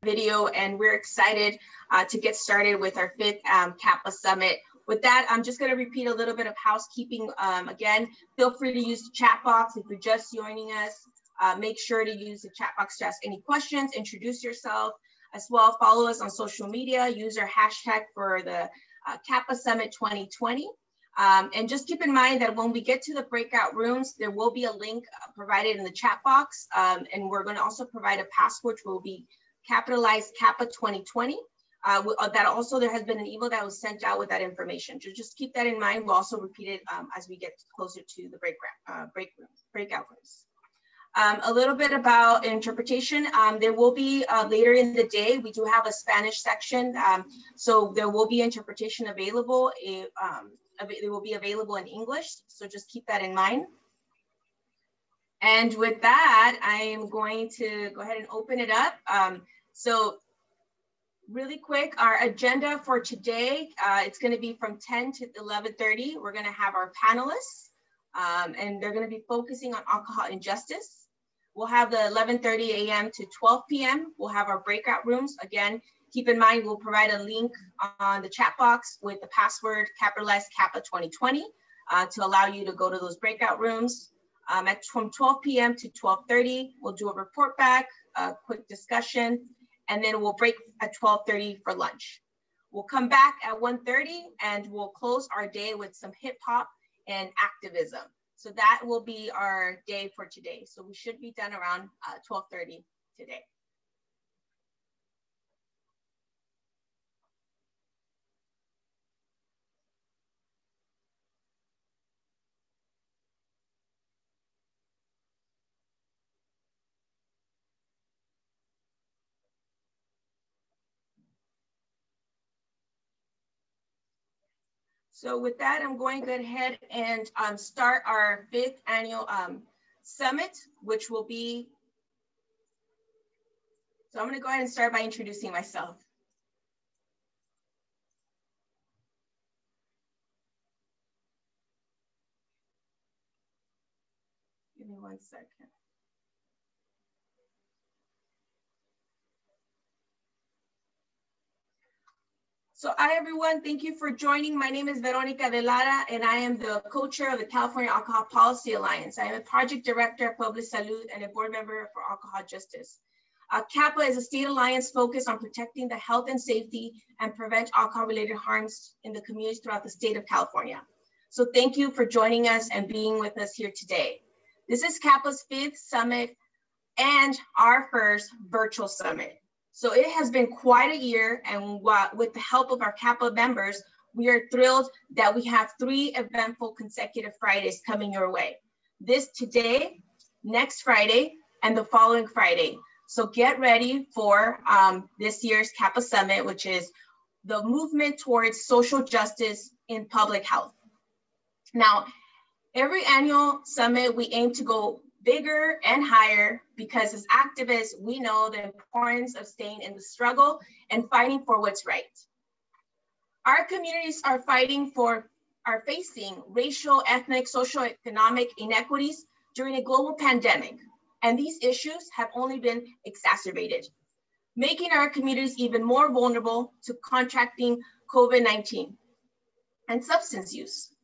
video, and we're excited to get started with our 5th CAPA Summit. With that, I'm just going to repeat a little bit of housekeeping. Again, feel free to use the chat box if you're just joining us. Make sure to use the chat box to ask any questions, introduce yourself as well. Follow us on social media, use our hashtag for the CAPA Summit 2020. And just keep in mind that when we get to the breakout rooms, there will be a link provided in the chat box. And we're going to also provide a password, which will be capitalized CAPA 2020. That also, there has been an email that was sent out with that information. So just keep that in mind. We'll also repeat it as we get closer to the breakout rooms. A little bit about interpretation. There will be later in the day, we do have a Spanish section. So there will be interpretation available. It will be available in English. So just keep that in mind. And with that, I am going to go ahead and open it up. So really quick, our agenda for today, it's going to be from 10 to 11:30. We're going to have our panelists, and they're going to be focusing on alcohol injustice. We'll have the 11:30 a.m. to 12 p.m. We'll have our breakout rooms. Again, keep in mind, we'll provide a link on the chat box with the password capitalized CAPA 2020 to allow you to go to those breakout rooms. From 12 p.m. to 12:30, we'll do a report back, a quick discussion, and then we'll break at 12:30 for lunch. We'll come back at 1:30 and we'll close our day with some hip hop and activism. So that will be our day for today. So we should be done around 12:30 today. So with that, I'm going to go ahead and start our 5th annual summit, which will be, so I'm going to go ahead and start by introducing myself. Give me 1 second. So hi everyone, thank you for joining. My name is Veronica de Lara and I am the co-chair of the California Alcohol Policy Alliance. I am a project director of Public Salud and a board member for Alcohol Justice. CAPA is a state alliance focused on protecting the health and safety and prevent alcohol-related harms in the communities throughout the state of California. So thank you for joining us and being with us here today. This is CAPA's 5th summit and our first virtual summit. So it has been quite a year, and with the help of our CAPA members, we are thrilled that we have 3 eventful consecutive Fridays coming your way. This today, next Friday, and the following Friday. So get ready for this year's CAPA Summit, which is the movement towards social justice in public health. Now, every annual summit, we aim to go bigger and higher because as activists, we know the importance of staying in the struggle and fighting for what's right. Our communities are facing racial, ethnic, socioeconomic inequities during a global pandemic, and these issues have only been exacerbated, making our communities even more vulnerable to contracting COVID-19 and substance use.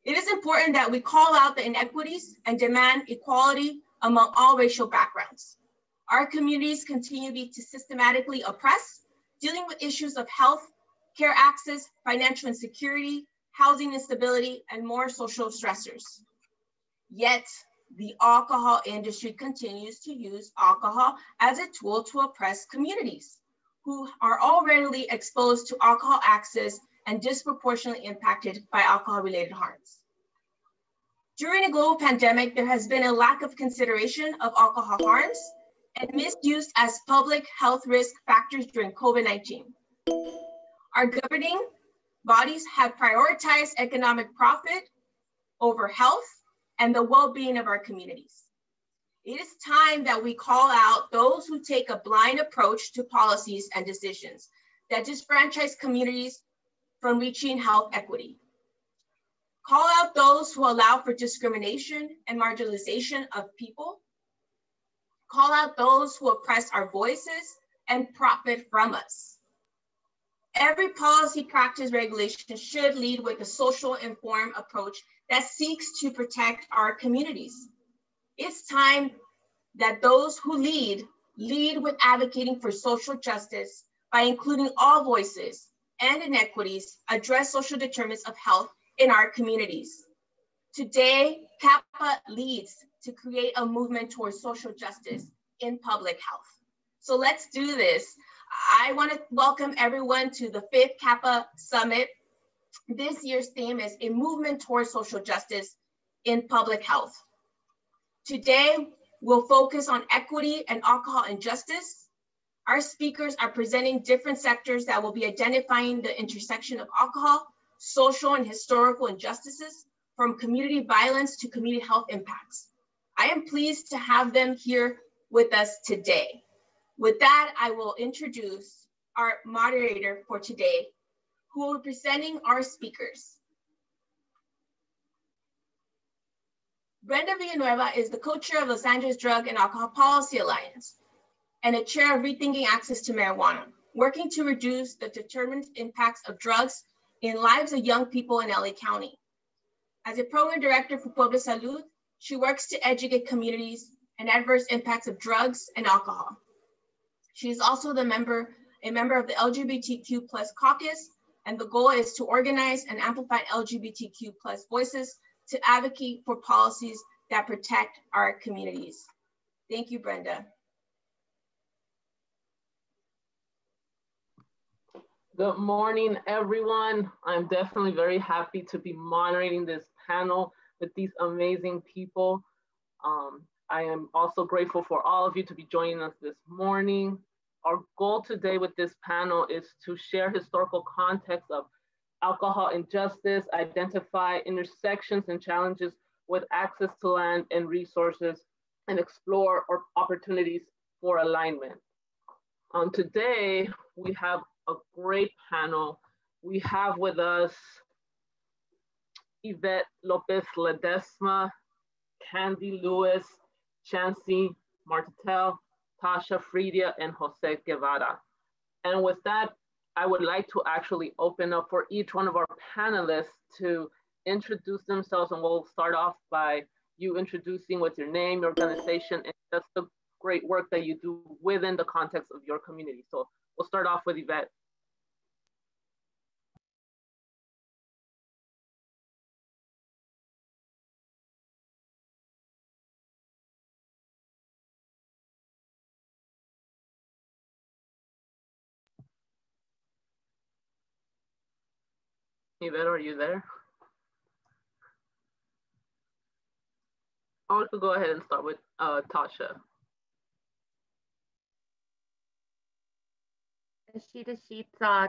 It is important that we call out the inequities and demand equality among all racial backgrounds. Our communities continue to be systematically oppressed, dealing with issues of health, care access, financial insecurity, housing instability, and more social stressors. Yet, the alcohol industry continues to use alcohol as a tool to oppress communities who are already exposed to alcohol access and disproportionately impacted by alcohol-related harms. During a global pandemic, there has been a lack of consideration of alcohol harms and misuse as public health risk factors during COVID-19. Our governing bodies have prioritized economic profit over health and the well-being of our communities. It is time that we call out those who take a blind approach to policies and decisions that disfranchise communities from reaching health equity. Call out those who allow for discrimination and marginalization of people. Call out those who oppress our voices and profit from us. Every policy, practice, regulation should lead with a social informed approach that seeks to protect our communities. It's time that those who lead with advocating for social justice by including all voices and inequities, address social determinants of health in our communities. Today, CAPA leads to create a movement towards social justice in public health. So let's do this. I want to welcome everyone to the 5th CAPA Summit. This year's theme is a movement towards social justice in public health. Today, we'll focus on equity and alcohol injustice. Our speakers are presenting different sectors that will be identifying the intersection of alcohol, social and historical injustices, from community violence to community health impacts. I am pleased to have them here with us today. With that, I will introduce our moderator for today, who will be presenting our speakers. Brenda Villanueva is the co-chair of Los Angeles Drug and Alcohol Policy Alliance and a chair of Rethinking Access to Marijuana, working to reduce the determined impacts of drugs in lives of young people in LA County. As a program director for Puebla Salud, she works to educate communities and adverse impacts of drugs and alcohol. She is also a member of the LGBTQ+ caucus, and the goal is to organize and amplify LGBTQ+ voices to advocate for policies that protect our communities. Thank you, Brenda. Good morning, everyone. I'm definitely very happy to be moderating this panel with these amazing people. I am also grateful for all of you to be joining us this morning. Our goal today with this panel is to share historical context of alcohol injustice, identify intersections and challenges with access to land and resources, and explore opportunities for alignment. Today, we have a great panel. We have with us Yvette Lopez Ledesma, Candy Lewis, Chancey Martel, Tasha Fridia, and Jose Guevara. And with that, I would like to actually open up for each one of our panelists to introduce themselves, and we'll start off by you introducing what's your name, your organization, and just the great work that you do within the context of your community. So we'll start off with Yvette. Yvette, are you there? I want to go ahead and start with Tasha.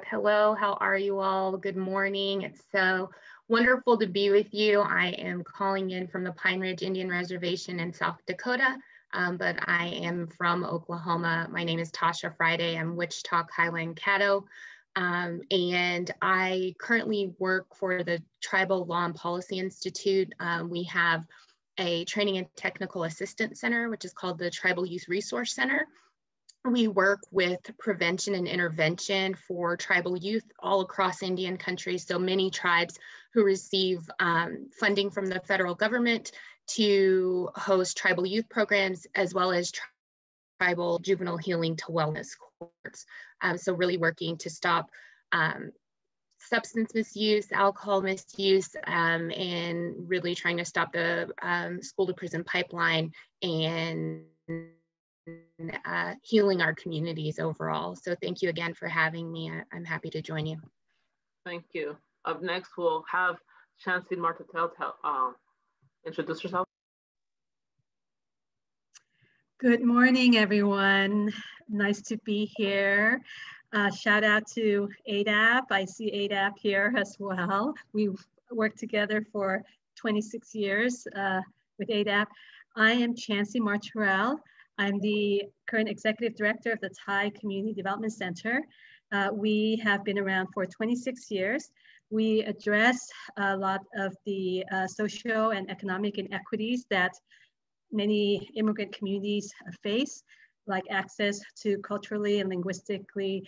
Hello, how are you all? Good morning. It's so wonderful to be with you. I am calling in from the Pine Ridge Indian Reservation in South Dakota, but I am from Oklahoma. My name is Tasha Friday. I'm Wichita, Highland Caddo. And I currently work for the Tribal Law and Policy Institute. We have a training and technical assistance center, which is called the Tribal Youth Resource Center. We work with prevention and intervention for tribal youth all across Indian country. So many tribes who receive funding from the federal government to host tribal youth programs, as well as tribal juvenile healing to wellness courts. So really working to stop substance misuse, alcohol misuse, and really trying to stop the school to prison pipeline and healing our communities overall. So thank you again for having me. I'm happy to join you. Thank you. Up next, we'll have Chancey Martel introduce herself. Good morning, everyone. Nice to be here. Shout out to ADAP. I see ADAP here as well. We've worked together for 26 years with ADAP. I am Chancey Martel. I'm the current executive director of the Thai Community Development Center. We have been around for 26 years. We address a lot of the social and economic inequities that many immigrant communities face. like access to culturally and linguistically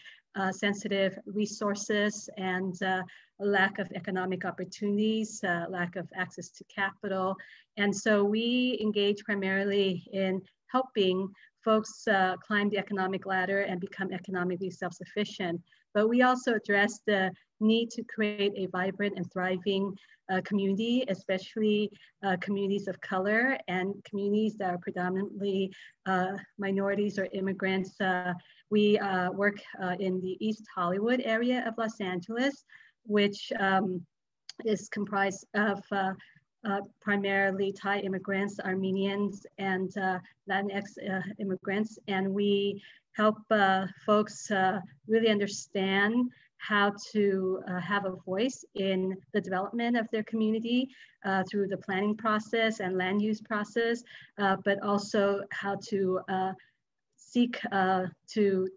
sensitive resources and a lack of economic opportunities, lack of access to capital. And so we engage primarily in helping folks climb the economic ladder and become economically self-sufficient. But we also address the need to create a vibrant and thriving community, especially communities of color and communities that are predominantly minorities or immigrants. We work in the East Hollywood area of Los Angeles, which is comprised of primarily Thai immigrants, Armenians, and Latinx immigrants. And we help folks really understand how to have a voice in the development of their community through the planning process and land use process, but also how to seek to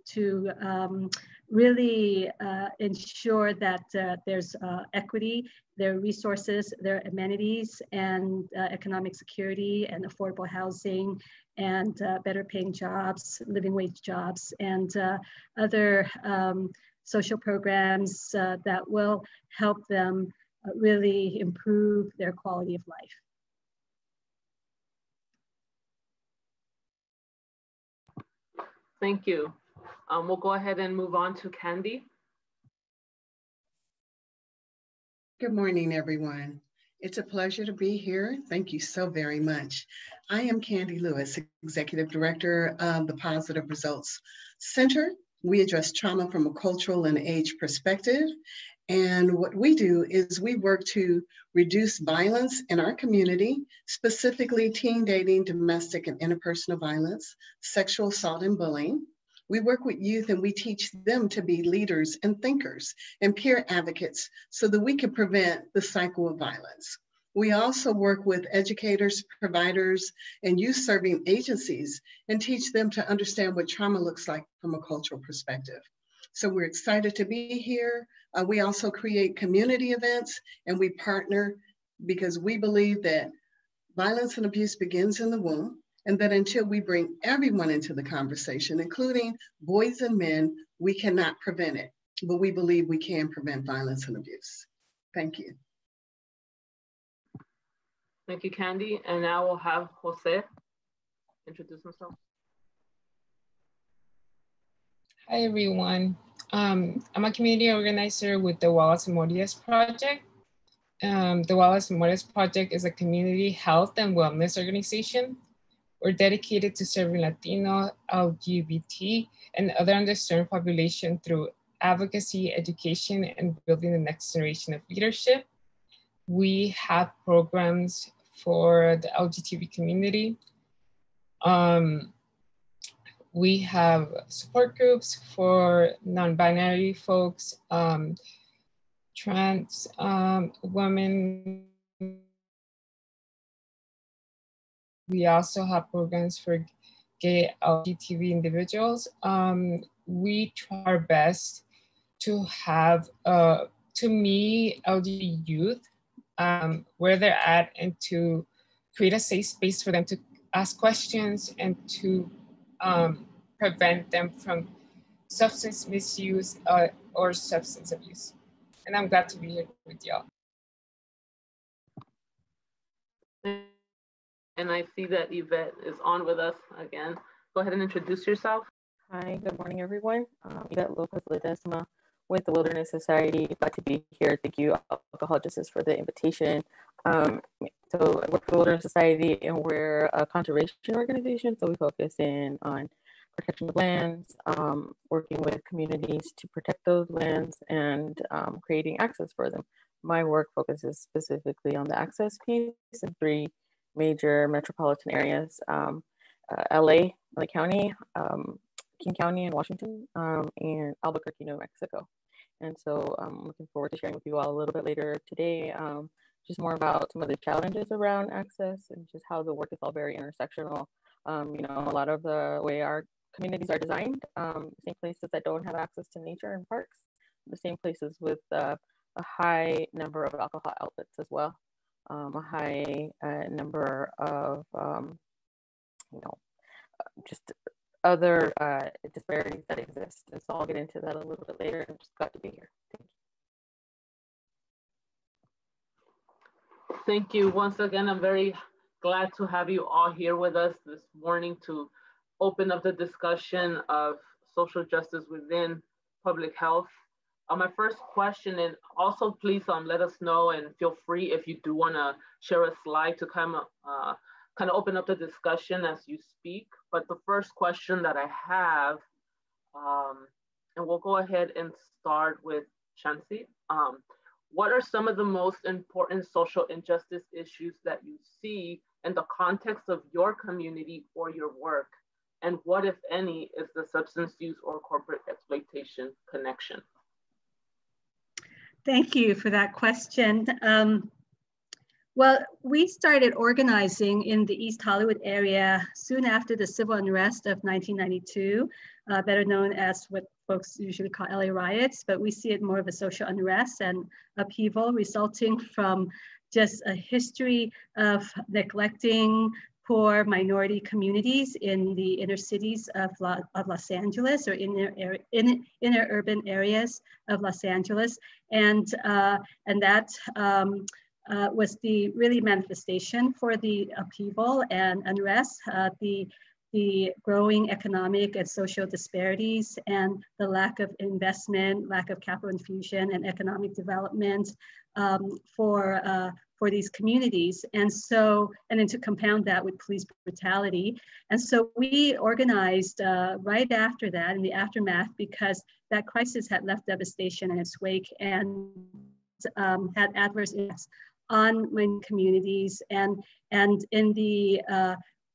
really ensure that there's equity, their resources, their amenities, and economic security and affordable housing and better paying jobs, living wage jobs, and other social programs that will help them really improve their quality of life. Thank you. We'll go ahead and move on to Candy. Good morning, everyone. It's a pleasure to be here. Thank you so very much. I am Candy Lewis, Executive Director of the Positive Results Center. We address trauma from a cultural and age perspective. And what we do is we work to reduce violence in our community, specifically teen dating, domestic and interpersonal violence, sexual assault and bullying. We work with youth and we teach them to be leaders and thinkers and peer advocates so that we can prevent the cycle of violence. We also work with educators, providers, and youth serving agencies and teach them to understand what trauma looks like from a cultural perspective. So we're excited to be here. We also create community events and we partner because we believe that violence and abuse begins in the womb, and that until we bring everyone into the conversation, including boys and men, we cannot prevent it, but we believe we can prevent violence and abuse. Thank you. Thank you, Candy. And now we'll have Jose introduce himself. Hi, everyone. I'm a community organizer with the Wallace Memorias Project. The Wallace Memorias Project is a community health and wellness organization. We're dedicated to serving Latino, LGBT, and other underserved population through advocacy, education, and building the next generation of leadership. We have programs for the LGBT community. We have support groups for non-binary folks, trans women. We also have programs for gay LGBT individuals. We try our best to have, to meet LGBT youth where they're at and to create a safe space for them to ask questions and to prevent them from substance misuse or substance abuse. And I'm glad to be here with y'all. And I see that Yvette is on with us again. Go ahead and introduce yourself. Hi, good morning, everyone. Yvette Lopez Ledesma with the Wilderness Society. Glad to be here. Thank you, Alcohol Justice, for the invitation. So I work for the Wilderness Society and we're a conservation organization. So we focus in on protection of lands, working with communities to protect those lands and creating access for them. My work focuses specifically on the access piece in 3 major metropolitan areas, LA County, King County in Washington, and Albuquerque, New Mexico. And so I'm looking forward to sharing with you all a little bit later today, just more about some of the challenges around access and just how the work is all very intersectional. You know, a lot of the way our communities are designed, same places that don't have access to nature and parks, the same places with a high number of alcohol outlets as well, a high number of, you know, just other disparities that exist. And so I'll get into that a little bit later. I'm just glad to be here. Thank you. Thank you. Once again, I'm very glad to have you all here with us this morning to open up the discussion of social justice within public health. My first question, and also please let us know and feel free if you do want to share a slide to kind of open up the discussion as you speak. But the first question that I have, and we'll go ahead and start with Chancy. What are some of the most important social injustice issues that you see in the context of your community or your work? And what, if any, is the substance use or corporate exploitation connection? Thank you for that question. Well, we started organizing in the East Hollywood area soon after the civil unrest of 1992, better known as what folks usually call LA riots, but we see it more of a social unrest and upheaval resulting from just a history of neglecting poor minority communities in the inner cities of Los Angeles, or inner urban areas of Los Angeles. And that was the really manifestation for the upheaval and unrest, the growing economic and social disparities, and the lack of investment, lack of capital infusion and economic development for these communities. And so, and then to compound that with police brutality. And so we organized right after that, in the aftermath, because that crisis had left devastation in its wake and had adverse impacts on many communities. And in the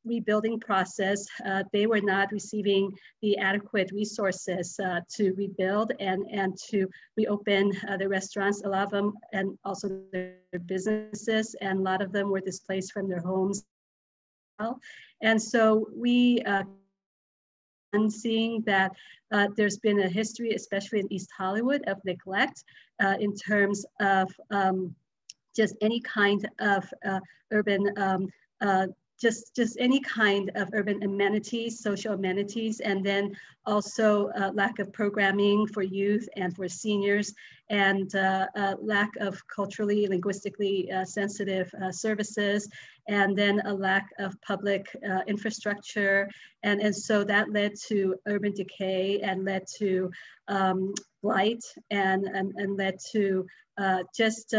rebuilding process, they were not receiving the adequate resources to rebuild and to reopen the restaurants, a lot of them, and also their businesses, and a lot of them were displaced from their homes. And so we and seeing that there's been a history, especially in East Hollywood, of neglect in terms of just any kind of urban, just any kind of urban amenities, social amenities, and then also lack of programming for youth and for seniors, and lack of culturally, linguistically sensitive services, and then a lack of public infrastructure. And so that led to urban decay and led to blight and led to just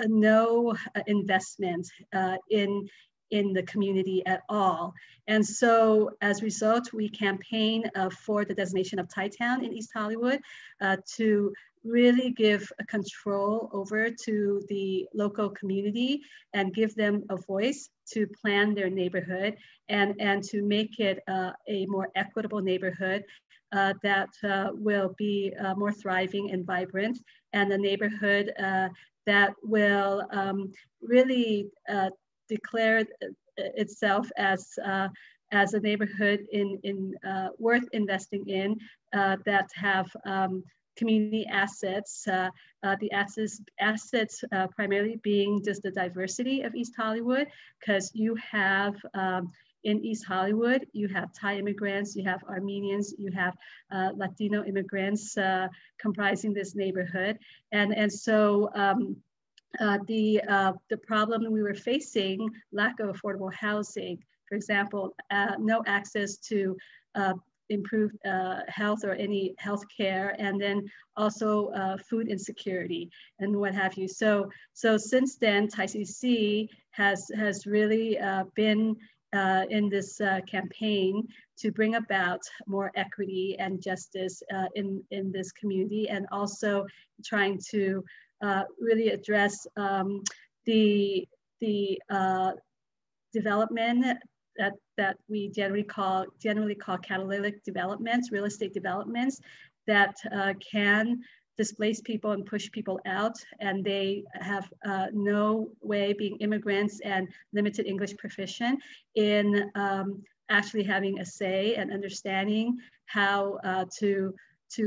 no investment in the community at all. And so as a result, we campaign for the designation of Thai Town in East Hollywood to really give a control over to the local community and give them a voice to plan their neighborhood and to make it a more equitable neighborhood that will be more thriving and vibrant, and a neighborhood that will really declare itself as a neighborhood worth investing in, that have community assets, the assets primarily being just the diversity of East Hollywood, because you have in East Hollywood, you have Thai immigrants, you have Armenians, you have Latino immigrants comprising this neighborhood. And so the problem we were facing, lack of affordable housing, for example, no access to improved health or any health care, and then also food insecurity and what have you. So since then, Thai CC has really been in this campaign to bring about more equity and justice in this community, and also trying to really address the development that we generally call catalytic developments, real estate developments that can displace people and push people out, and they have no way, being immigrants and limited English proficient, in actually having a say and understanding how to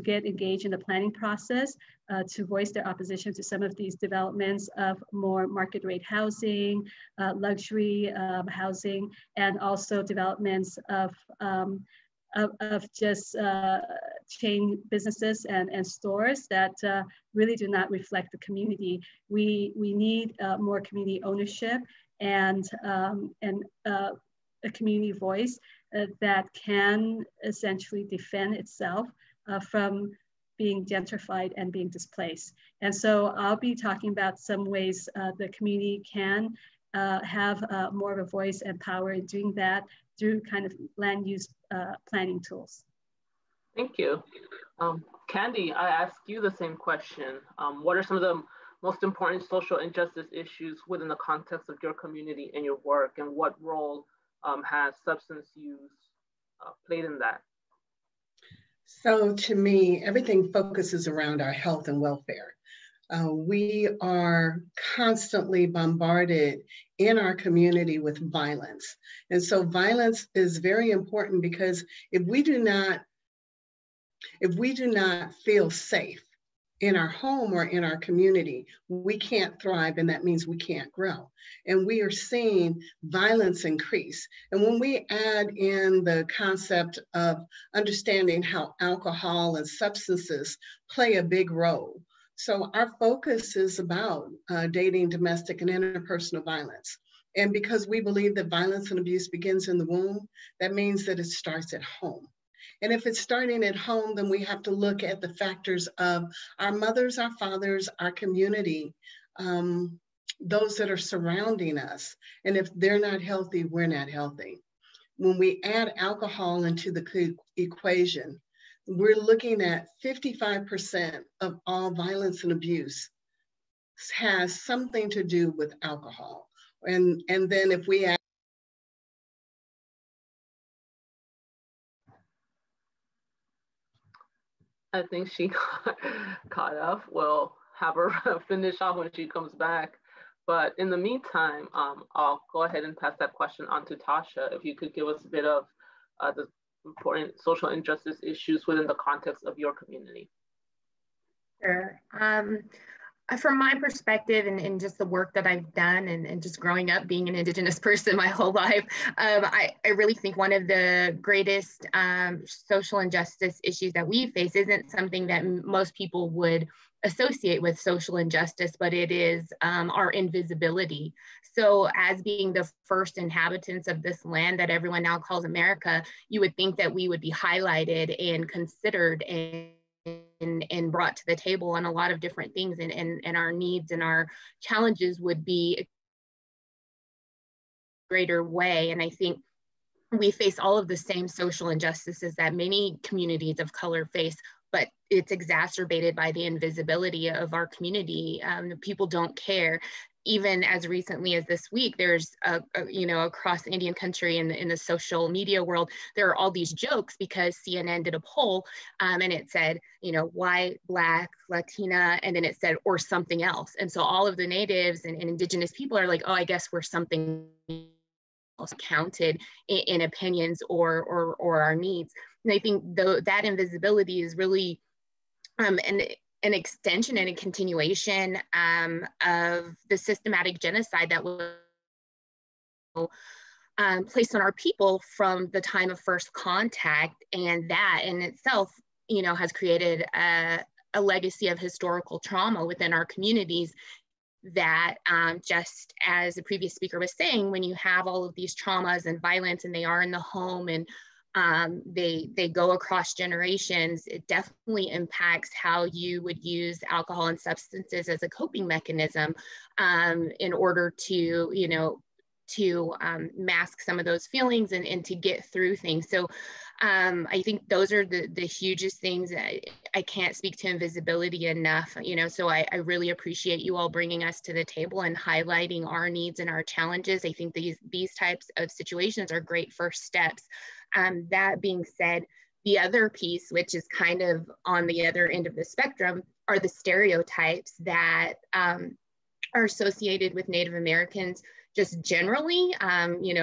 get engaged in the planning process. to voice their opposition to some of these developments of more market rate housing, luxury housing, and also developments of just chain businesses and stores that really do not reflect the community. We need more community ownership and a community voice that can essentially defend itself from being gentrified and being displaced. And so I'll be talking about some ways the community can have more of a voice and power in doing that through kind of land use planning tools. Thank you. Candy, I ask you the same question. What are some of the most important social injustice issues within the context of your community and your work, and what role has substance use played in that? So to me, everything focuses around our health and welfare. We are constantly bombarded in our community with violence. And so violence is very important, because if we do not feel safe in our home or in our community, we can't thrive, and that means we can't grow. And we are seeing violence increase. And when we add in the concept of understanding how alcohol and substances play a big role. So our focus is about dating, domestic, and interpersonal violence. And because we believe that violence and abuse begins in the womb, that means that it starts at home. And if it's starting at home, then we have to look at the factors of our mothers, our fathers, our community, those that are surrounding us. And if they're not healthy, we're not healthy. When we add alcohol into the equation, we're looking at 55% of all violence and abuse has something to do with alcohol. And then if we add I think she caught up. We'll have her finish off when she comes back. But in the meantime, I'll go ahead and pass that question on to Tasha. If you could give us a bit of the important social injustice issues within the context of your community. Sure. From my perspective and just the work that I've done and just growing up being an Indigenous person my whole life, I really think one of the greatest social injustice issues that we face isn't something that most people would associate with social injustice, but it is our invisibility. So as being the first inhabitants of this land that everyone now calls America, you would think that we would be highlighted and considered and brought to the table on a lot of different things, and our needs and our challenges would be a greater way. And I think we face all of the same social injustices that many communities of color face, but it's exacerbated by the invisibility of our community. People don't care. Even as recently as this week, there's across Indian country in the social media world, there are all these jokes because CNN did a poll and it said, white, Black, Latina, and then it said, or something else. And so all of the natives and Indigenous people are like, oh, I guess we're something else counted in opinions or our needs. And I think that invisibility is really an extension and a continuation of the systematic genocide that was placed on our people from the time of first contact. And that in itself, has created a legacy of historical trauma within our communities that just as the previous speaker was saying, when you have all of these traumas and violence and they are in the home and they go across generations, it definitely impacts how you would use alcohol and substances as a coping mechanism in order to, mask some of those feelings and to get through things. So I think those are the hugest things. I can't speak to invisibility enough, so I really appreciate you all bringing us to the table and highlighting our needs and our challenges. I think these types of situations are great first steps. That being said, the other piece, which is kind of on the other end of the spectrum, are the stereotypes that are associated with Native Americans just generally.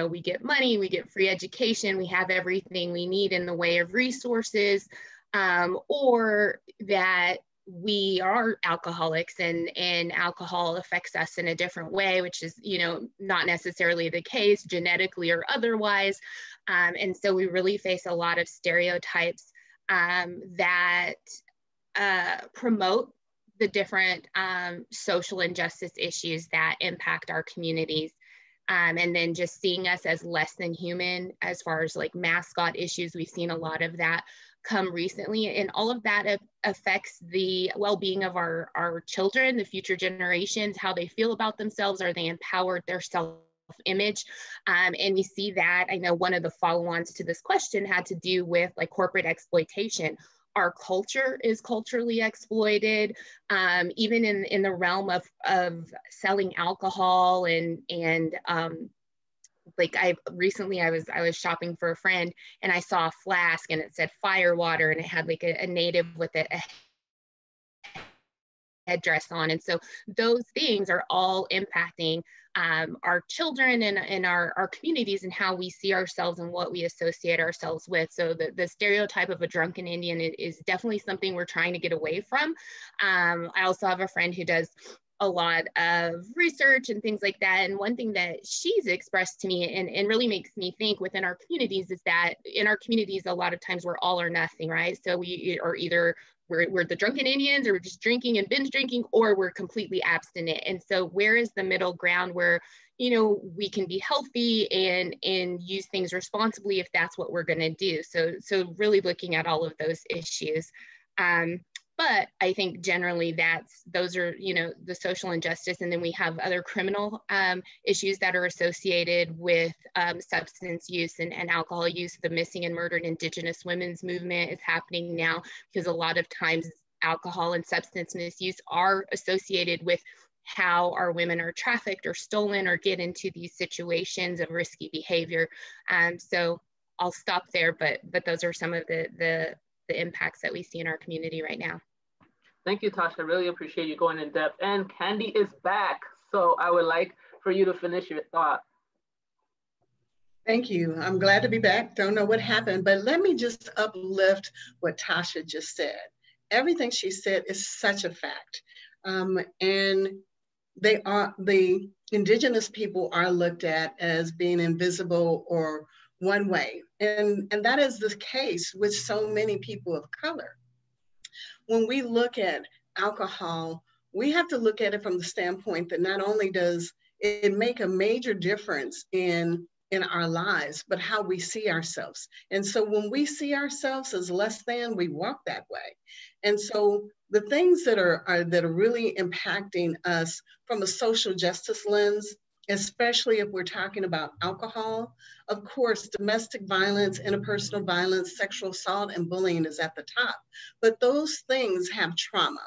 We get money, we get free education, we have everything we need in the way of resources, or that we are alcoholics and alcohol affects us in a different way, which is, you know, not necessarily the case genetically or otherwise. And so we really face a lot of stereotypes that promote the different social injustice issues that impact our communities. And then just seeing us as less than human as far as like mascot issues, we've seen a lot of that come recently, and all of that affects the well-being of our children, the future generations, how they feel about themselves. Are they empowered, their self-image? And we see that, I know one of the follow-ons to this question had to do with like corporate exploitation. Our culture is culturally exploited, even in the realm of selling alcohol and like I was shopping for a friend and I saw a flask and it said fire water and it had like a native with a headdress on. And so those things are all impacting our children and our communities and how we see ourselves and what we associate ourselves with. So the stereotype of a drunken Indian is definitely something we're trying to get away from. I also have a friend who does a lot of research and things like that. And one thing that she's expressed to me and really makes me think within our communities is that in our communities, a lot of times we're all or nothing, right? So we are either we're the drunken Indians, or we're just drinking and binge drinking, or we're completely abstinent. And so where is the middle ground where, you know, we can be healthy and use things responsibly if that's what we're gonna do? So really looking at all of those issues. But I think generally those are, you know, the social injustice. And then we have other criminal issues that are associated with substance use and alcohol use. The missing and murdered Indigenous women's movement is happening now because a lot of times alcohol and substance misuse are associated with how our women are trafficked or stolen or get into these situations of risky behavior. So I'll stop there, but those are some of the impacts that we see in our community right now. Thank you, Tasha. I really appreciate you going in depth. And Candy is back. So I would like for you to finish your thought. Thank you. I'm glad to be back. Don't know what happened, but let me just uplift what Tasha just said. Everything she said is such a fact. And the Indigenous people are looked at as being invisible or one way. And that is the case with so many people of color. When we look at alcohol, we have to look at it from the standpoint that not only does it make a major difference in our lives, but how we see ourselves. And so when we see ourselves as less than, we walk that way. And so the things that are really impacting us from a social justice lens, especially if we're talking about alcohol, of course, domestic violence, interpersonal violence, sexual assault, and bullying is at the top. But those things have trauma.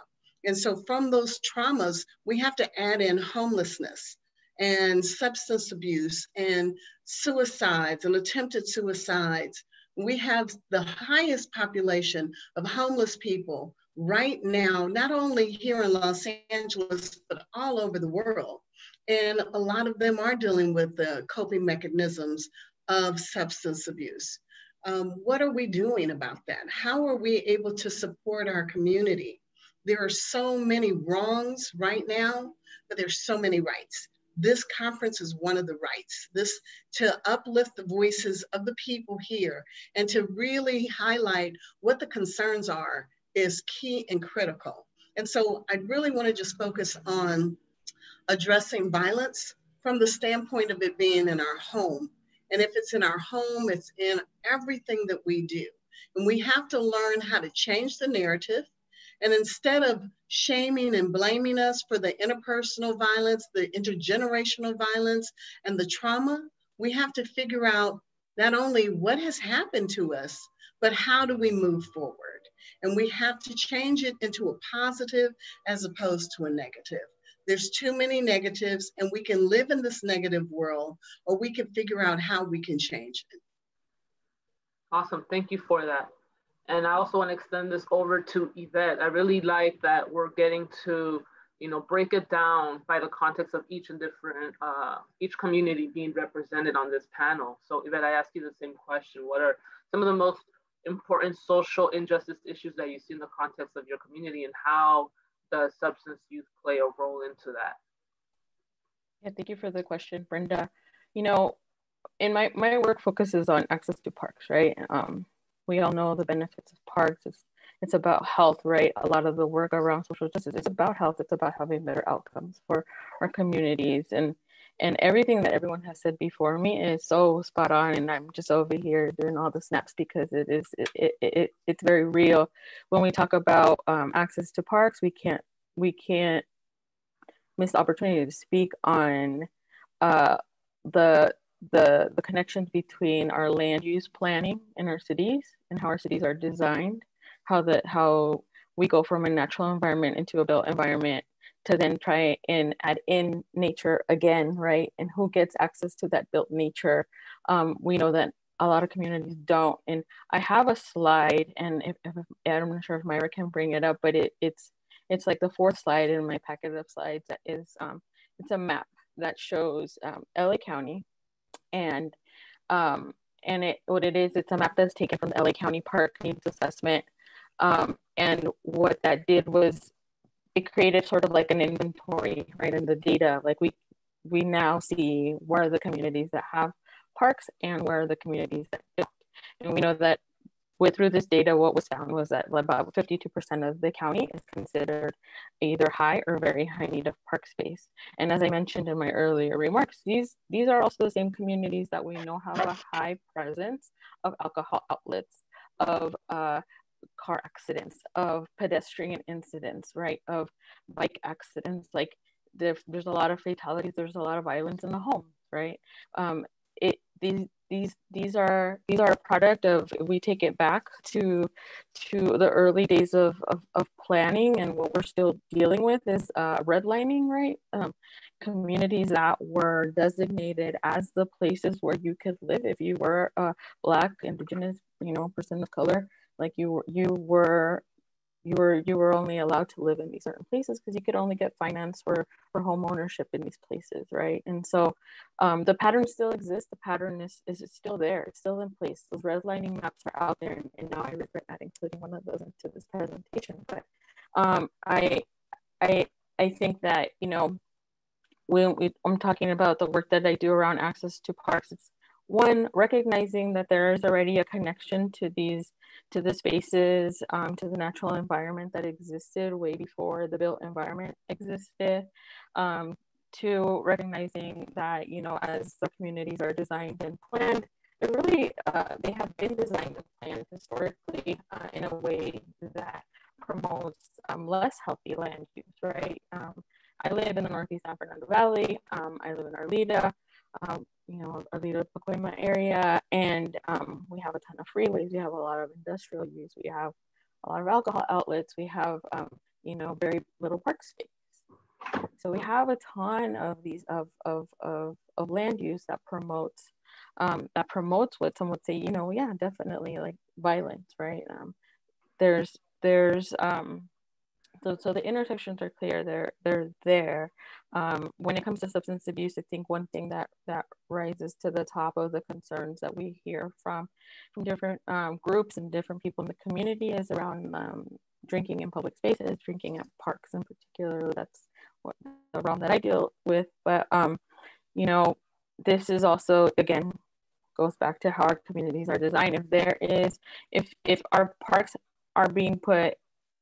And so from those traumas, we have to add in homelessness and substance abuse and suicides and attempted suicides. We have the highest population of homeless people right now, not only here in Los Angeles, but all over the world. And a lot of them are dealing with the coping mechanisms of substance abuse. What are we doing about that? How are we able to support our community? There are so many wrongs right now, but there's so many rights. This conference is one of the rights. This to uplift the voices of the people here and to really highlight what the concerns are is key and critical. And so I really want to just focus on addressing violence from the standpoint of it being in our home. And if it's in our home, it's in everything that we do. And we have to learn how to change the narrative. And instead of shaming and blaming us for the interpersonal violence, the intergenerational violence, and the trauma, we have to figure out not only what has happened to us, but how do we move forward? And we have to change it into a positive as opposed to a negative. There's too many negatives, and we can live in this negative world, or we can figure out how we can change it. Awesome, thank you for that. And I also want to extend this over to Yvette. I really like that we're getting to, you know, break it down by the context of each and different, each community being represented on this panel. So Yvette, I ask you the same question. What are some of the most important social injustice issues that you see in the context of your community, and how does substance use play a role into that? Yeah, thank you for the question, Brenda. You know, in my work focuses on access to parks, right? We all know the benefits of parks. It's about health, right? A lot of the work around social justice is about health. It's about having better outcomes for our communities, and everything that everyone has said before me is so spot on. And I'm just over here doing all the snaps because it's very real. When we talk about access to parks, we can't miss the opportunity to speak on the connections between our land use planning in our cities and how our cities are designed, how we go from a natural environment into a built environment to then try and add in nature again, right? And who gets access to that built nature? We know that a lot of communities don't. And I have a slide, and if I'm not sure if Myra can bring it up, but it's like the fourth slide in my packet of slides. That is, it's a map that shows LA County, and what it is, it's a map that's taken from the LA County Park Needs Assessment. And what that did was it created sort of like an inventory, right? In the data, like we now see where are the communities that have parks and where are the communities that don't. And we know that through this data, what was found was that about 52% of the county is considered either high or very high need of park space. And as I mentioned in my earlier remarks, these are also the same communities that we know have a high presence of alcohol outlets, of car accidents, of pedestrian incidents, right? Of bike accidents. Like there's a lot of fatalities, there's a lot of violence in the home, right? These are a product of, we take it back to the early days of planning, and what we're still dealing with is redlining, right? Communities that were designated as the places where you could live if you were a Black, Indigenous, person of color. Like you were only allowed to live in these certain places because you could only get finance for home ownership in these places, right? And so the pattern still exists. The pattern is still there. It's still in place. Those redlining maps are out there, and now I regret not including one of those into this presentation. But I think that when I'm talking about the work that I do around access to parks, it's one, recognizing that there is already a connection to the spaces, to the natural environment that existed way before the built environment existed. Two, recognizing that, as the communities are designed and planned, they have been designed and planned historically in a way that promotes less healthy land use, right? I live in the Northeast San Fernando Valley. I live in Arleta. Arleta, Pacoima area, and we have a ton of freeways. We have a lot of industrial use. We have a lot of alcohol outlets. We have, very little park space. So we have a ton of these of land use that promotes what some would say, yeah, definitely like violence, right? So the intersections are clear. They're there. When it comes to substance abuse, I think one thing that rises to the top of the concerns that we hear from different groups and different people in the community is around drinking in public spaces, drinking at parks in particular. That's the realm that I deal with. But this is also, again, goes back to how our communities are designed. If our parks are being put,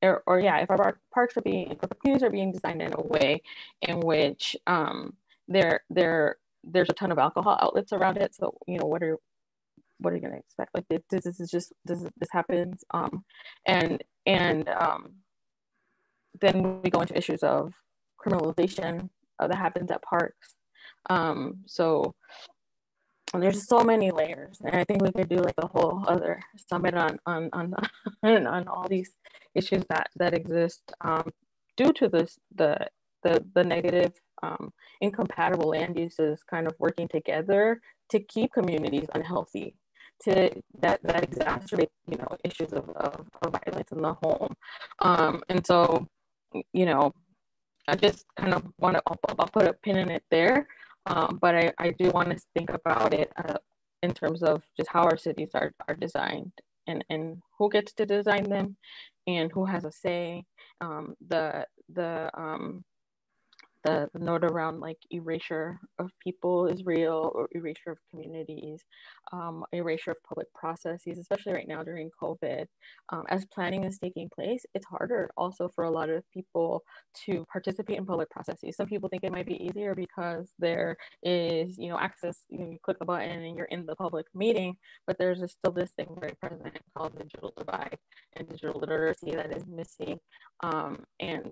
if our parks are being, if the communities are being designed in a way in which there's a ton of alcohol outlets around it, so what are you going to expect? Like this happens, and then we go into issues of criminalization that happens at parks. So there's so many layers, and I think we could do like a whole other summit on all these issues that exist due to the negative incompatible land uses kind of working together to keep communities unhealthy, that exacerbate issues of violence in the home. And so I just kind of want to, I'll put a pin in it there. But I do want to think about it in terms of just how our cities are designed and who gets to design them and who has a say. The note around like erasure of people is real, or erasure of communities, erasure of public processes, especially right now during COVID. As planning is taking place, it's harder also for a lot of people to participate in public processes. Some people think it might be easier because there is, access, you click a button and you're in the public meeting, but there's still this thing very present called digital divide and digital literacy that is missing, and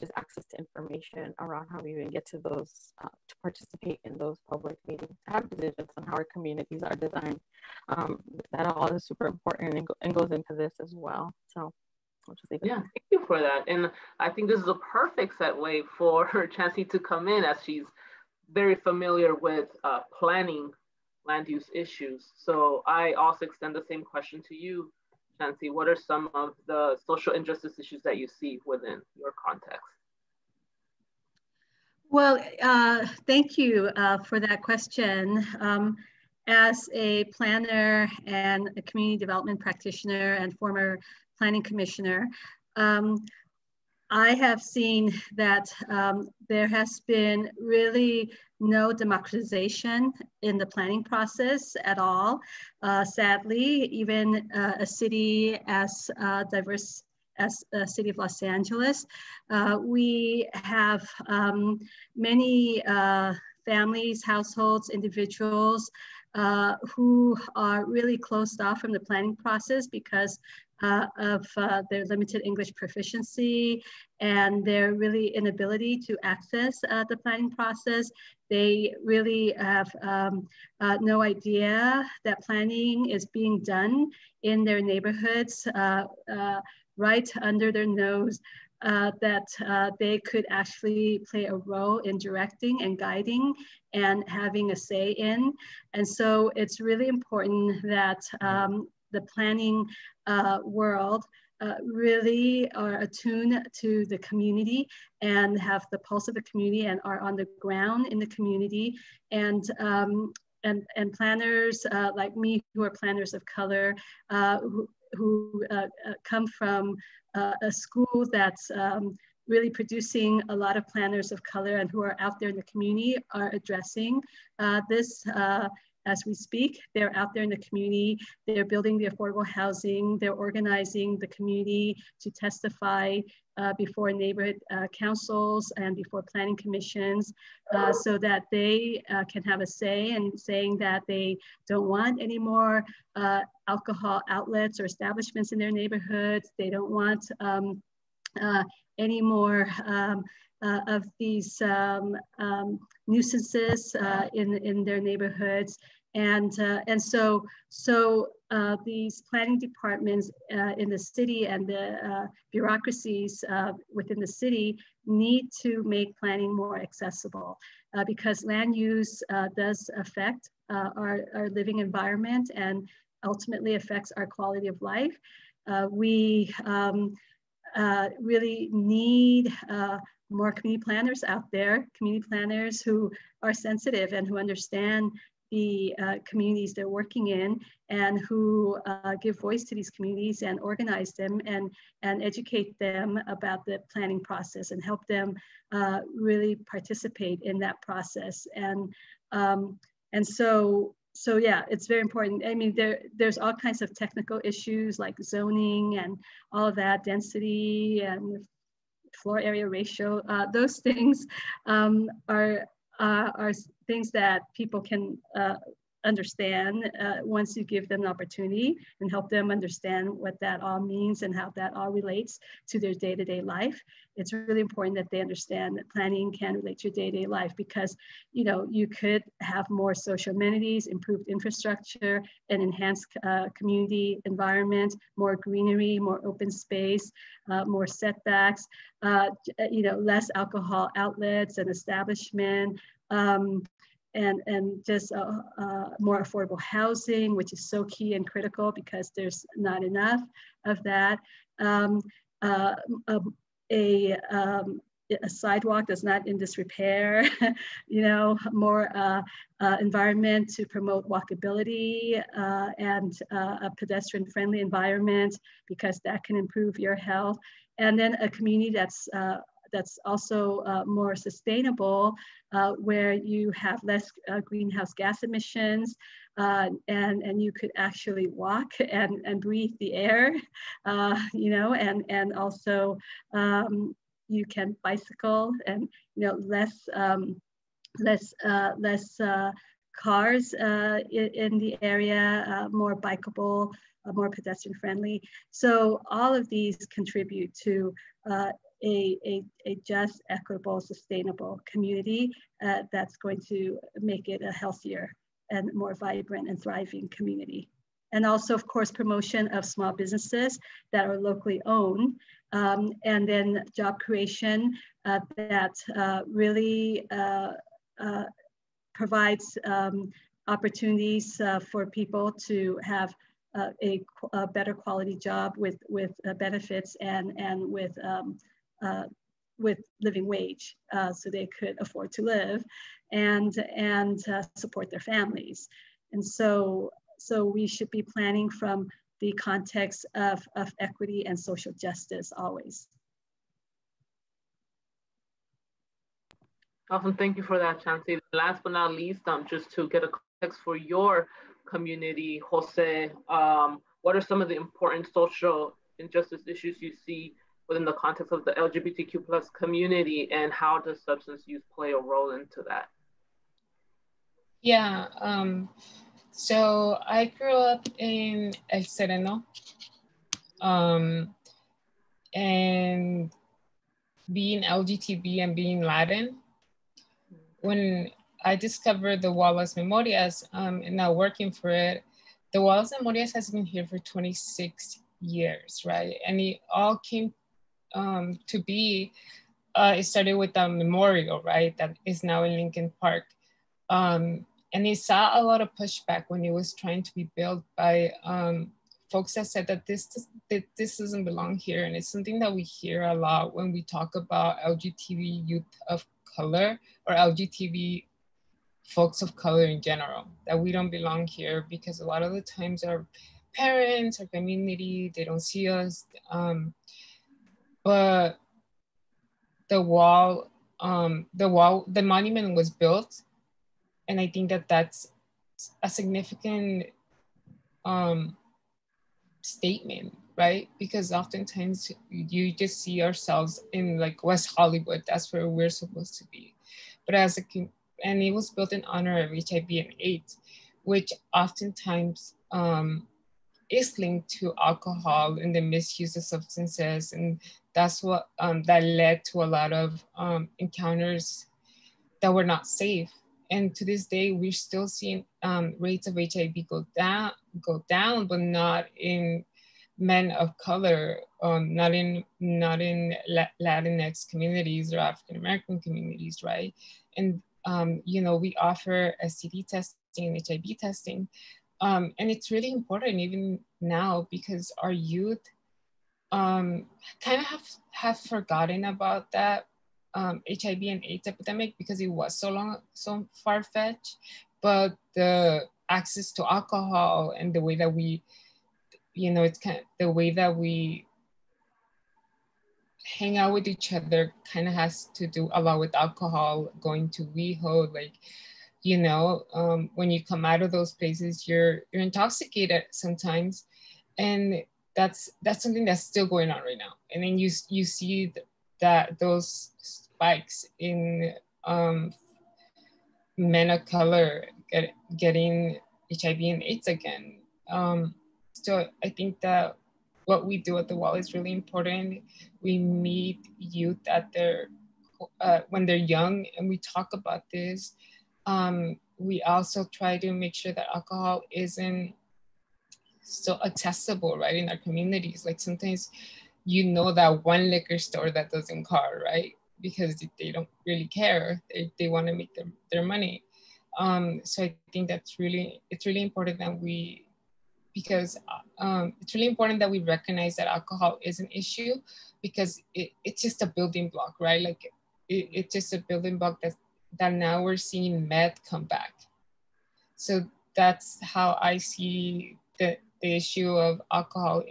just access to information around how we even get to those, to participate in those public meetings, to have decisions on how our communities are designed. That all is super important and goes into this as well. So I'll just leave it. Yeah, thank you for that. And I think this is a perfect segue for Chancey to come in, as she's very familiar with planning land use issues. So I also extend the same question to you, Chancey. What are some of the social injustice issues that you see within your context? Well, thank you for that question. As a planner and a community development practitioner and former planning commissioner, I have seen that there has been really no democratization in the planning process at all. Sadly, even a city as diverse as the city of Los Angeles, we have many families, households, individuals who are really closed off from the planning process because of their limited English proficiency and their really inability to access the planning process. They really have no idea that planning is being done in their neighborhoods right under their nose, that they could actually play a role in directing and guiding and having a say in. And so it's really important that the planning world really are attuned to the community and have the pulse of the community and are on the ground in the community. And planners like me, who are planners of color, who come from a school that's really producing a lot of planners of color and who are out there in the community, are addressing this as we speak. They're out there in the community, they're building the affordable housing, they're organizing the community to testify before neighborhood councils and before planning commissions so that they can have a say in saying that they don't want any more alcohol outlets or establishments in their neighborhoods. They don't want any more of these nuisances in their neighborhoods. And so these planning departments in the city and the bureaucracies within the city need to make planning more accessible because land use does affect our living environment and ultimately affects our quality of life. We really need more community planners out there, community planners who are sensitive and who understand the communities they're working in and who give voice to these communities and organize them and educate them about the planning process and help them really participate in that process. And so yeah, it's very important. I mean, there's all kinds of technical issues like zoning and all of that, density and floor area ratio. Those things are things that people can understand once you give them an opportunity and help them understand what that all means and how that all relates to their day-to-day life. It's really important that they understand that planning can relate to your day-to-day life because, you know, you could have more social amenities, improved infrastructure, and enhanced community environment, more greenery, more open space, more setbacks, you know, less alcohol outlets and establishment, and just more affordable housing, which is so key and critical because there's not enough of that. a sidewalk that's not in disrepair, you know, more environment to promote walkability and a pedestrian-friendly environment, because that can improve your health. And then a community that's also more sustainable, where you have less greenhouse gas emissions, and you could actually walk and breathe the air, you know, and also you can bicycle, and you know, less cars in the area, more bikeable, more pedestrian friendly. So all of these contribute to a just, equitable, sustainable community that's going to make it a healthier and more vibrant and thriving community. And also, of course, promotion of small businesses that are locally owned, and then job creation that really provides opportunities for people to have a better quality job with benefits and with living wage, so they could afford to live and support their families. And so we should be planning from the context of equity and social justice always. Awesome, thank you for that, Chancey. Last but not least, just to get a context for your community, Jose, what are some of the important social injustice issues you see within the context of the LGBTQ plus community, and how does substance use play a role into that? Yeah, so I grew up in El Sereno, and being LGTB and being Latin, when I discovered the Wallace Memorias and now working for it, the Wallace Memorias has been here for 26 years, right? And it all came to be, it started with a memorial, right? That is now in Lincoln Park. And it saw a lot of pushback when it was trying to be built by folks that said that this doesn't belong here. And it's something that we hear a lot when we talk about LGBT youth of color or LGBT folks of color in general, that we don't belong here because a lot of the times our parents, our community, they don't see us. But the monument was built, and I think that that's a significant statement, right? Because oftentimes you just see ourselves in like West Hollywood, that's where we're supposed to be. But and it was built in honor of HIV and AIDS, which oftentimes is linked to alcohol and the misuse of substances. And that's what that led to a lot of encounters that were not safe. And to this day, we're still seeing rates of HIV go down, but not in men of color, not in Latinx communities or African American communities, right? And you know, we offer STD testing and HIV testing, and it's really important even now because our youth kind of have forgotten about that HIV and AIDS epidemic because it was so far-fetched, but the access to alcohol and the way that we, you know, it's kind of the way that we hang out with each other kind of has to do a lot with alcohol, going to WeHo, like, you know, when you come out of those places, you're intoxicated sometimes. And that's something that's still going on right now. And then you see that those spikes in men of color getting HIV and AIDS again. So I think that what we do at the Wall is really important. We meet youth at when they're young, and we talk about this. We also try to make sure that alcohol isn't so accessible, right, in our communities. Like sometimes you know that one liquor store that doesn't card, right? Because they don't really care. They want to make their money. So I think it's really important that it's really important that we recognize that alcohol is an issue because it's just a building block, right? Like it's just a building block that now we're seeing meth come back. So that's how I see the issue of alcohol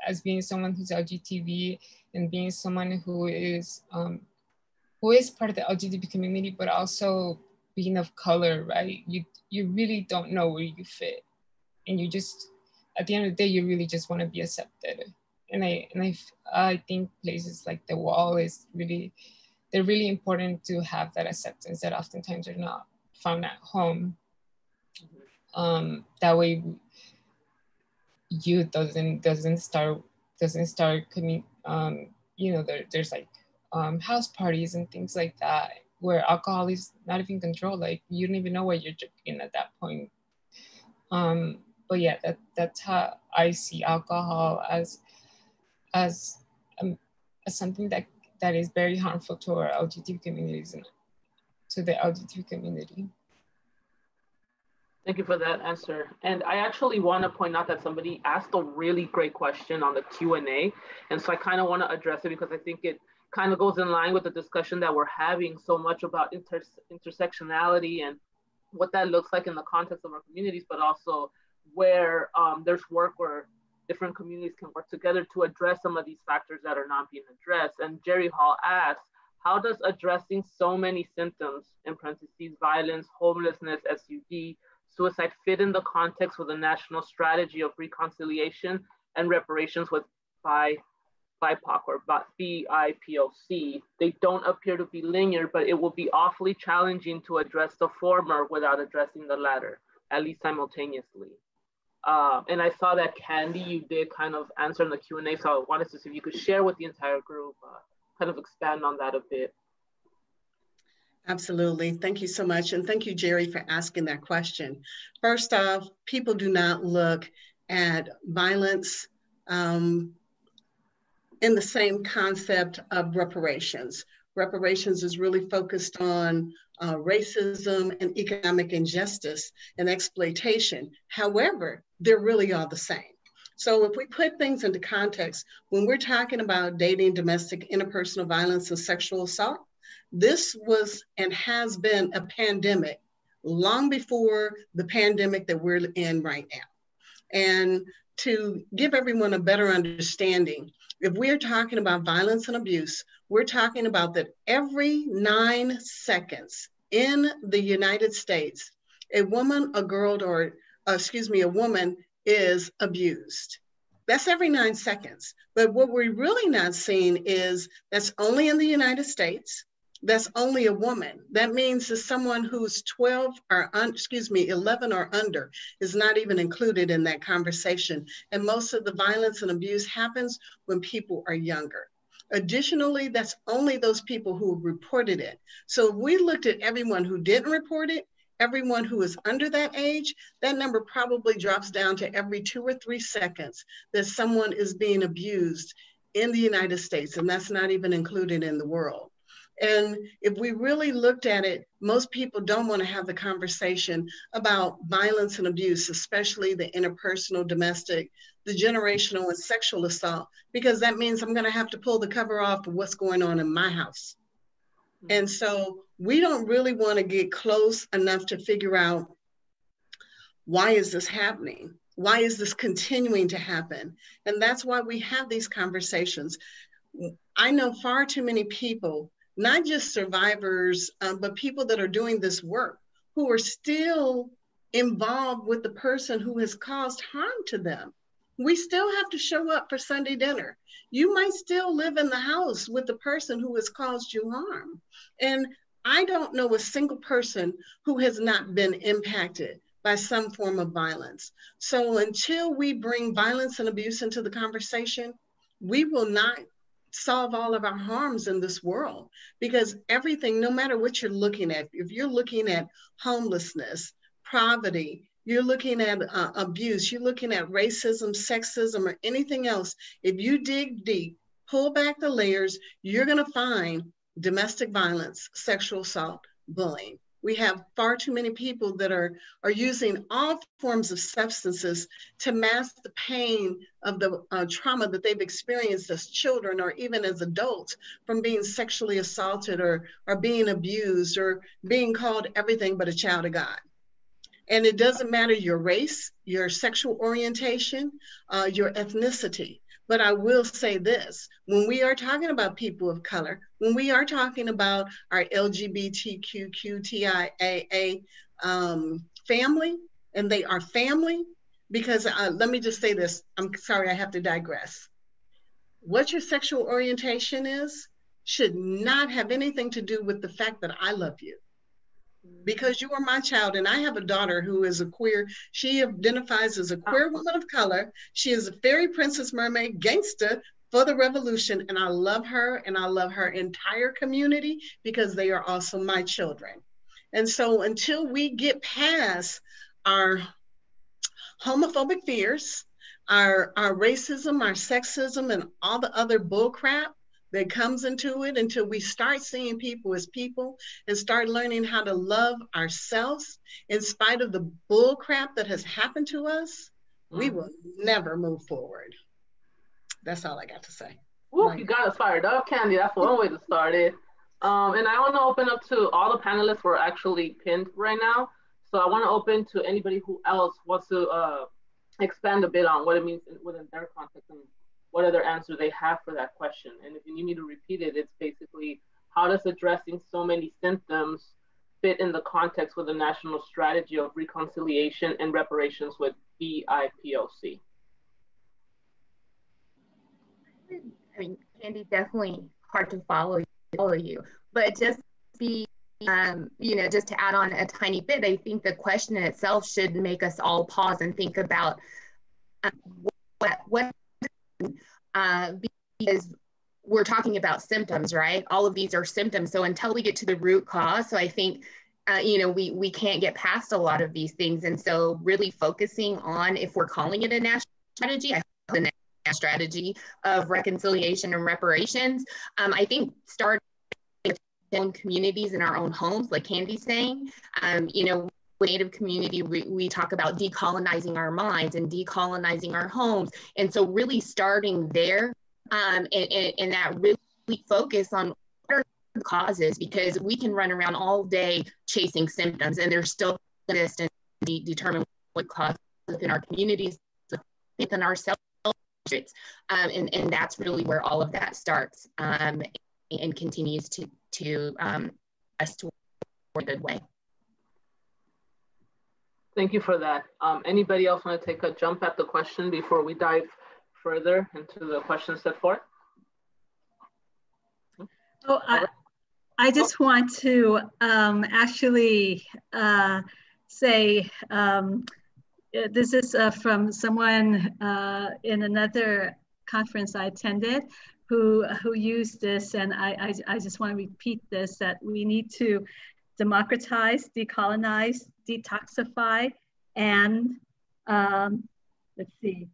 as being someone who's LGTB and being someone who is part of the LGBT community, but also being of color, right? You really don't know where you fit, and you just, at the end of the day, you really just want to be accepted. And I think places like the Wall they're really important to have that acceptance that oftentimes are not found at home. That way, youth doesn't start coming. There's like house parties and things like that where alcohol is not even controlled. Like you don't even know what you're drinking at that point. But yeah, that's how I see alcohol as something that is very harmful to our LGBT communities and to the LGBT community. Thank you for that answer. And I actually want to point out that somebody asked a really great question on the Q&A. And so I kind of want to address it because I think it kind of goes in line with the discussion that we're having so much about intersectionality and what that looks like in the context of our communities, but also where there's work where different communities can work together to address some of these factors that are not being addressed. And Jerry Hall asks, how does addressing so many symptoms, in parentheses, violence, homelessness, SUD, suicide fit in the context with a national strategy of reconciliation and reparations with BIPOC or BIPOC? They don't appear to be linear, but it will be awfully challenging to address the former without addressing the latter, at least simultaneously. And I saw that Candy, you did kind of answer in the Q&A, so I wanted to see if you could share with the entire group, kind of expand on that a bit. Absolutely. Thank you so much. And thank you, Jerry, for asking that question. First off, people do not look at violence in the same concept of reparations. Reparations is really focused on racism and economic injustice and exploitation. However, they're really all the same. So if we put things into context, when we're talking about dating, domestic, interpersonal violence, and sexual assault, this was and has been a pandemic long before the pandemic that we're in right now. And to give everyone a better understanding, if we're talking about violence and abuse, we're talking about that every 9 seconds in the United States, a woman, a woman is abused. That's every 9 seconds. But what we're really not seeing is that's only in the United States. That's only a woman. That means that someone who's 11 or under is not even included in that conversation. And most of the violence and abuse happens when people are younger. Additionally, that's only those people who reported it. So if we looked at everyone who didn't report it, everyone who is under that age, that number probably drops down to every 2 or 3 seconds that someone is being abused in the United States. And that's not even included in the world. And if we really looked at it, most people don't want to have the conversation about violence and abuse, especially the interpersonal, domestic, the generational and sexual assault, because that means I'm going to have to pull the cover off of what's going on in my house. And so we don't really want to get close enough to figure out, why is this happening? Why is this continuing to happen? And that's why we have these conversations. I know far too many people, not just survivors, but people that are doing this work who are still involved with the person who has caused harm to them. We still have to show up for Sunday dinner. You might still live in the house with the person who has caused you harm. And I don't know a single person who has not been impacted by some form of violence. So until we bring violence and abuse into the conversation, we will not solve all of our harms in this world, because everything, no matter what you're looking at, if you're looking at homelessness, poverty, you're looking at abuse, you're looking at racism, sexism, or anything else, if you dig deep, pull back the layers, you're going to find domestic violence, sexual assault, bullying. We have far too many people that are using all forms of substances to mask the pain of the trauma that they've experienced as children or even as adults from being sexually assaulted or being abused or being called everything but a child of God. And it doesn't matter your race, your sexual orientation, your ethnicity. But I will say this, when we are talking about people of color, when we are talking about our LGBTQIA family, and they are family, because let me just say this, I'm sorry, I have to digress. What your sexual orientation is should not have anything to do with the fact that I love you. Because you are my child, and I have a daughter who is a queer. She identifies as a queer woman of color. She is a fairy princess mermaid gangster for the revolution, and I love her, and I love her entire community because they are also my children. And so until we get past our homophobic fears, our racism, our sexism, and all the other bull crap that comes into it, until we start seeing people as people and start learning how to love ourselves in spite of the bull crap that has happened to us, we will never move forward. That's all I got to say. Woo, you got us fired up, Candy. That's one way to start it. And I want to open up to all the panelists who are actually pinned right now. So I want to open to anybody who else wants to expand a bit on what it means within their context and what other answer they have for that question. And if you need me to repeat it, it's basically, how does addressing so many symptoms fit in the context with the national strategy of reconciliation and reparations with BIPOC? I mean, Candy, definitely hard to follow you, but just be, you know, just to add on a tiny bit, I think the question in itself should make us all pause and think about because we're talking about symptoms, right? All of these are symptoms. So until we get to the root cause, so I think, you know, we can't get past a lot of these things. And so really focusing on, if we're calling it a national strategy, I hope the national strategy of reconciliation and reparations, I think starting with our own communities in our own homes, like Candy's saying, you know, Native community, we talk about decolonizing our minds and decolonizing our homes. And so really starting there and that really focus on what are the causes, because we can run around all day chasing symptoms and there's still this and determine what causes within our communities, within ourselves. And that's really where all of that starts and continues to us toward a good way. Thank you for that. Anybody else want to take a jump at the question before we dive further into the questions set forth? Oh, I just want to actually say, this is from someone in another conference I attended who used this, and I just want to repeat this, that we need to democratize, decolonize, detoxify, and let's see,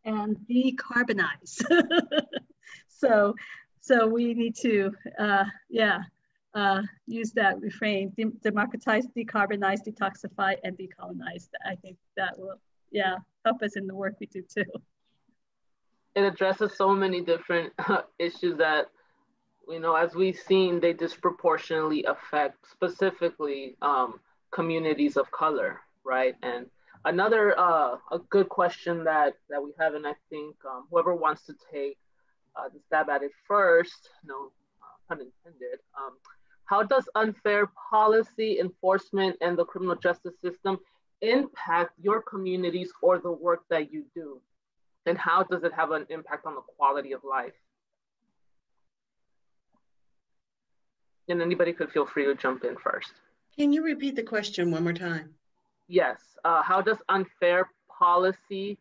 and decarbonize. So we need to, use that refrain, democratize, decarbonize, detoxify, and decolonize. I think that will, help us in the work we do too. It addresses so many different issues that, you know, as we've seen, they disproportionately affect specifically communities of color, right? And another a good question that we have, and I think whoever wants to take the stab at it first, no pun intended, how does unfair policy enforcement and the criminal justice system impact your communities or the work that you do? And how does it have an impact on the quality of life? And anybody could feel free to jump in first. Can you repeat the question one more time? Yes. How does unfair policy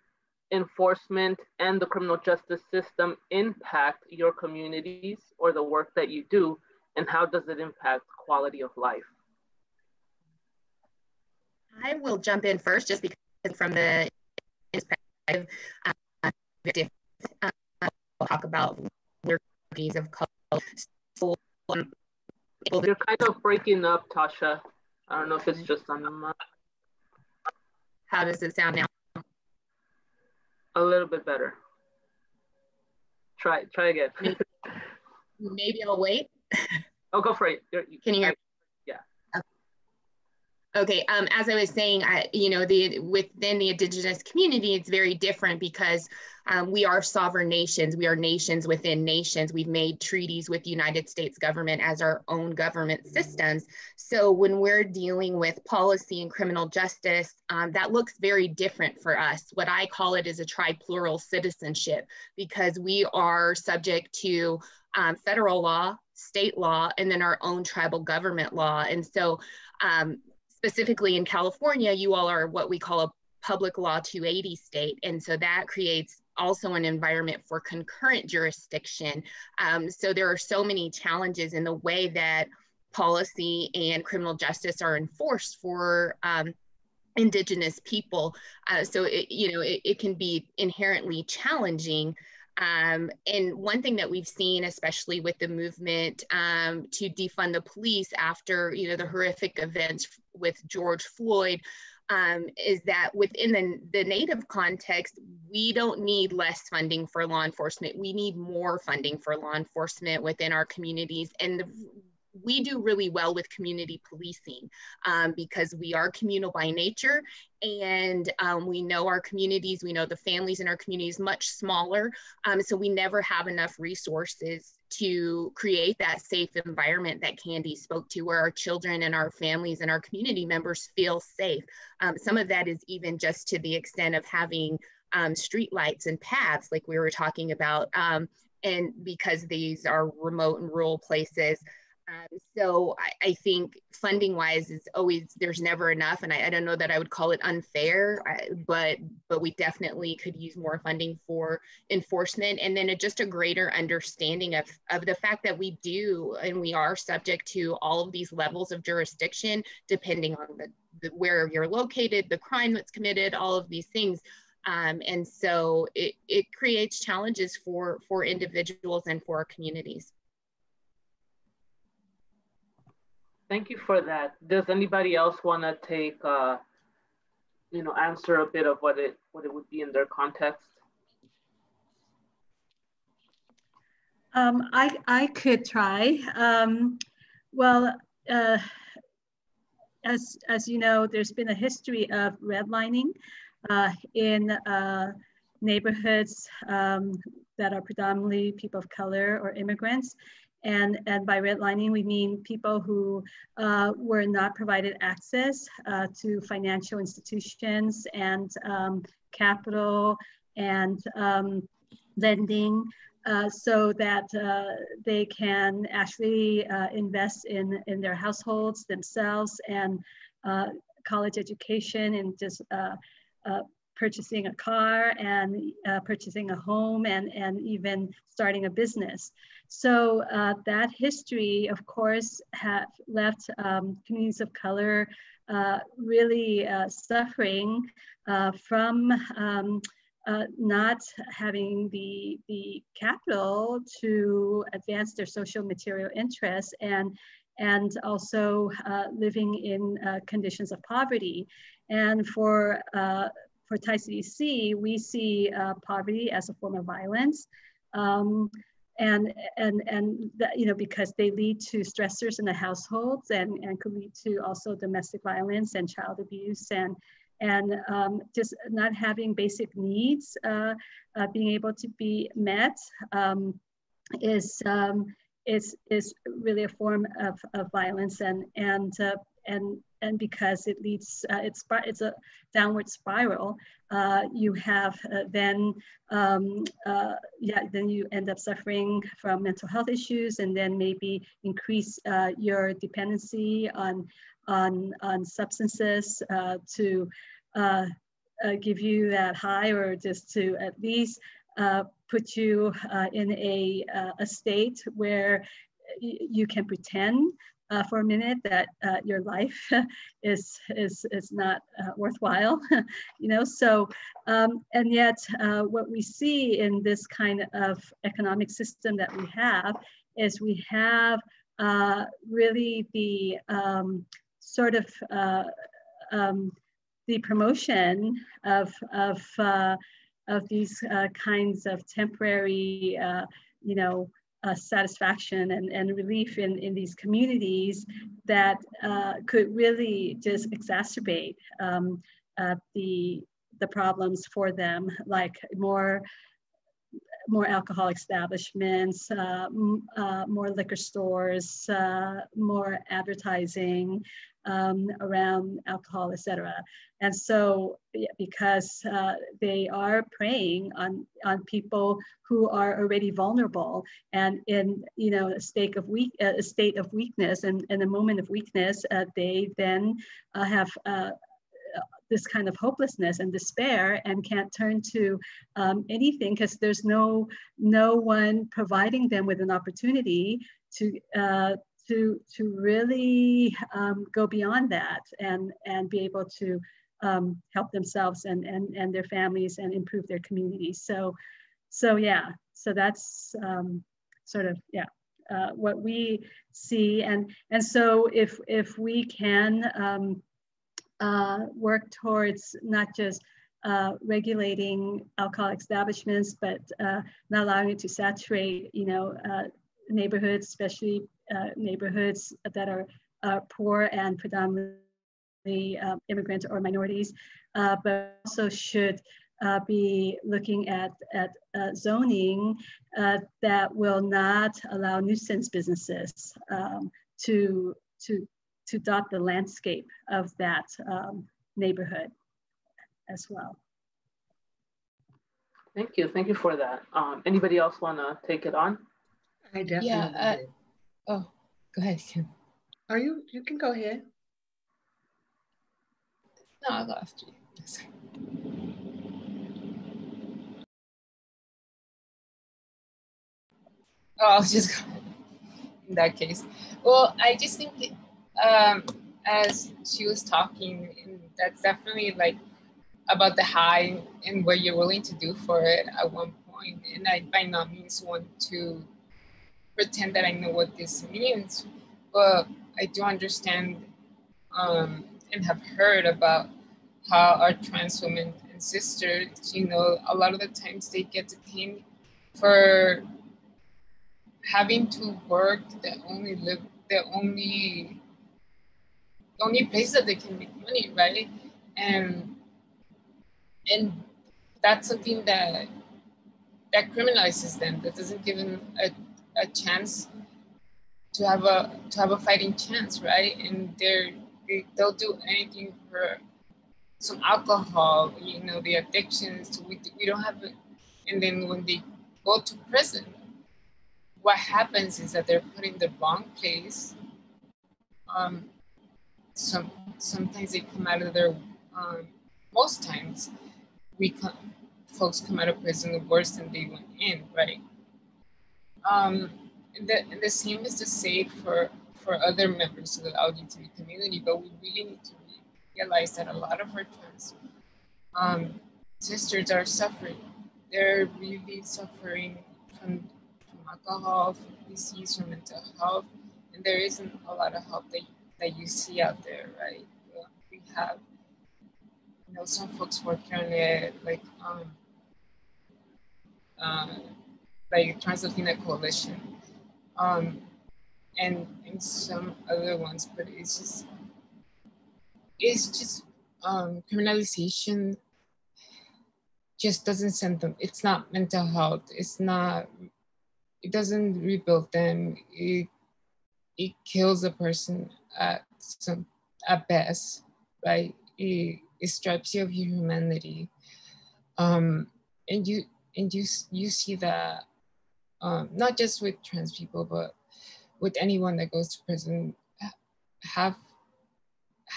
enforcement and the criminal justice system impact your communities or the work that you do? And how does it impact quality of life? I will jump in first, just because from the perspective, we'll talk about communities of color. So, people. You're kind of breaking up, Tasha. I don't know if it's just on the mic. How does it sound now? A little bit better. Try again. Maybe I'll wait. Oh, go for it. Can you hear me? Yeah. Okay, as I was saying, within the Indigenous community, it's very different because we are sovereign nations. We are nations within nations. We've made treaties with the United States government as our own government systems. So when we're dealing with policy and criminal justice, that looks very different for us. What I call it is a tri-plural citizenship, because we are subject to federal law, state law, and then our own tribal government law. And so specifically in California, you all are what we call a public law 280 state. And so that creates also an environment for concurrent jurisdiction. So there are so many challenges in the way that policy and criminal justice are enforced for Indigenous people. So it can be inherently challenging. And one thing that we've seen, especially with the movement to defund the police after the horrific events with George Floyd, is that within the Native context, we don't need less funding for law enforcement. We need more funding for law enforcement within our communities. And we do really well with community policing because we are communal by nature, and we know our communities, we know the families in our communities much smaller, so we never have enough resources to create that safe environment that Candy spoke to, where our children and our families and our community members feel safe. Some of that is even just to the extent of having street lights and paths like we were talking about, and because these are remote and rural places. So I think funding wise is always, there's never enough. And I don't know that I would call it unfair, but we definitely could use more funding for enforcement. And then just a greater understanding of the fact that we do, and we are subject to all of these levels of jurisdiction, depending on where you're located, the crime that's committed, all of these things. And so it creates challenges for individuals and for our communities. Thank you for that. Does anybody else want to take, answer a bit of what it would be in their context? I could try. Well, as you know, there's been a history of redlining in neighborhoods that are predominantly people of color or immigrants. And by redlining, we mean people who were not provided access to financial institutions and capital and lending so that they can actually invest in their households themselves and college education and just purchasing a car and purchasing a home and even starting a business. So that history, of course, have left communities of color really suffering from not having the capital to advance their social material interests and also living in conditions of poverty. And for Tri-CDC, we see poverty as a form of violence, and that, because they lead to stressors in the households and could lead to also domestic violence and child abuse and just not having basic needs being able to be met is really a form of violence and because it leads, it's a downward spiral. You have then you end up suffering from mental health issues, and then maybe increase your dependency on substances to give you that high, or just to at least put you in a state where you can pretend for a minute that your life is not worthwhile, So, and yet what we see in this kind of economic system that we have is we have really the sort of the promotion of these kinds of temporary, you know, satisfaction and relief in these communities that could really just exacerbate the problems for them, like more alcohol establishments, more liquor stores, more advertising around alcohol, etc. And so, because they are preying on people who are already vulnerable and in, you know, a state of weakness, and in a moment of weakness, they then have this kind of hopelessness and despair and can't turn to anything, because there's no one providing them with an opportunity to really go beyond that and be able to help themselves and their families and improve their communities. So yeah, so that's sort of, yeah, what we see. And so if we can work towards not just regulating alcoholic establishments, but not allowing it to saturate, you know, neighborhoods, especially neighborhoods that are poor and predominantly immigrants or minorities, but also should be looking at zoning that will not allow nuisance businesses to dot the landscape of that neighborhood as well. Thank you for that. Anybody else want to take it on? I definitely did. Oh, go ahead, Kim. Are you can go ahead. No, I'll go after you. Oh, I'll just go in that case. Well, I just think as she was talking, that's definitely like about the high and what you're willing to do for it at one point. And I by no means want to pretend that I know what this means, but I do understand and have heard about how our trans women and sisters, you know, a lot of the times they get detained for having to work the only place that they can make money, right? And that's something that criminalizes them, that doesn't give them a chance to have a fighting chance, right? And they'll do anything for some alcohol, you know, the addictions. We don't have it. And then when they go to prison, what happens is that they're put in the wrong place. Sometimes they come out of their, most times folks come out of prison worse than they went in, right? And the same is to say for other members of the LGBT community, but we really need to realize that a lot of our trans sisters are suffering. They're really suffering from alcohol, from disease, from mental health, and there isn't a lot of help that you see out there, right? We have, you know, some folks working on it, like Trans Latina Coalition, and some other ones, but it's just criminalization just doesn't send them. It's not mental health. It doesn't rebuild them. It kills a person at best, right? It strips you of your humanity, and you see that not just with trans people, but with anyone that goes to prison.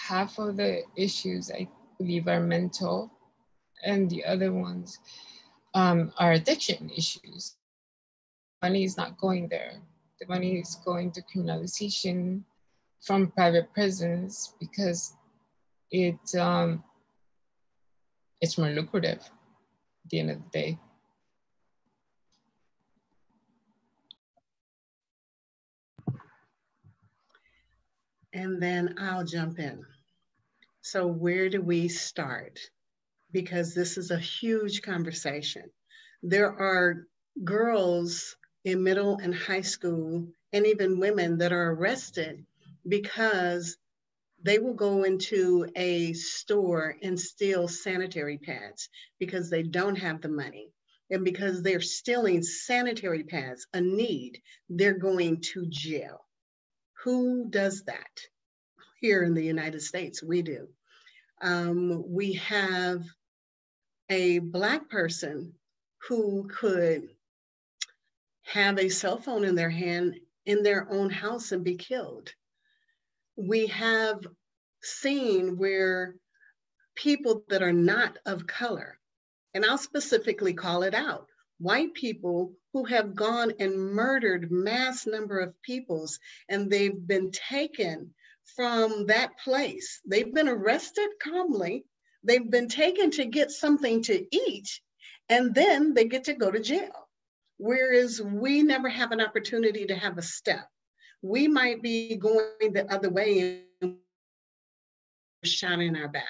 Half of the issues, I believe, are mental, and the other ones are addiction issues. Money is not going there. The money is going to criminalization from private prisons because it's more lucrative at the end of the day. and then I'll jump in. So where do we start? Because this is a huge conversation. There are girls in middle and high school, and even women that are arrested because they will go into a store and steal sanitary pads because they don't have the money. And because they're stealing sanitary pads, a need, they're going to jail. Who does that? Here in the United States, we do. We have a Black person who could have a cell phone in their hand in their own house and be killed. We have seen where people that are not of color, and I'll specifically call it out, white people who have gone and murdered mass number of peoples, and they've been taken from that place. They've been arrested calmly. They've been taken to get something to eat, and then they get to go to jail. Whereas we never have an opportunity to have a step. We might be going the other way and shot in our back.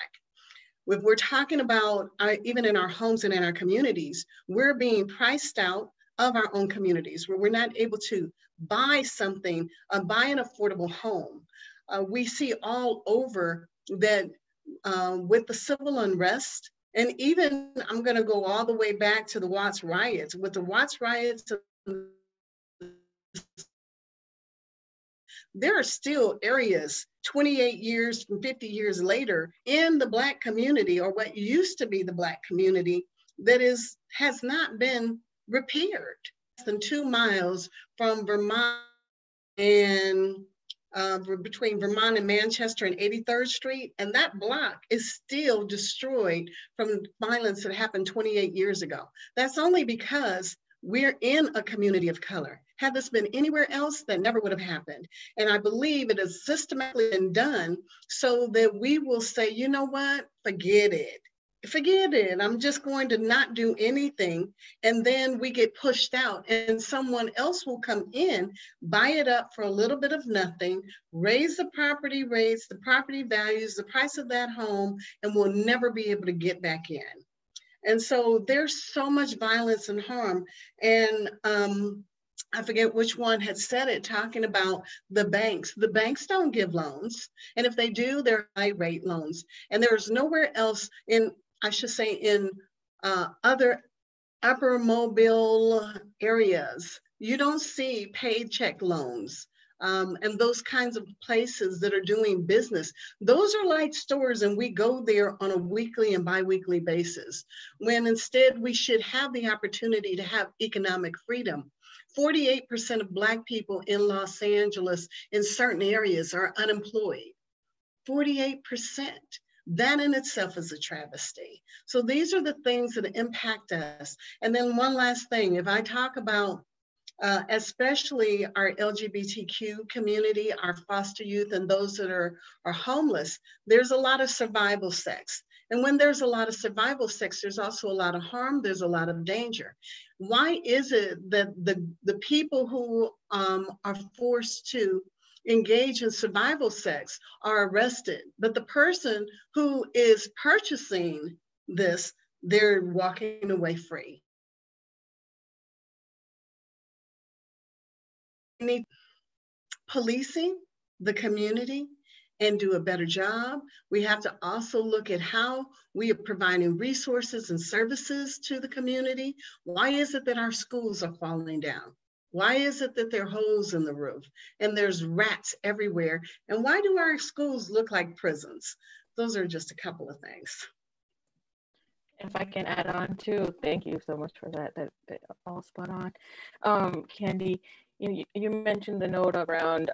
If we're talking about, even in our homes and in our communities, we're being priced out of our own communities, where we're not able to buy something, buy an affordable home. We see all over that with the civil unrest, and even I'm going to go all the way back to the Watts riots. With the Watts riots, there are still areas 28 years and 50 years later in the Black community, or what used to be the Black community, that has not been repaired. Less than 2 miles from Vermont and between Vermont and Manchester and 83rd Street, and that block is still destroyed from violence that happened 28 years ago. That's only because we're in a community of color. Had this been anywhere else, that never would have happened. And I believe it has systematically been done so that we will say, you know what, forget it. Forget it. I'm just going to not do anything. And then we get pushed out and someone else will come in, buy it up for a little bit of nothing, raise the property rates, the property values, the price of that home, and we'll never be able to get back in. And so there's so much violence and harm. And I forget which one had said it, talking about the banks. The banks don't give loans. And if they do, they're high rate loans. And there's nowhere else in, I should say, in other upper mobile areas, you don't see paycheck loans. And those kinds of places that are doing business. Those are like stores, and we go there on a weekly and bi-weekly basis, when instead we should have the opportunity to have economic freedom. 48% of Black people in Los Angeles in certain areas are unemployed. 48%. That in itself is a travesty. So these are the things that impact us. And then one last thing, if I talk about especially our LGBTQ community, our foster youth, and those that are homeless, there's a lot of survival sex. And when there's a lot of survival sex, there's also a lot of harm, there's a lot of danger. Why is it that the people who are forced to engage in survival sex are arrested, but the person who is purchasing this, they're walking away free? We need policing the community and do a better job. We have to also look at how we are providing resources and services to the community. Why is it that our schools are falling down? Why is it that there are holes in the roof and there's rats everywhere? And why do our schools look like prisons? Those are just a couple of things. If I can add on too, thank you so much for that. That all spot on. Candy, you mentioned the note around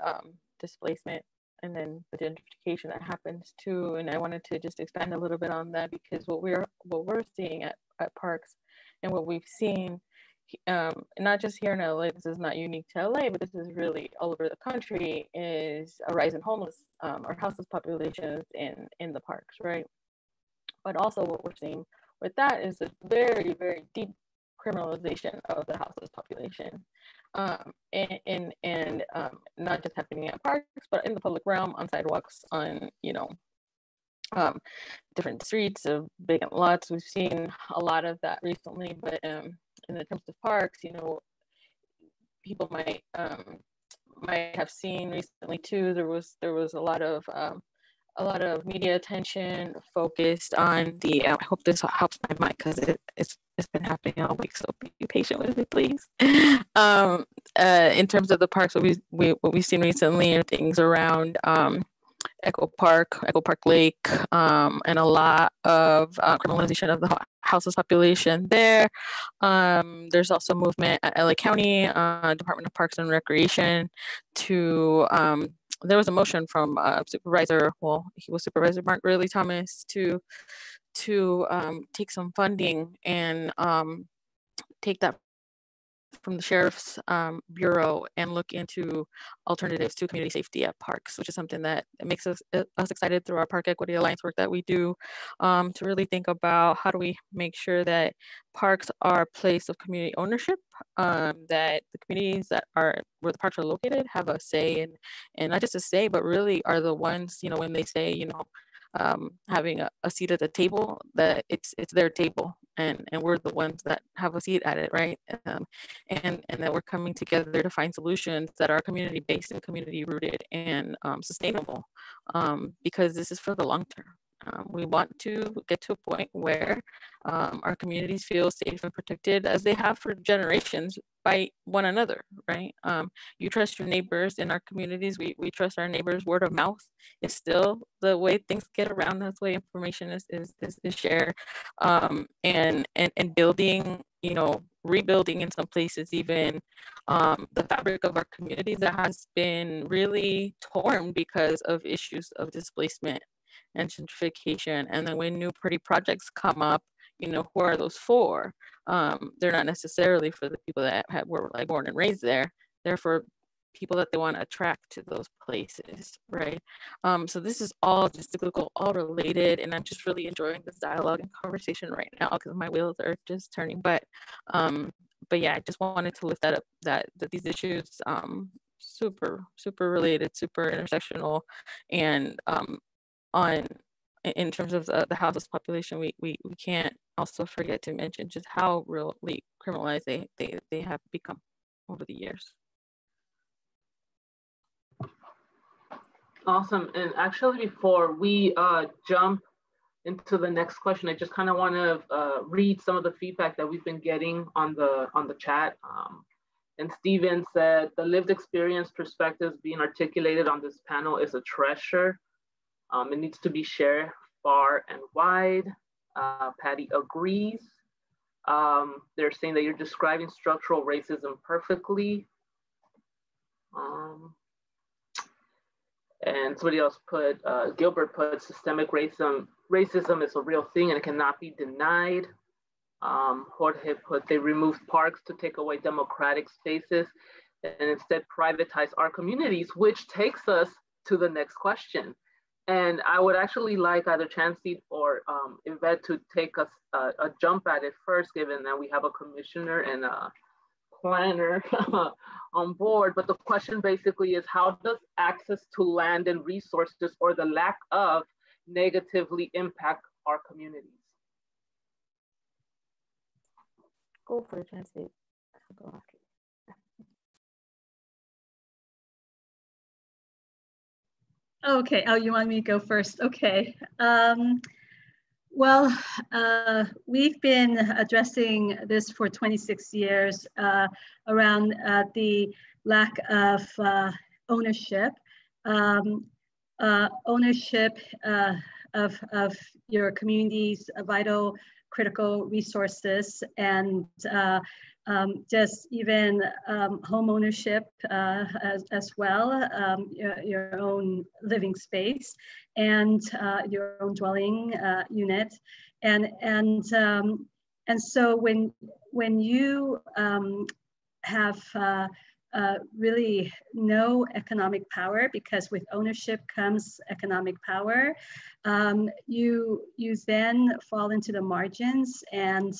displacement and then the gentrification that happens too. And I wanted to just expand a little bit on that, because what we're seeing at parks and what we've seen, not just here in LA, this is not unique to LA, but this is really all over the country, is a rise in homeless or houseless populations in the parks, right? But also what we're seeing with that is a very, very deep criminalization of the houseless population. and not just happening at parks, but in the public realm, on sidewalks, on, you know, different streets of vacant lots. We've seen a lot of that recently, but in the terms of parks, you know, people might have seen recently too. There was a lot of media attention focused on the. I hope this helps my mic because it's been happening all week, so be patient with me, please. In terms of the parks, what we've seen recently are things around Echo Park Lake, and a lot of criminalization of the houseless population there. There's also movement at LA County Department of Parks and Recreation to there was a motion from Supervisor Mark Ridley Thomas to take some funding and take that from the Sheriff's Bureau and look into alternatives to community safety at parks, which is something that makes us excited through our Park Equity Alliance work that we do, to really think about how do we make sure that parks are a place of community ownership, that the communities that are where the parks are located have a say, and not just a say, but really are the ones, you know, when they say, you know, having a seat at the table, that it's their table, and we're the ones that have a seat at it, right? And that we're coming together to find solutions that are community based and community rooted and sustainable, because this is for the long term. We want to get to a point where our communities feel safe and protected as they have for generations by one another, right? You trust your neighbors in our communities. We trust our neighbors. Word of mouth is still the way things get around. That's the way information is shared. And building, you know, rebuilding in some places even the fabric of our communities that has been really torn because of issues of displacement and gentrification. And then when new pretty projects come up, you know, who are those for? They're not necessarily for the people that were like born and raised there. They're for people that they want to attract to those places, right? So this is all just cyclical, all related, and I'm just really enjoying this dialogue and conversation right now because my wheels are just turning. But yeah, I just wanted to lift that up, that these issues super related, super intersectional, and in terms of the houseless population, we can't also forget to mention just how really criminalized they have become over the years. Awesome. And actually, before we jump into the next question, I just kind of want to read some of the feedback that we've been getting on the chat. And Steven said, the lived experience perspectives being articulated on this panel is a treasure. It needs to be shared far and wide. Patty agrees. They're saying that you're describing structural racism perfectly. And somebody else put, Gilbert put, systemic racism is a real thing and it cannot be denied. Jorge put, they removed parks to take away democratic spaces and instead privatize our communities, which takes us to the next question. And I would actually like either Chancey or Yvette to take us a jump at it first, given that we have a commissioner and a planner on board. But the question basically is, how does access to land and resources, or the lack of, negatively impact our communities? Go for it, Chancey. Go after. Okay, oh, you want me to go first? Okay. Well, we've been addressing this for 26 years around the lack of ownership, ownership of your community's vital, critical resources, and just even home ownership as well, your own living space and your own dwelling unit, and so when you have really no economic power, because with ownership comes economic power. You then fall into the margins and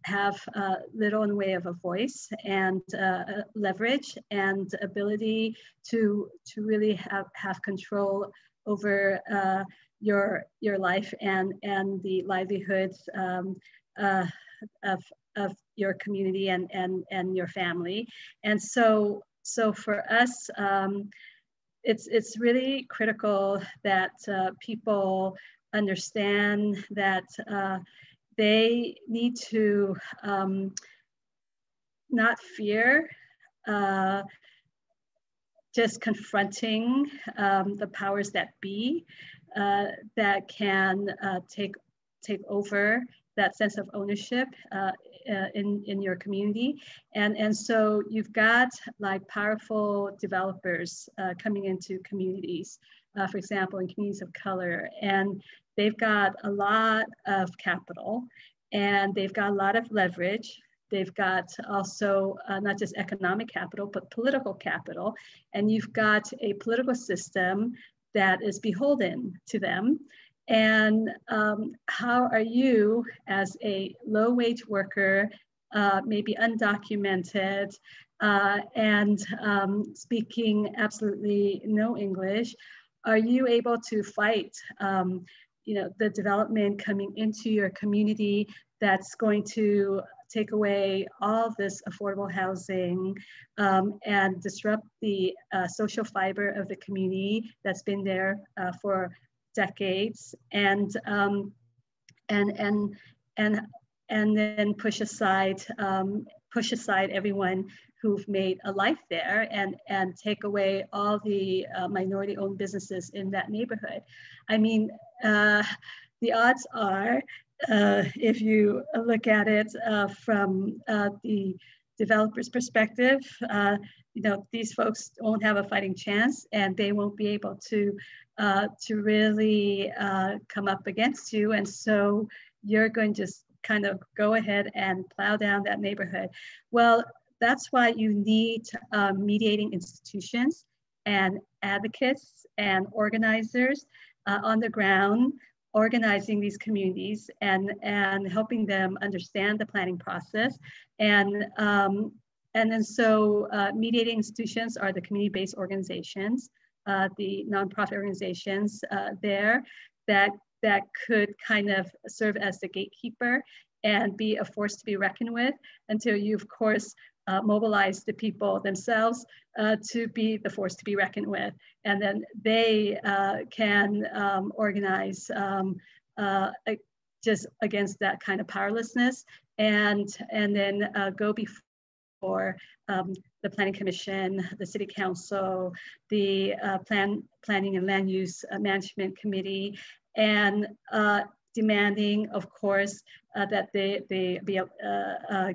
have little in the way of a voice and leverage and ability to really have control over your life and the livelihoods of your community and your family. And so for us, it's really critical that people understand that they need to not fear just confronting the powers that be that can take over that sense of ownership in your community. And so you've got like powerful developers coming into communities, for example, in communities of color, and they've got a lot of capital and they've got a lot of leverage. They've got also not just economic capital, but political capital. And you've got a political system that is beholden to them. And how are you, as a low-wage worker, maybe undocumented, and speaking absolutely no English, are you able to fight the development coming into your community that's going to take away all this affordable housing and disrupt the social fiber of the community that's been there for decades, and then push aside everyone who've made a life there and take away all the minority-owned businesses in that neighborhood. I mean, the odds are, if you look at it from the developer's perspective, these folks won't have a fighting chance, and they won't be able to really come up against you. And so you're going to just kind of go ahead and plow down that neighborhood. Well, that's why you need mediating institutions and advocates and organizers on the ground, organizing these communities and helping them understand the planning process. And then so mediating institutions are the community-based organizations, the nonprofit organizations there that could kind of serve as the gatekeeper and be a force to be reckoned with, until you, of course, mobilize the people themselves to be the force to be reckoned with. And then they can organize just against that kind of powerlessness, and then go before the Planning Commission, the City Council, the Planning and Land Use Management Committee, and demanding, of course, that they be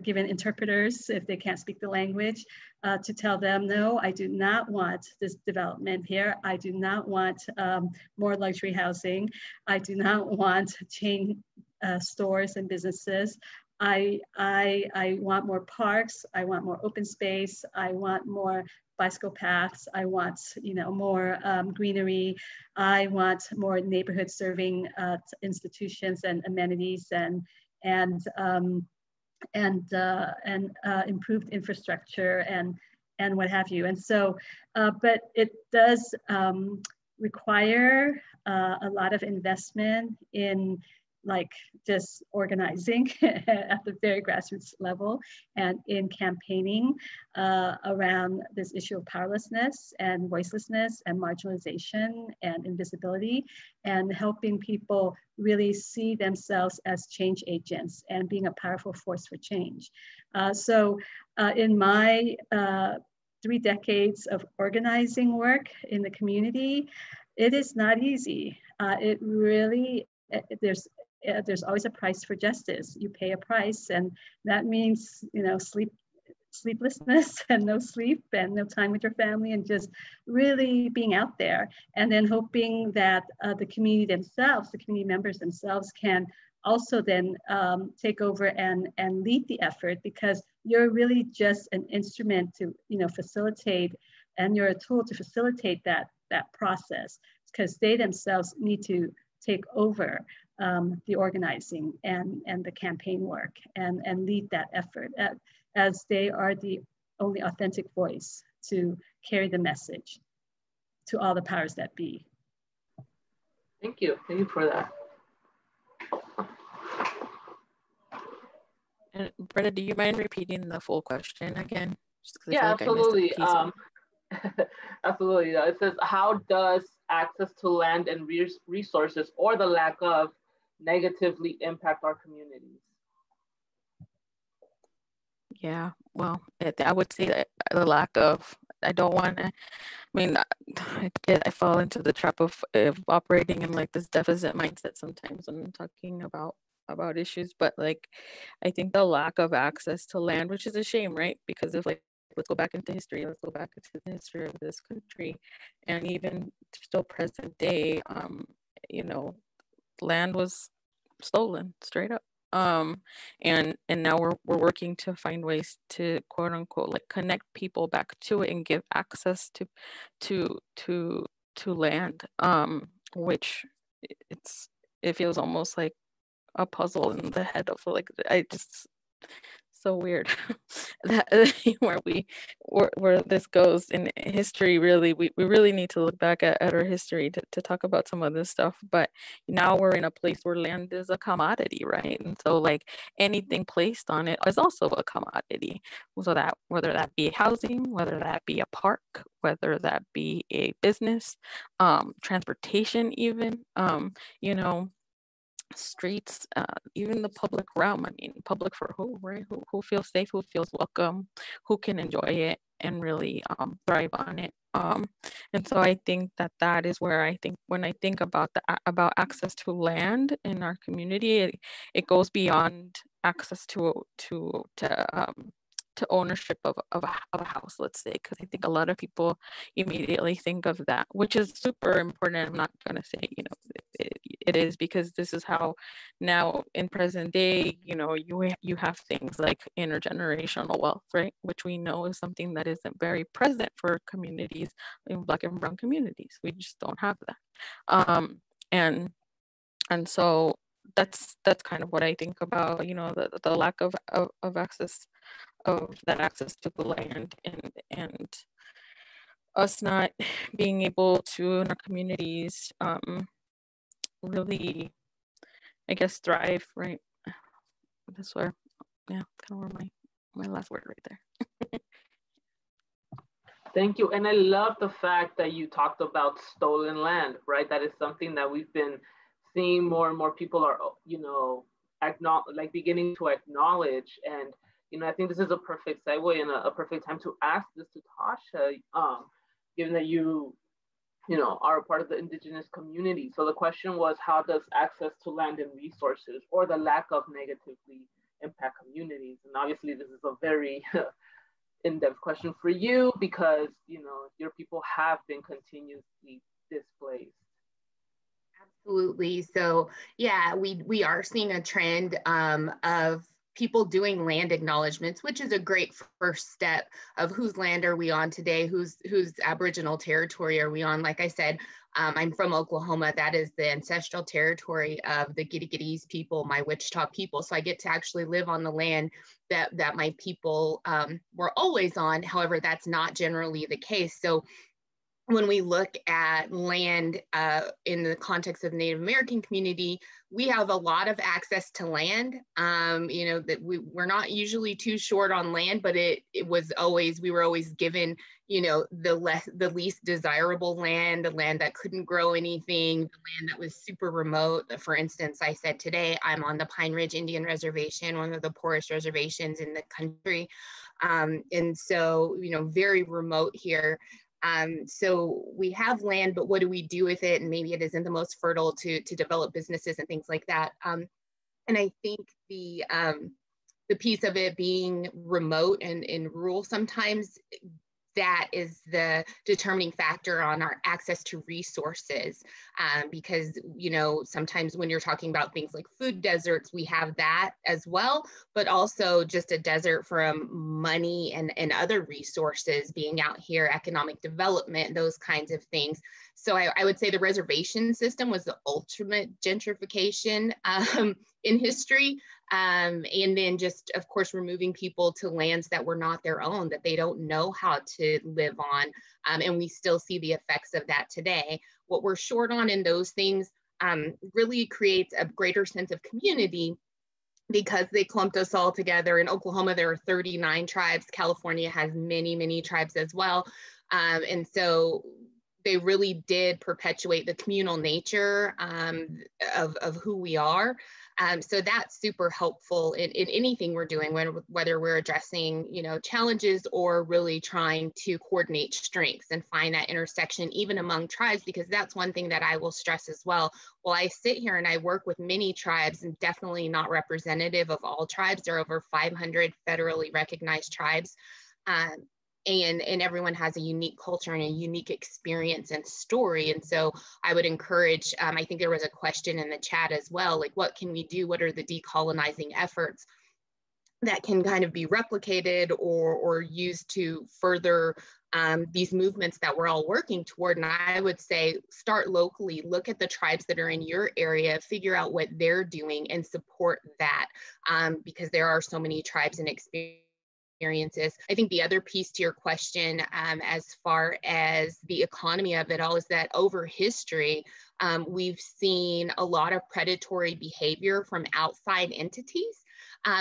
given interpreters if they can't speak the language, to tell them, no, I do not want this development here. I do not want more luxury housing. I do not want chain stores and businesses. I want more parks. I want more open space. I want more bicycle paths. I want more greenery. I want more neighborhood serving institutions and amenities and improved infrastructure and what have you. And so, but it does require a lot of investment in like just organizing at the very grassroots level and in campaigning around this issue of powerlessness and voicelessness and marginalization and invisibility, and helping people really see themselves as change agents and being a powerful force for change. So in my 3 decades of organizing work in the community, it is not easy. It really, there's always a price for justice. You pay a price, and that means, sleeplessness and no sleep and no time with your family, and just really being out there, and then hoping that the community themselves, the community members themselves, can also then take over and lead the effort, because you're really just an instrument to, facilitate, and you're a tool to facilitate that process, because they themselves need to take over the organizing and the campaign work and lead that effort, as they are the only authentic voice to carry the message to all the powers that be. Thank you for that. And Brenda, do you mind repeating the full question again? Yeah, absolutely. Absolutely. It says, how does access to land and resources, or the lack of, negatively impact our communities? Yeah, well, I would say that the lack of, I don't want to, I mean, I fall into the trap of operating in like this deficit mindset sometimes when I'm talking about issues, but like, I think the lack of access to land, which is a shame, right? Because if like, let's go back into history, let's go back into the history of this country, and even still present day, land was stolen straight up. And now we're working to find ways to, quote unquote, like connect people back to it and give access to land, which it feels almost like a puzzle in the head of like, so weird that where this goes in history. Really, we really need to look back at our history to talk about some of this stuff. But now we're in a place where land is a commodity, right? And so like anything placed on it is also a commodity. So that whether that be housing, whether that be a park, whether that be a business, transportation, even, streets, even the public realm. I mean, public for who, right? Who feels safe, who feels welcome, who can enjoy it and really thrive on it. And so I think that is where I think when I think about access to land in our community, it goes beyond access to ownership of a house, let's say, because I think a lot of people immediately think of that, which is super important. I'm not going to say, it is, because this is how now in present day, you have things like intergenerational wealth, right? Which we know is something that isn't very present for communities, in Black and Brown communities. We just don't have that. And so that's kind of what I think about, the lack of access, of that access to the land, and us not being able to in our communities really, I guess, thrive, right? That's where, yeah, kind of where my last word right there. Thank you. And I love the fact that you talked about stolen land, right? That is something that we've been seeing more and more people are, beginning to acknowledge. And, I think this is a perfect segue and a perfect time to ask this to Tasha, given that you are a part of the indigenous community. So the question was, how does access to land and resources, or the lack of, negatively impact communities? And obviously this is a very in-depth question for you, because, your people have been continuously displaced. Absolutely. So yeah, we are seeing a trend of people doing land acknowledgements, which is a great first step of whose land are we on today, whose Aboriginal territory are we on. Like I said, I'm from Oklahoma. That is the ancestral territory of the Giddy Giddies people, my Wichita people. So I get to actually live on the land that my people were always on. However, that's not generally the case. So when we look at land in the context of Native American community, we have a lot of access to land. That we're not usually too short on land, but we were always given, the least desirable land, the land that couldn't grow anything, the land that was super remote. For instance, I said today, I'm on the Pine Ridge Indian Reservation, one of the poorest reservations in the country. And so, very remote here. So we have land, but what do we do with it? And maybe it isn't the most fertile to develop businesses and things like that. And I think the piece of it being remote and rural sometimes that is the determining factor on our access to resources. Because, you know, sometimes when you're talking about things like food deserts, we have that as well, but also just a desert from money and other resources being out here, economic development, those kinds of things. So I would say the reservation system was the ultimate gentrification in history. And then just, of course, removing people to lands that were not their own, that they don't know how to live on. And we still see the effects of that today. What we're short on in those things really creates a greater sense of community, because they clumped us all together. In Oklahoma, there are 39 tribes. California has many, many tribes as well. And so they really did perpetuate the communal nature of who we are. So that's super helpful in anything we're doing, whether we're addressing, you know, challenges or really trying to coordinate strengths and find that intersection even among tribes, because that's one thing that I will stress as well. While I sit here and I work with many tribes, and definitely not representative of all tribes, there are over 500 federally recognized tribes. And everyone has a unique culture and a unique experience and story. And so I would encourage, I think there was a question in the chat as well, like what can we do? What are the decolonizing efforts that can kind of be replicated or used to further these movements that we're all working toward? And I would say start locally, look at the tribes that are in your area, figure out what they're doing and support that, because there are so many tribes and experiences. I think the other piece to your question, as far as the economy of it all, is that over history, we've seen a lot of predatory behavior from outside entities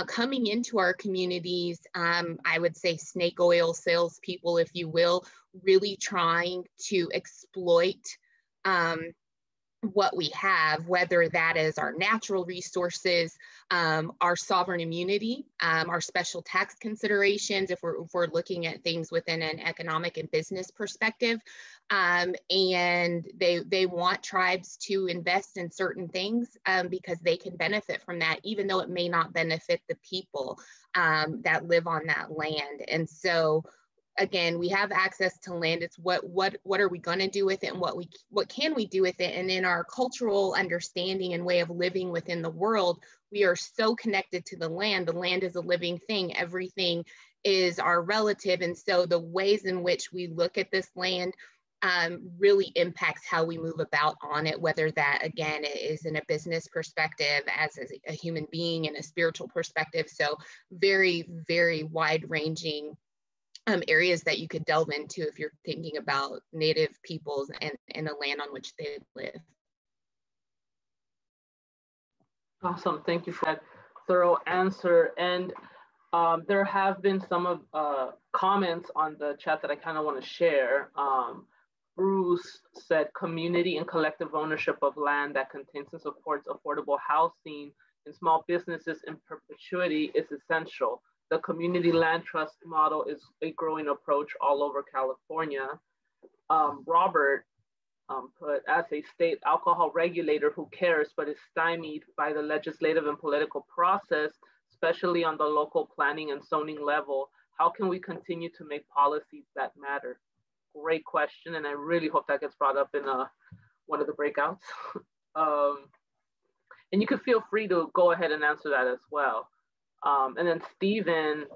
coming into our communities. I would say snake oil salespeople, if you will, really trying to exploit what we have, whether that is our natural resources, our sovereign immunity, our special tax considerations, if we're looking at things within an economic and business perspective. And they want tribes to invest in certain things because they can benefit from that, even though it may not benefit the people that live on that land. And so again, we have access to land. It's what are we going to do with it, and what can we do with it? And in our cultural understanding and way of living within the world, we are so connected to the land. The land is a living thing. Everything is our relative. And so the ways in which we look at this land really impacts how we move about on it, whether that, again, is in a business perspective, as a human being, and a spiritual perspective. So very, very wide-ranging areas that you could delve into if you're thinking about Native peoples and the land on which they live. Awesome, thank you for that thorough answer. And there have been some of comments on the chat that I kind of want to share. Bruce said community and collective ownership of land that contains and supports affordable housing and small businesses in perpetuity is essential. The community land trust model is a growing approach all over California. Robert put, as a state alcohol regulator who cares but is stymied by the legislative and political process, especially on the local planning and zoning level, how can we continue to make policies that matter? Great question, and I really hope that gets brought up in one of the breakouts. And you can feel free to go ahead and answer that as well. And then Stephen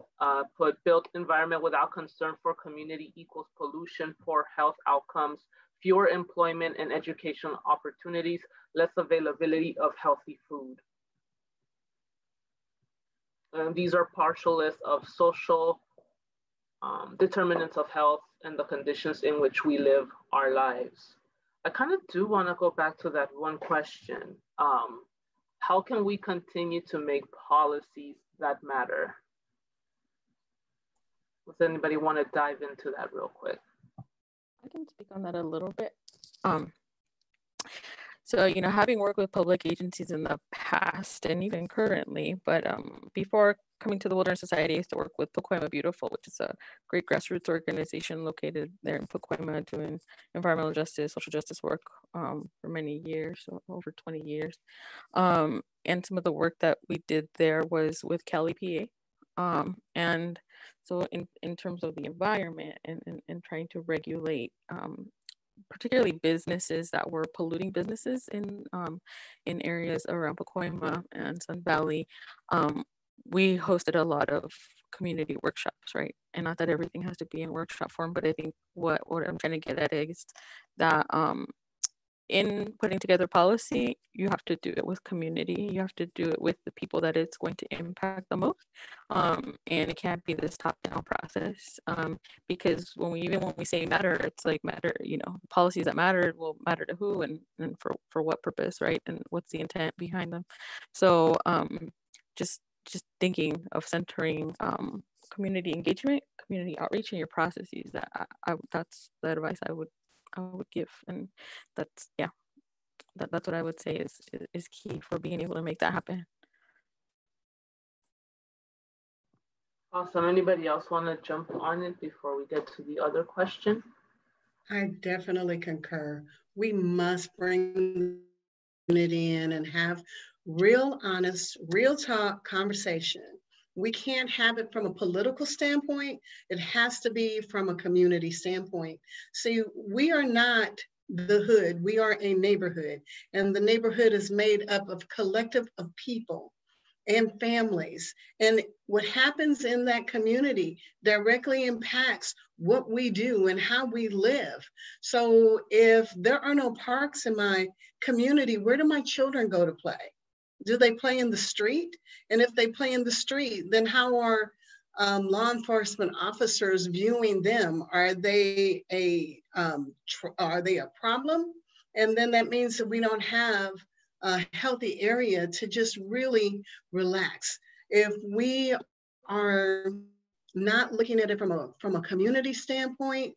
put, built environment without concern for community equals pollution, poor health outcomes, fewer employment and educational opportunities, less availability of healthy food. And these are partial lists of social determinants of health and the conditions in which we live our lives. I kind of do want to go back to that one question. How can we continue to make policies that matter? Does anybody want to dive into that real quick? I can speak on that a little bit. So, you know, having worked with public agencies in the past and even currently, but before coming to the Wilderness Society, I used to work with Pacoima Beautiful, which is a great grassroots organization located there in Pacoima doing environmental justice, social justice work for many years, so over 20 years. And some of the work that we did there was with Cali, PA. And so in terms of the environment and trying to regulate particularly businesses that were polluting businesses in areas around Pacoima and Sun Valley, we hosted a lot of community workshops, right? And not that everything has to be in workshop form, but I think what I'm trying to get at is that in putting together policy, you have to do it with community. You have to do it with the people that it's going to impact the most. And it can't be this top-down process, because when we say matter, it's like matter, policies that matter will matter to who and for what purpose, right? And what's the intent behind them. So just thinking of centering community engagement, community outreach in your processes. That's the advice I would give, and that's what I would say is key for being able to make that happen. Awesome. Anybody else want to jump on it before we get to the other question? I definitely concur. We must bring it in and have real, honest, real talk conversation. We can't have it from a political standpoint. It has to be from a community standpoint. See, we are not the hood. We are a neighborhood, and the neighborhood is made up of collective of people and families. And what happens in that community directly impacts what we do and how we live. So if there are no parks in my community, where do my children go to play? Do they play in the street? And if they play in the street, then how are law enforcement officers viewing them? Are they a problem? And then that means that we don't have a healthy area to just really relax. If we are not looking at it from a community standpoint,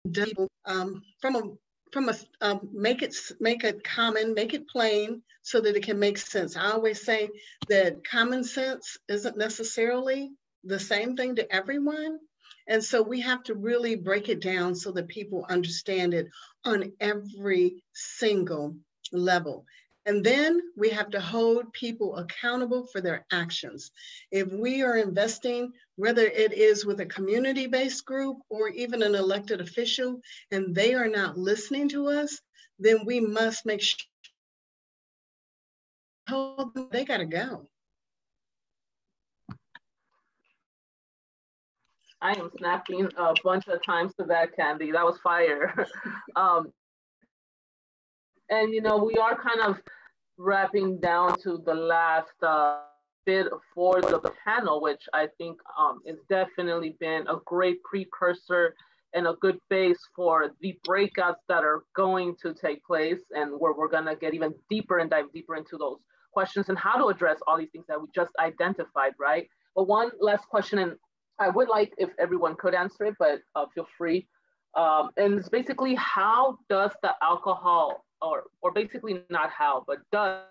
make it common, make it plain so that it can make sense. I always say that common sense isn't necessarily the same thing to everyone. And so we have to really break it down so that people understand it on every single level. And then we have to hold people accountable for their actions. If we are investing, whether it is with a community-based group or even an elected official, and they are not listening to us, then we must make sure they gotta go. I am snapping a bunch of times to that, Candy. That was fire. And we are kind of wrapping down to the last bit for the panel, which I think has definitely been a great precursor and a good base for the breakouts that are going to take place, and where we're gonna get even deeper and dive deeper into those questions and how to address all these things that we just identified, right? But one last question, and I would like if everyone could answer it, but feel free. And it's basically, how does the alcohol, or basically not how, but does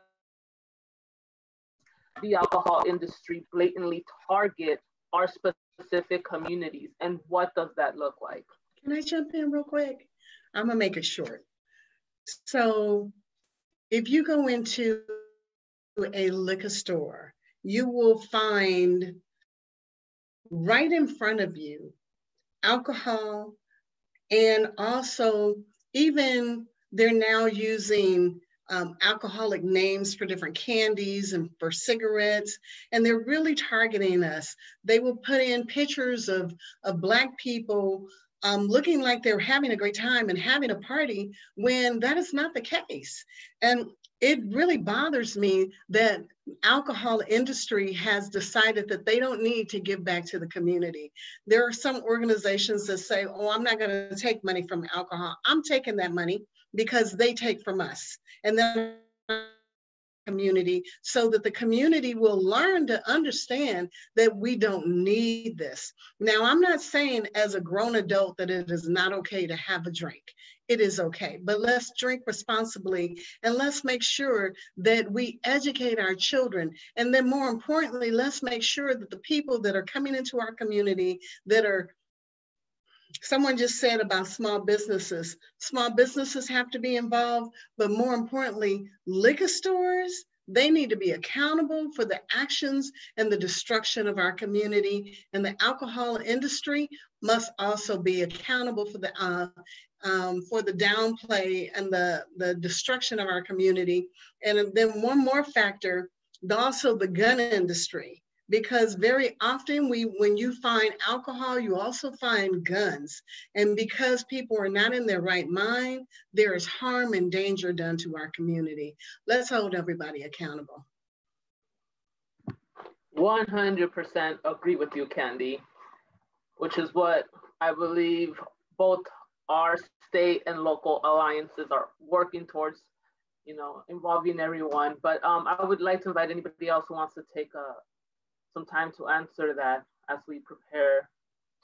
the alcohol industry blatantly target our specific communities, and what does that look like? Can I jump in real quick? I'm gonna make it short. So if you go into a liquor store, you will find right in front of you alcohol, and also even they're now using alcoholic names for different candies and for cigarettes, and they're really targeting us. They will put in pictures of Black people looking like they're having a great time and having a party, when that is not the case. And it really bothers me that alcohol industry has decided that they don't need to give back to the community. There are some organizations that say, oh, I'm not gonna take money from alcohol. I'm taking that money because they take from us. And then community, so that the community will learn to understand that we don't need this. Now, I'm not saying as a grown adult that it is not okay to have a drink. It is okay, but let's drink responsibly, and let's make sure that we educate our children. And then more importantly, let's make sure that the people that are coming into our community that are Someone just said about small businesses. Small businesses have to be involved, but more importantly, liquor stores, they need to be accountable for the actions and the destruction of our community. And the alcohol industry must also be accountable for the downplay and the destruction of our community. And then one more factor, also the gun industry. Because very often when you find alcohol, you also find guns. And because people are not in their right mind, there is harm and danger done to our community. Let's hold everybody accountable. 100% agree with you, Candy, which is what I believe both our state and local alliances are working towards, you know, involving everyone. But I would like to invite anybody else who wants to take some time to answer that as we prepare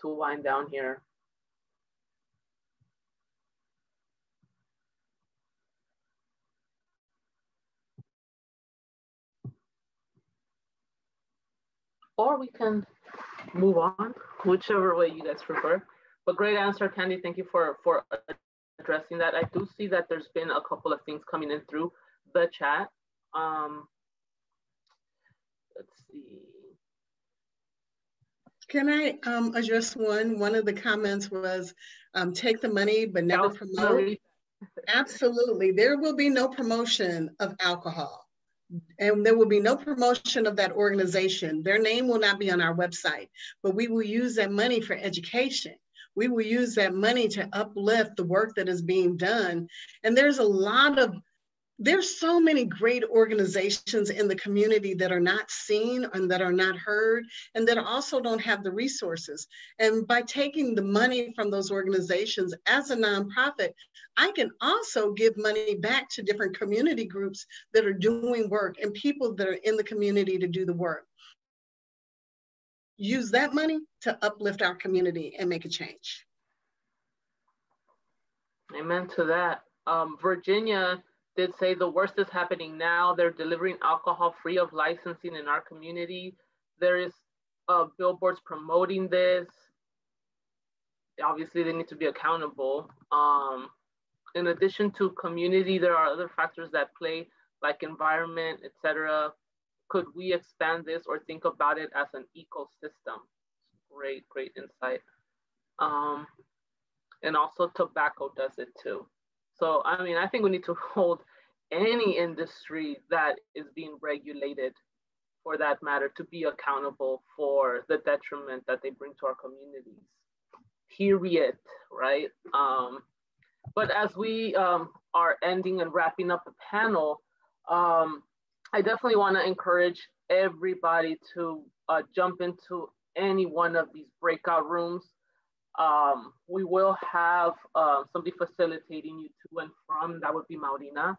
to wind down here. Or we can move on, whichever way you guys prefer. But great answer, Candy. Thank you for addressing that. I do see that there's been a couple of things coming in through the chat. Let's see. Can I address one? One of the comments was, take the money, but never promote. Absolutely. There will be no promotion of alcohol. And there will be no promotion of that organization. Their name will not be on our website, but we will use that money for education. We will use that money to uplift the work that is being done. And there's so many great organizations in the community that are not seen and that are not heard and that also don't have the resources. And by taking the money from those organizations as a nonprofit, I can also give money back to different community groups that are doing work and people that are in the community to do the work. Use that money to uplift our community and make a change. Amen to that. Virginia did say the worst is happening now. They're delivering alcohol free of licensing in our community. There is billboards promoting this. Obviously, they need to be accountable. In addition to community, there are other factors that play, like environment, etc. Could we expand this or think about it as an ecosystem? Great, great insight. And also tobacco does it too. So, I mean, I think we need to hold any industry that is being regulated, for that matter, to be accountable for the detriment that they bring to our communities, period, right? But as we are ending and wrapping up the panel, I definitely want to encourage everybody to jump into any one of these breakout rooms. We will have somebody facilitating you to and from. That would be Maurina.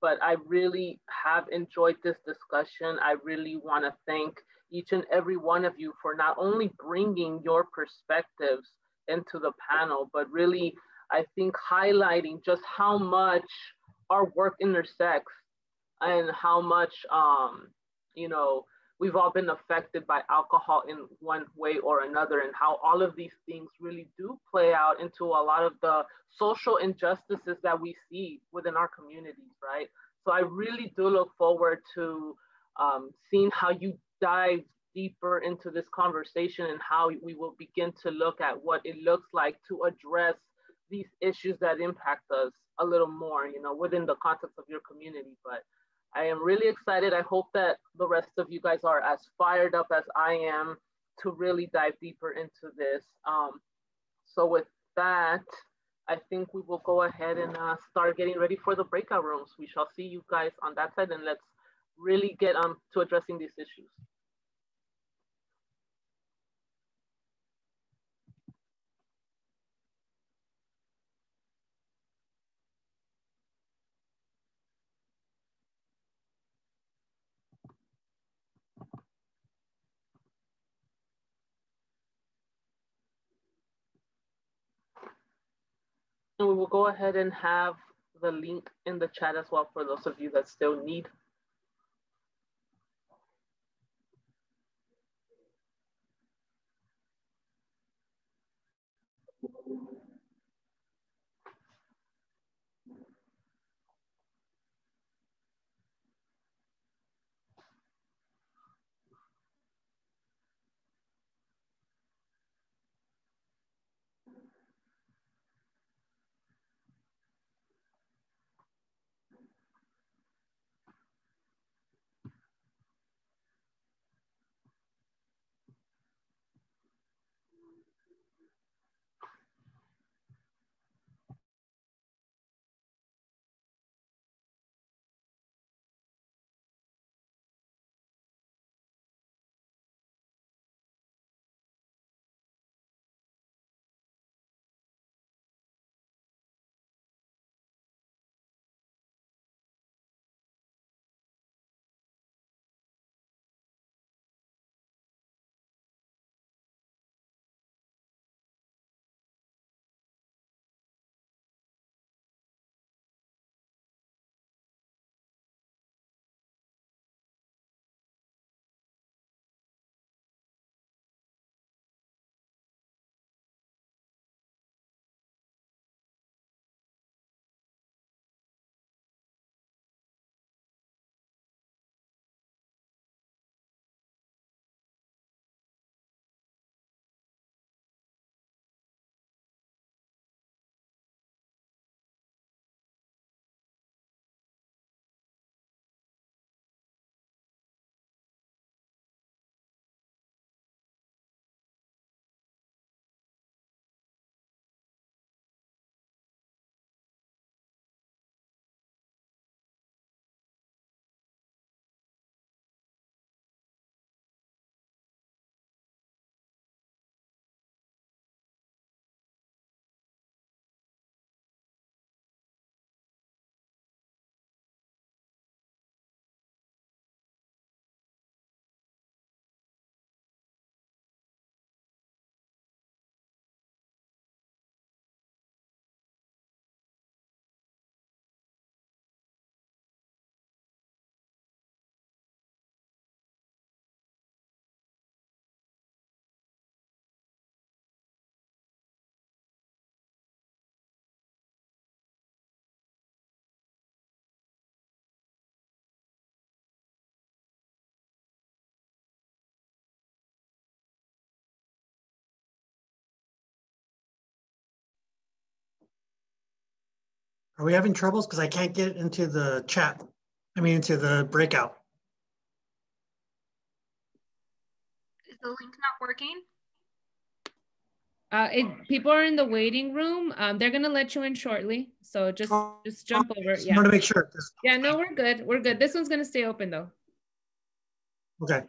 But I really have enjoyed this discussion. I really want to thank each and every one of you for not only bringing your perspectives into the panel, but really, I think, highlighting just how much our work intersects and how much, you know, we've all been affected by alcohol in one way or another, and how all of these things really do play out into a lot of the social injustices that we see within our communities, right? So I really do look forward to seeing how you dive deeper into this conversation and how we will begin to look at what it looks like to address these issues that impact us a little more, you know, within the context of your community. But I am really excited. I hope that the rest of you guys are as fired up as I am to really dive deeper into this. So with that, I think we will go ahead and start getting ready for the breakout rooms. We shall see you guys on that side, and let's really get to addressing these issues. And we will go ahead and have the link in the chat as well for those of you that still need. Are we having troubles? Because I can't get into the chat. I mean, into the breakout. Is the link not working? People are in the waiting room. They're gonna let you in shortly. So just jump over. Just want to make sure. Yeah, no, we're good. We're good. This one's gonna stay open though. Okay.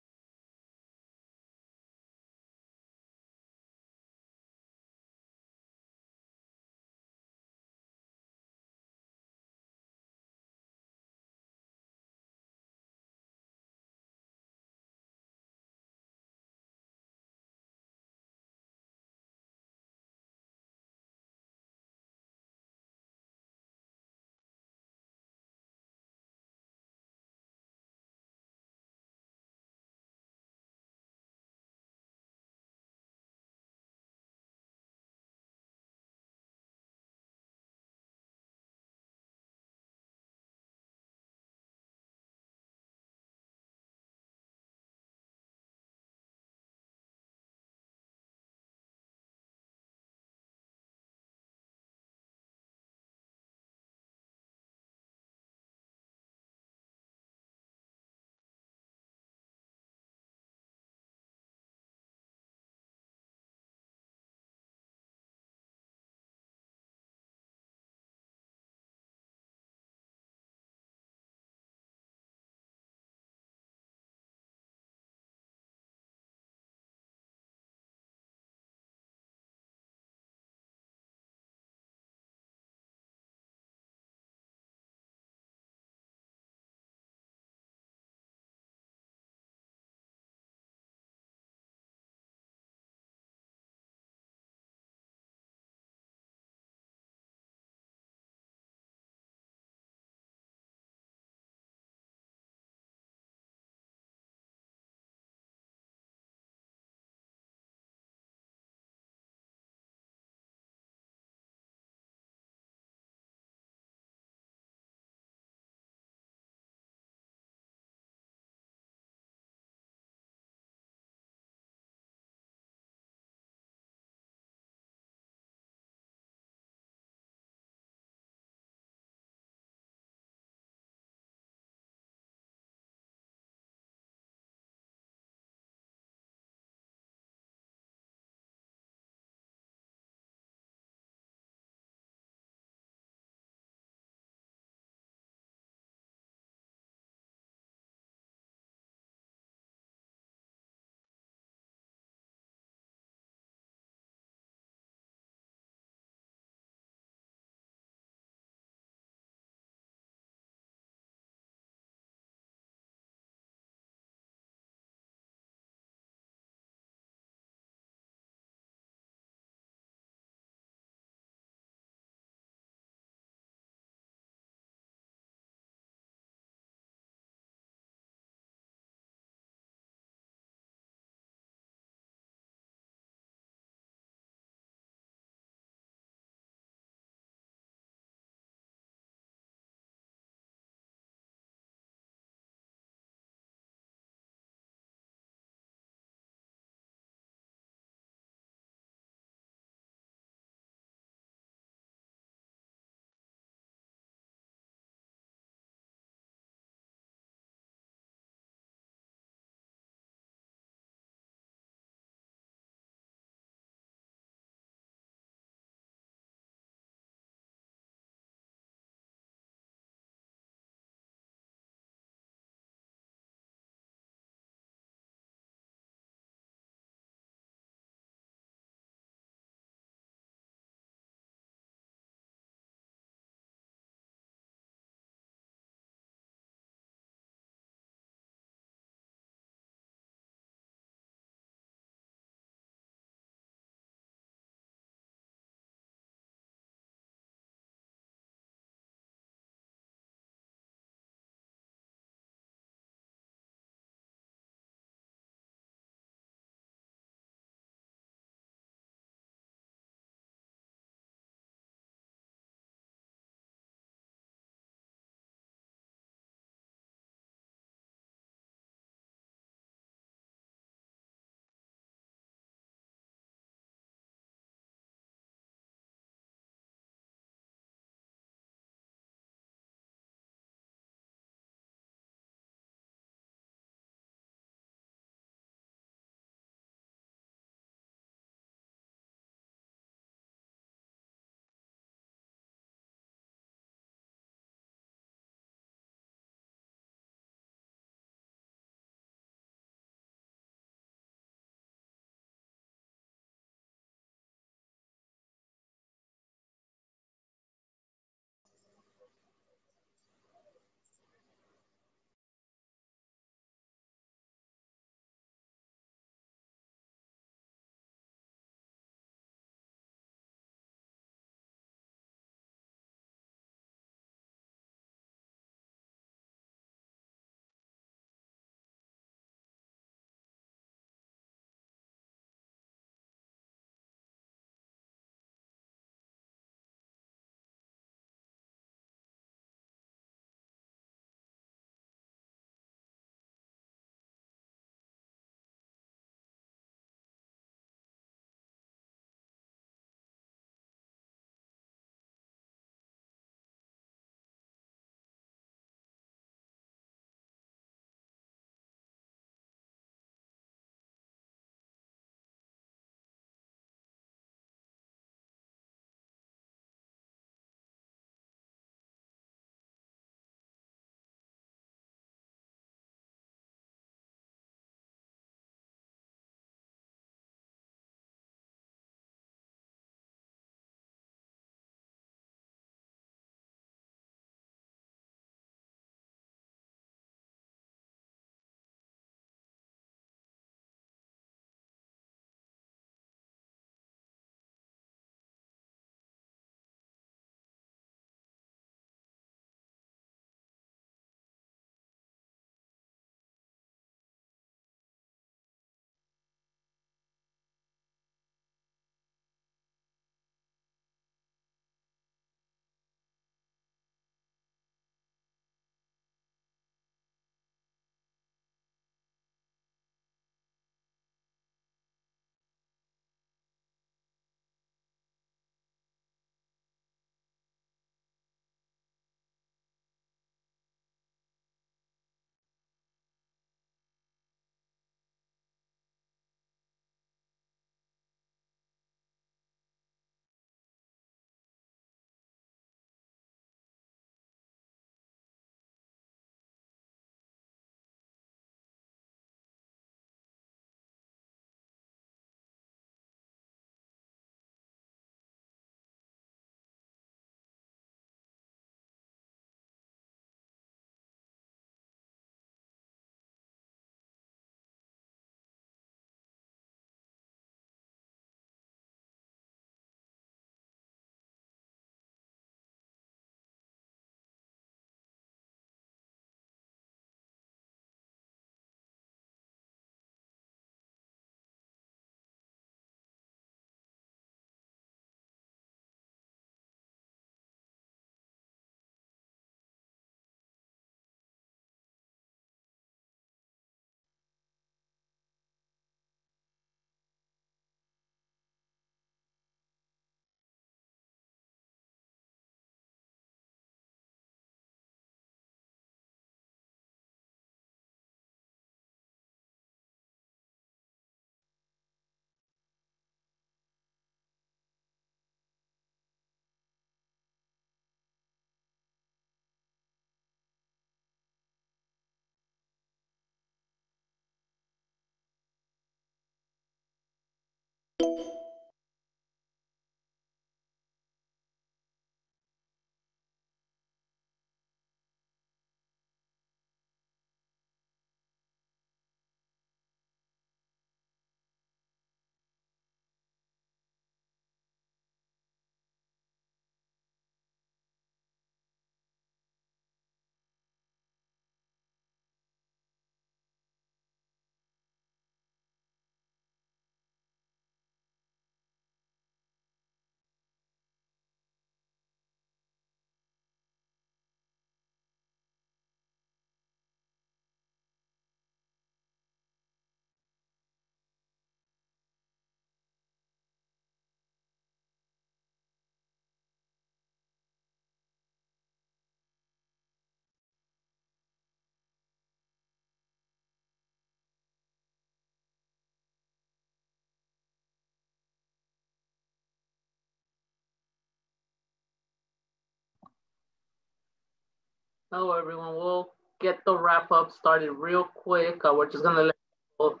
Hello, everyone. We'll get the wrap up started real quick. We're just gonna let people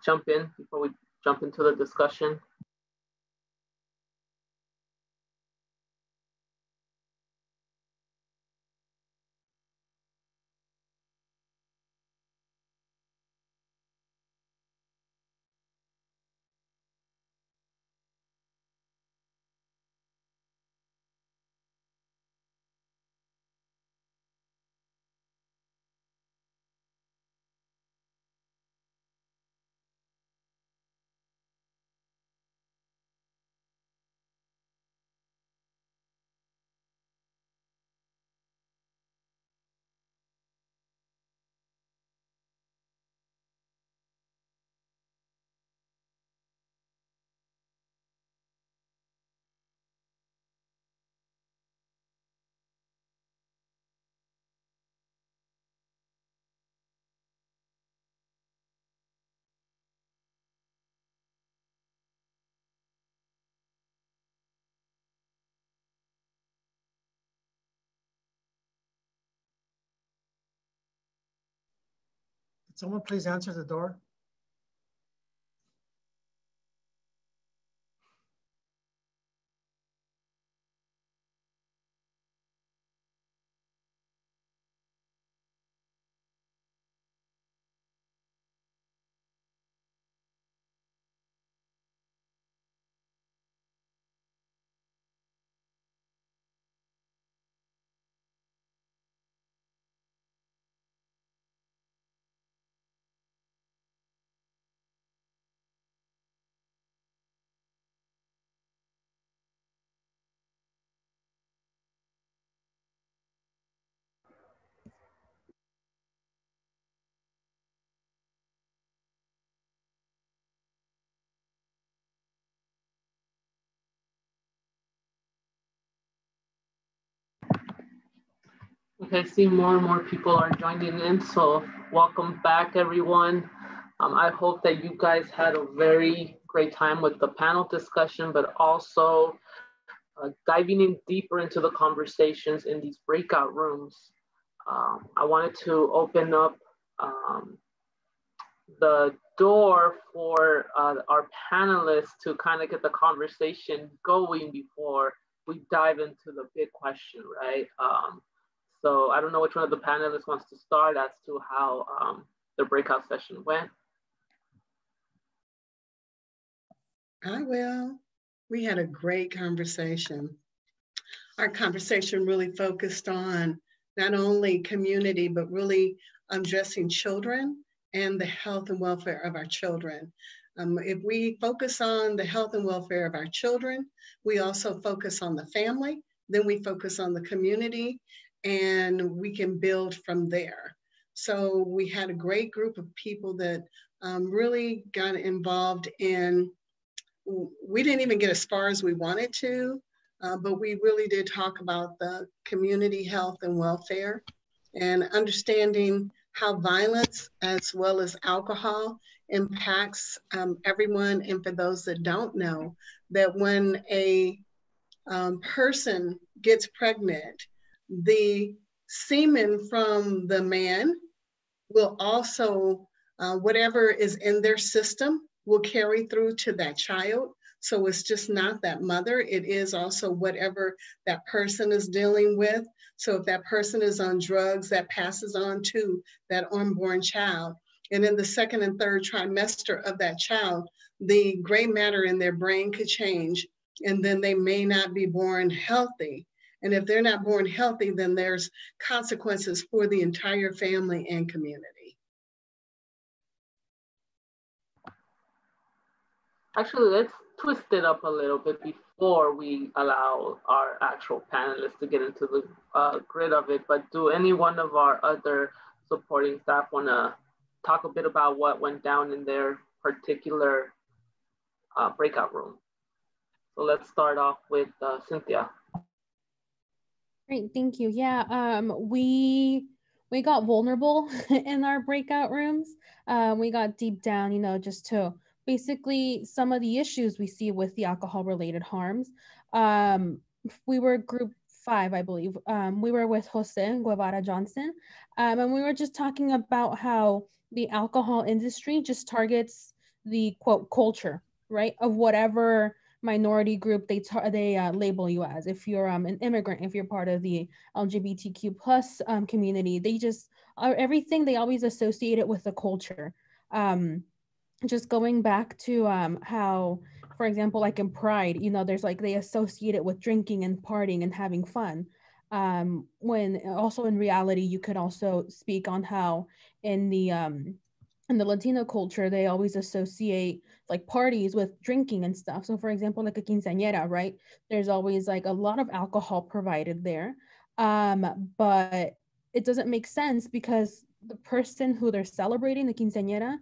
jump in before we jump into the discussion. Someone please answer the door. Okay, I see more and more people are joining in, so welcome back, everyone. I hope that you guys had a very great time with the panel discussion, but also diving in deeper into the conversations in these breakout rooms. I wanted to open up the door for our panelists to kind of get the conversation going before we dive into the big question, right? So I don't know which one of the panelists wants to start as to how the breakout session went. I will. We had a great conversation. Our conversation really focused on not only community, but really addressing children and the health and welfare of our children. If we focus on the health and welfare of our children, we also focus on the family, then we focus on the community, and we can build from there. So we had a great group of people that really got involved in, we didn't even get as far as we wanted to, but we really did talk about the community health and welfare and understanding how violence as well as alcohol impacts everyone. And for those that don't know, that when a person gets pregnant, the semen from the man will also, whatever is in their system will carry through to that child. So it's just not that mother, it is also whatever that person is dealing with. So if that person is on drugs, that passes on to that unborn child. And in the second and third trimester of that child, the gray matter in their brain could change, and then they may not be born healthy. And if they're not born healthy, then there's consequences for the entire family and community. Actually, let's twist it up a little bit before we allow our actual panelists to get into the grid of it. But do any one of our other supporting staff want to talk a bit about what went down in their particular breakout room? So let's start off with Cynthia. Great, thank you. Yeah, we got vulnerable in our breakout rooms. We got deep down, you know, just to basically some of the issues we see with the alcohol-related harms. We were group 5, I believe. We were with Jose Guevara Johnson, and we were just talking about how the alcohol industry just targets the quote culture, right, of whatever minority group they label you as. If you're an immigrant, if you're part of the LGBTQ plus community, they just everything they always associate it with the culture. Just going back to how, for example, like in Pride, you know, there's like they associate it with drinking and partying and having fun. When also in reality, you could also speak on how in the Latino culture, they always associate like parties with drinking and stuff. So for example, like a quinceañera, right? There's always like a lot of alcohol provided there. But it doesn't make sense because the person who they're celebrating, the quinceañera,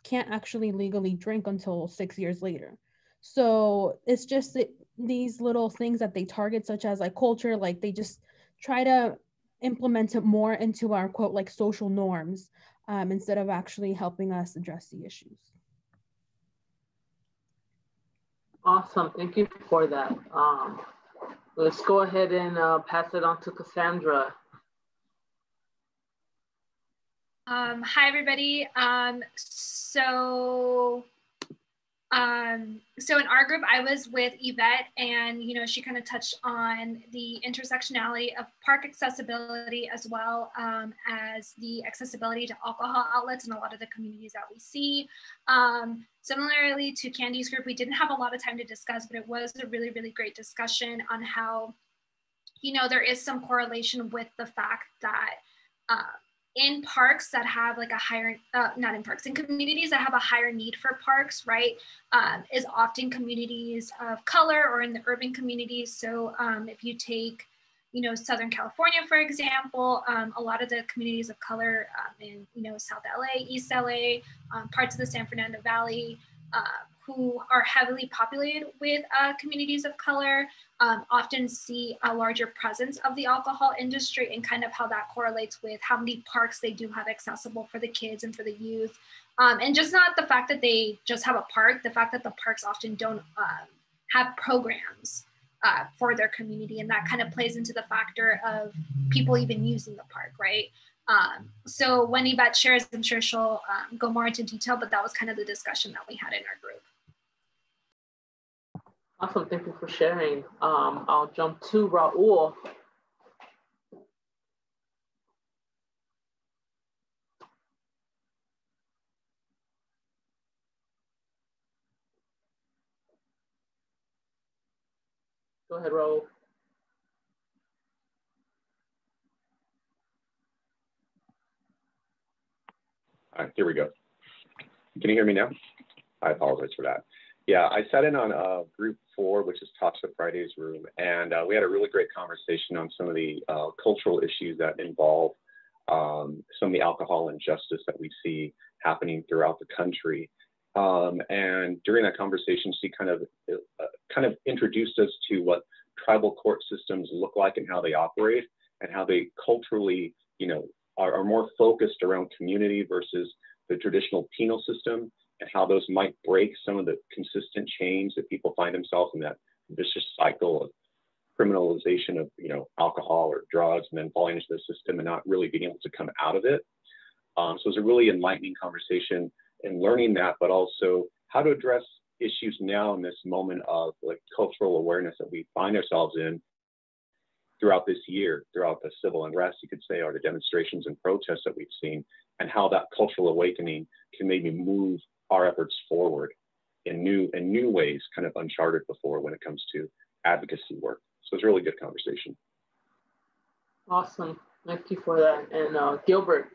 can't actually legally drink until 6 years later. So it's just these little things that they target, such as like culture, like they just try to implement it more into our quote, like social norms, instead of actually helping us address the issues. Awesome, thank you for that. Let's go ahead and pass it on to Cassandra. Hi, everybody. So in our group, I was with Yvette, and you know, she kind of touched on the intersectionality of park accessibility as well as the accessibility to alcohol outlets in a lot of the communities that we see. Similarly to Candy's group, we didn't have a lot of time to discuss, but it was a really, really great discussion on how, you know, there is some correlation with the fact that in parks that have like a higher, not in parks, in communities that have a higher need for parks, right, is often communities of color or in the urban communities. So if you take, you know, Southern California, for example, a lot of the communities of color in, you know, South LA, East LA, parts of the San Fernando Valley, who are heavily populated with communities of color, often see a larger presence of the alcohol industry, and kind of how that correlates with how many parks they do have accessible for the kids and for the youth. And just not the fact that they just have a park, the fact that the parks often don't have programs for their community. And that kind of plays into the factor of people even using the park, right? So when Yvette shares, I'm sure she'll go more into detail, but that was kind of the discussion that we had in our group. Awesome, thank you for sharing. I'll jump to Raul. Go ahead, Raul. All right, here we go. Can you hear me now? I apologize for that. Yeah, I sat in on group 4, which is Tasha Friday's room, and we had a really great conversation on some of the cultural issues that involve some of the alcohol injustice that we see happening throughout the country. And during that conversation, she kind of introduced us to what tribal court systems look like and how they operate, and how they culturally, you know, are more focused around community versus the traditional penal system, and how those might break some of the consistent chains that people find themselves in, that vicious cycle of criminalization of, you know, alcohol or drugs, and then falling into the system and not really being able to come out of it. So it was a really enlightening conversation in learning that, but also how to address issues now in this moment of like cultural awareness that we find ourselves in throughout this year, throughout the civil unrest, you could say, or the demonstrations and protests that we've seen, and how that cultural awakening can maybe move our efforts forward in new ways, kind of uncharted before when it comes to advocacy work. So it's a really good conversation. Awesome, thank you for that. And Gilbert,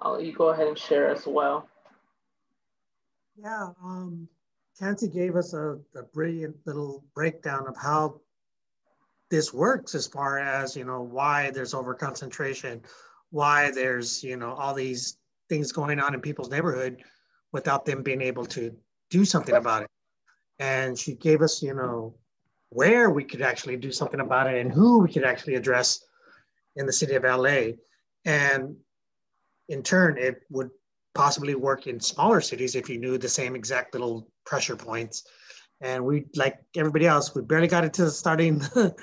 I'll let you go ahead and share as well. Yeah, Canty gave us a brilliant little breakdown of how this works as far as, you know, why there's overconcentration, why there's, you know, all these things going on in people's neighborhood without them being able to do something about it. And she gave us, you know, where we could actually do something about it and who we could actually address in the city of LA. And in turn, it would possibly work in smaller cities if you knew the same exact little pressure points. And we, like everybody else, we barely got into starting the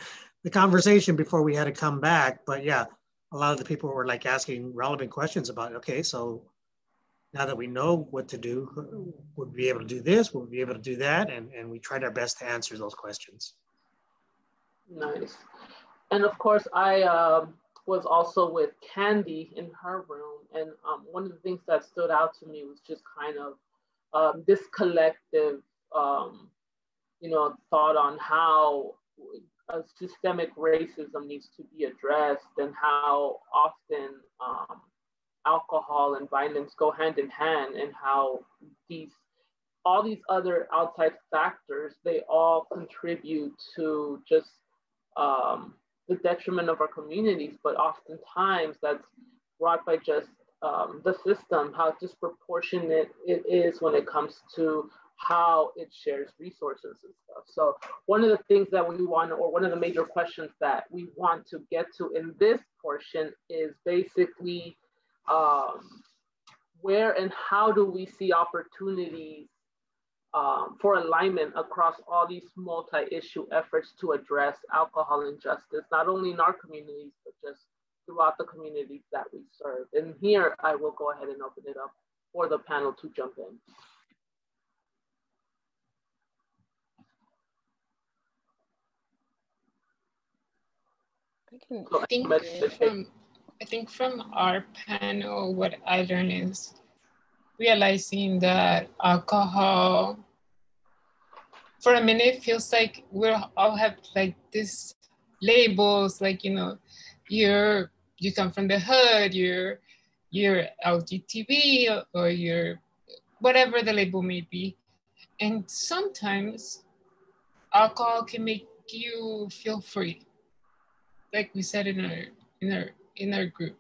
conversation before we had to come back. But yeah, a lot of the people were like asking relevant questions about, okay, so now that we know what to do, would we be able to do this? Would we be able to do that? And we tried our best to answer those questions. Nice. And of course, I was also with Candy in her room. And one of the things that stood out to me was just kind of this collective, you know, thought on how systemic racism needs to be addressed and how often alcohol and violence go hand in hand, and how all these other outside factors, they all contribute to just the detriment of our communities, but oftentimes that's brought by just the system, how disproportionate it is when it comes to how it shares resources and stuff. So one of the things that we want, or one of the major questions that we want to get to in this portion is basically where and how do we see opportunities for alignment across all these multi-issue efforts to address alcohol injustice, not only in our communities, but just throughout the communities that we serve. And here I will go ahead and open it up for the panel to jump in. I think from our panel, what I learned is realizing that alcohol, for a minute, feels like we all have like these labels, like, you know, you come from the hood, you're LGTB, or you're whatever the label may be. And sometimes alcohol can make you feel free, like we said in our group.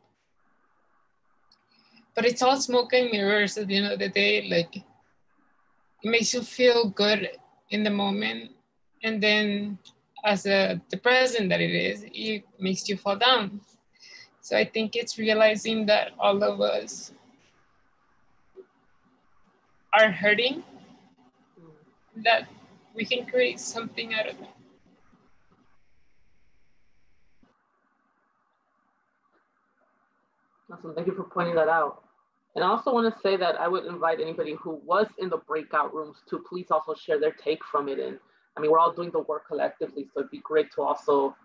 But it's all smoke and mirrors at the end of the day. Like, it makes you feel good in the moment, and then as the present that it is, it makes you fall down. So I think it's realizing that all of us are hurting, that we can create something out of it. Awesome, thank you for pointing that out. And I also want to say that I would invite anybody who was in the breakout rooms to please also share their take from it. And I mean, we're all doing the work collectively, so it'd be great to also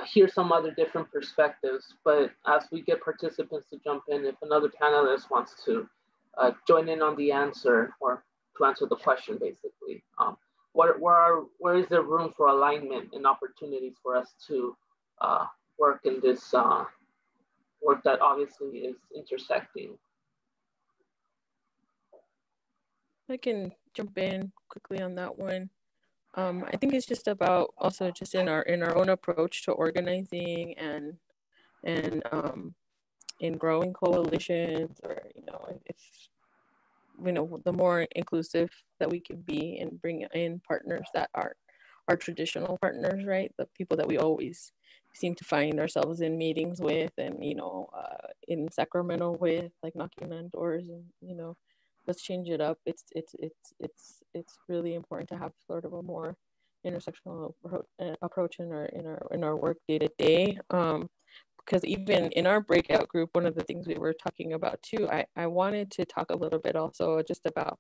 hear some other different perspectives. But as we get participants to jump in, if another panelist wants to join in on the answer, or to answer the question, basically, where is there room for alignment and opportunities for us to work in this work that obviously is intersecting? I can jump in quickly on that one. I think it's just about also just in our own approach to organizing and in growing coalitions, or, you know, if you know, the more inclusive that we can be and bring in partners that are our traditional partners, right? The people that we always seem to find ourselves in meetings with, and, you know, in Sacramento with, like knocking on doors, and, you know, let's change it up. It's really important to have sort of a more intersectional approach in our work day to day. Because even in our breakout group, one of the things we were talking about too, I wanted to talk a little bit also just about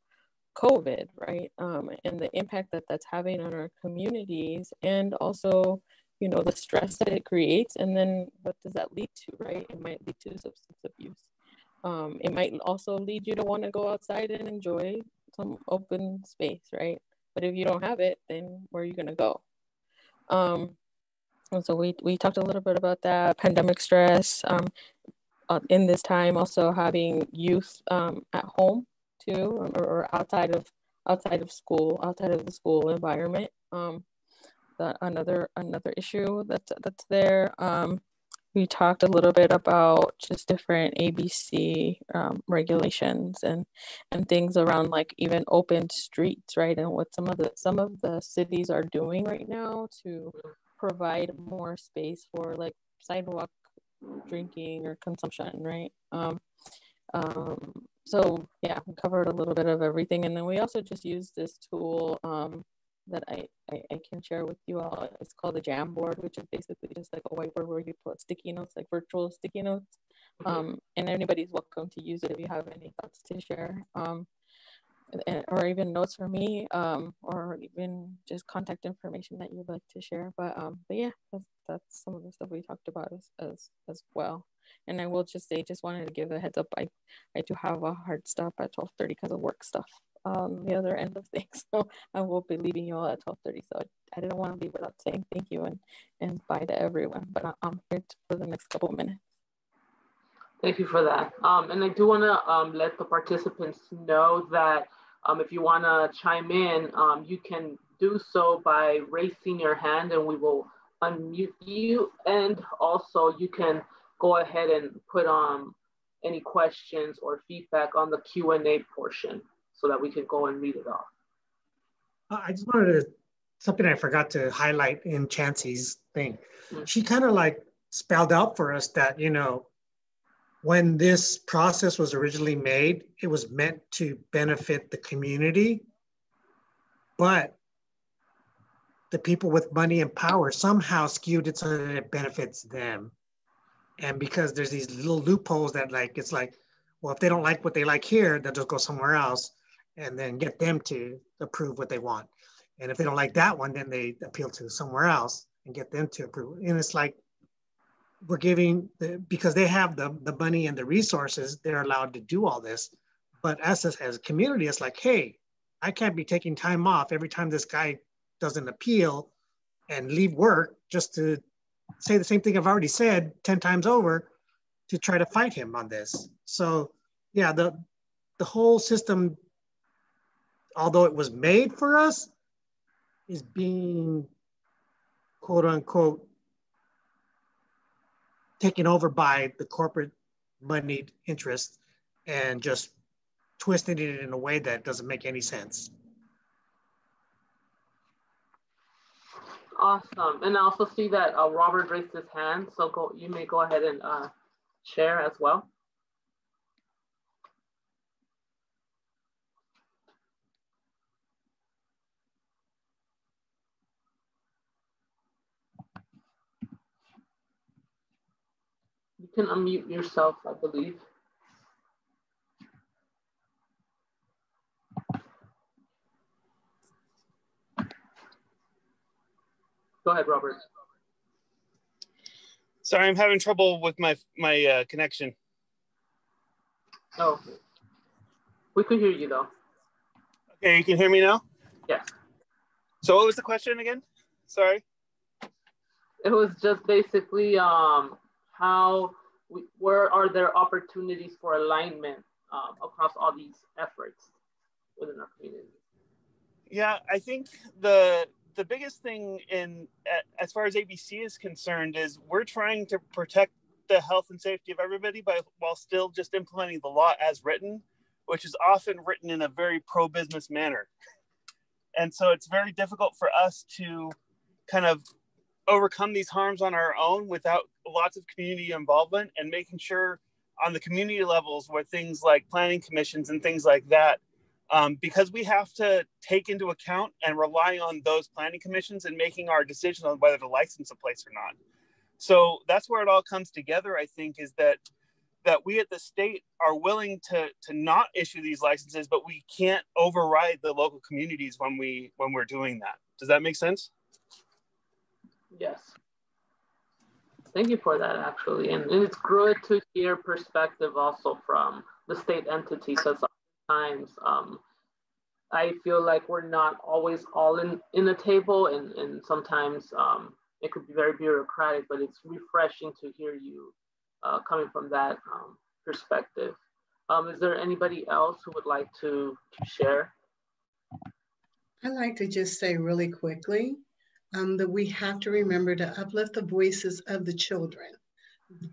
COVID, right? And the impact that that's having on our communities, and also, you know, the stress that it creates. And then what does that lead to, right? It might lead to substance abuse. It might also lead you to want to go outside and enjoy some open space, right? But if you don't have it, then where are you going to go? And so we talked a little bit about that, pandemic stress, in this time, also having youth at home too, or outside of school, outside of the school environment. Another issue that's there. We talked a little bit about just different ABC regulations and things around, like even open streets, right? And what some of the cities are doing right now to provide more space for like sidewalk drinking or consumption, right? So yeah, we covered a little bit of everything. And then we also just used this tool that I can share with you all. It's called the Jamboard, which is basically just like a whiteboard where you put sticky notes, like virtual sticky notes. And anybody's welcome to use it if you have any thoughts to share. Or even notes for me, or even just contact information that you'd like to share. But yeah, that's some of the stuff we talked about as well. And I will just say, just wanted to give a heads up, I do have a hard stop at 12:30 because of work stuff the other end of things. So I will be leaving you all at 12:30. So I didn't want to leave without saying thank you and bye to everyone. But I'm here for the next couple of minutes. Thank you for that. And I do want to let the participants know that if you want to chime in, you can do so by raising your hand and we will unmute you. And also you can go ahead and put any questions or feedback on the Q&A portion so that we can go and read it off. I just wanted to, something I forgot to highlight in Chancey's thing. She kind of like spelled out for us that, you know, when this process was originally made, it was meant to benefit the community, but the people with money and power somehow skewed it so that it benefits them. And because there's these little loopholes that like, it's like, well, if they don't like what they like here, they'll just go somewhere else and then get them to approve what they want. And if they don't like that one, then they appeal to somewhere else and get them to approve. And it's like, we're giving, because they have the money and the resources, they're allowed to do all this. But us as a community, it's like, hey, I can't be taking time off every time this guy does an appeal and leave work just to say the same thing I've already said 10 times over to try to fight him on this. So yeah, the whole system, although it was made for us, is being quote unquote taken over by the corporate moneyed interests and just twisting it in a way that doesn't make any sense. Awesome. And I also see that Robert raised his hand, so you may go ahead and share as well. You can unmute yourself, I believe. Go ahead, Robert. Sorry, I'm having trouble with my connection. Oh, we can hear you though. Okay, you can hear me now? Yes. So what was the question again? Sorry. It was just basically where are there opportunities for alignment across all these efforts within our community? Yeah, I think the biggest thing as far as ABC is concerned is we're trying to protect the health and safety of everybody while still just implementing the law as written, which is often written in a very pro-business manner. And so it's very difficult for us to kind of overcome these harms on our own without lots of community involvement, and making sure on the community levels where things like planning commissions and things like that, because we have to take into account and rely on those planning commissions in making our decision on whether to license a place or not. So that's where it all comes together, I think, is that that we at the state are willing to not issue these licenses, but we can't override the local communities when we're doing that. Does that make sense? Yes. Thank you for that, actually. And it's good to hear perspective also from the state entity, because sometimes I feel like we're not always all in the table, and sometimes it could be very bureaucratic, but it's refreshing to hear you coming from that perspective. Is there anybody else who would like to share? I'd like to just say really quickly that we have to remember to uplift the voices of the children,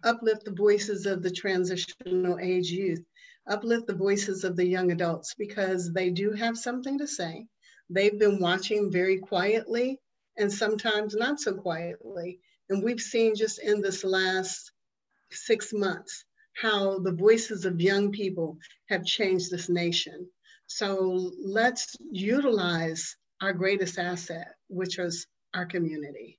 uplift the voices of the transitional age youth, uplift the voices of the young adults, because they do have something to say. They've been watching very quietly and sometimes not so quietly. And we've seen just in this last 6 months how the voices of young people have changed this nation. So let's utilize our greatest asset, which is our community.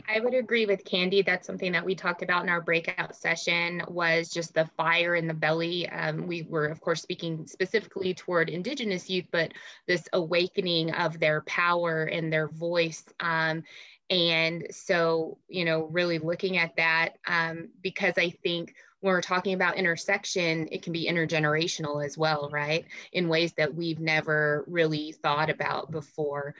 I would agree with Candy. That's something that we talked about in our breakout session, was just the fire in the belly. We were, of course, speaking specifically toward Indigenous youth, but this awakening of their power and their voice. And so, you know, really looking at that, because I think when we're talking about intersection, it can be intergenerational as well, right? In ways that we've never really thought about before.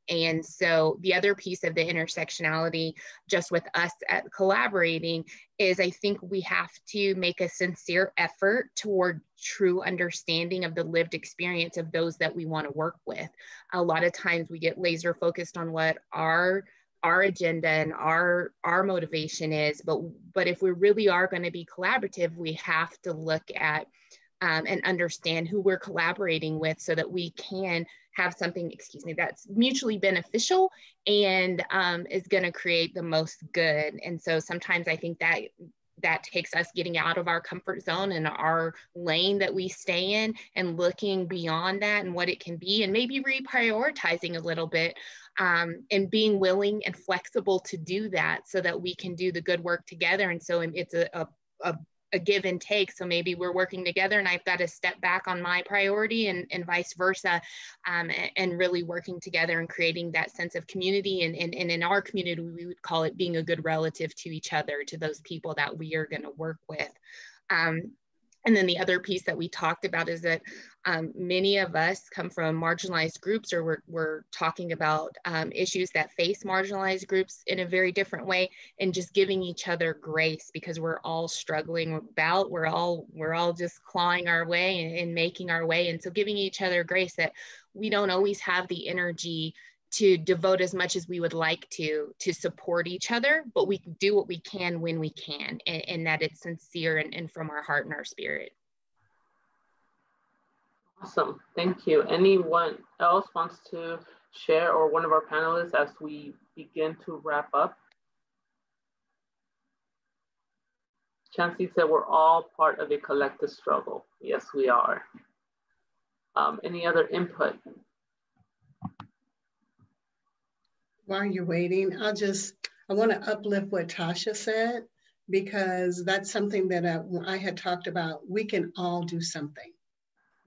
And so the other piece of the intersectionality, just with us at collaborating, is I think we have to make a sincere effort toward true understanding of the lived experience of those that we want to work with. A lot of times we get laser focused on what our agenda and our motivation is, but if we really are going to be collaborative, we have to look at and understand who we're collaborating with, so that we can have something, that's mutually beneficial and is going to create the most good. And so sometimes I think that takes us getting out of our comfort zone and our lane that we stay in, and looking beyond that and what it can be, and maybe reprioritizing a little bit, and being willing and flexible to do that, so that we can do the good work together. And so it's a give and take. So maybe we're working together and I've got to step back on my priority, and vice versa, and really working together and creating that sense of community. And in our community, we would call it being a good relative to each other, to those people that we are going to work with. And then the other piece that we talked about is that many of us come from marginalized groups, or we're talking about issues that face marginalized groups in a very different way, and just giving each other grace, because we're all struggling we're all just clawing our way and making our way. And so giving each other grace, that we don't always have the energy to devote as much as we would like to support each other, but we do what we can when we can, and that it's sincere and from our heart and our spirit. Awesome, thank you. Anyone else wants to share, or one of our panelists, as we begin to wrap up? Chancey said we're all part of a collective struggle. Yes, we are. Any other input? While you're waiting, I want to uplift what Tasha said, because that's something that I had talked about. We can all do something.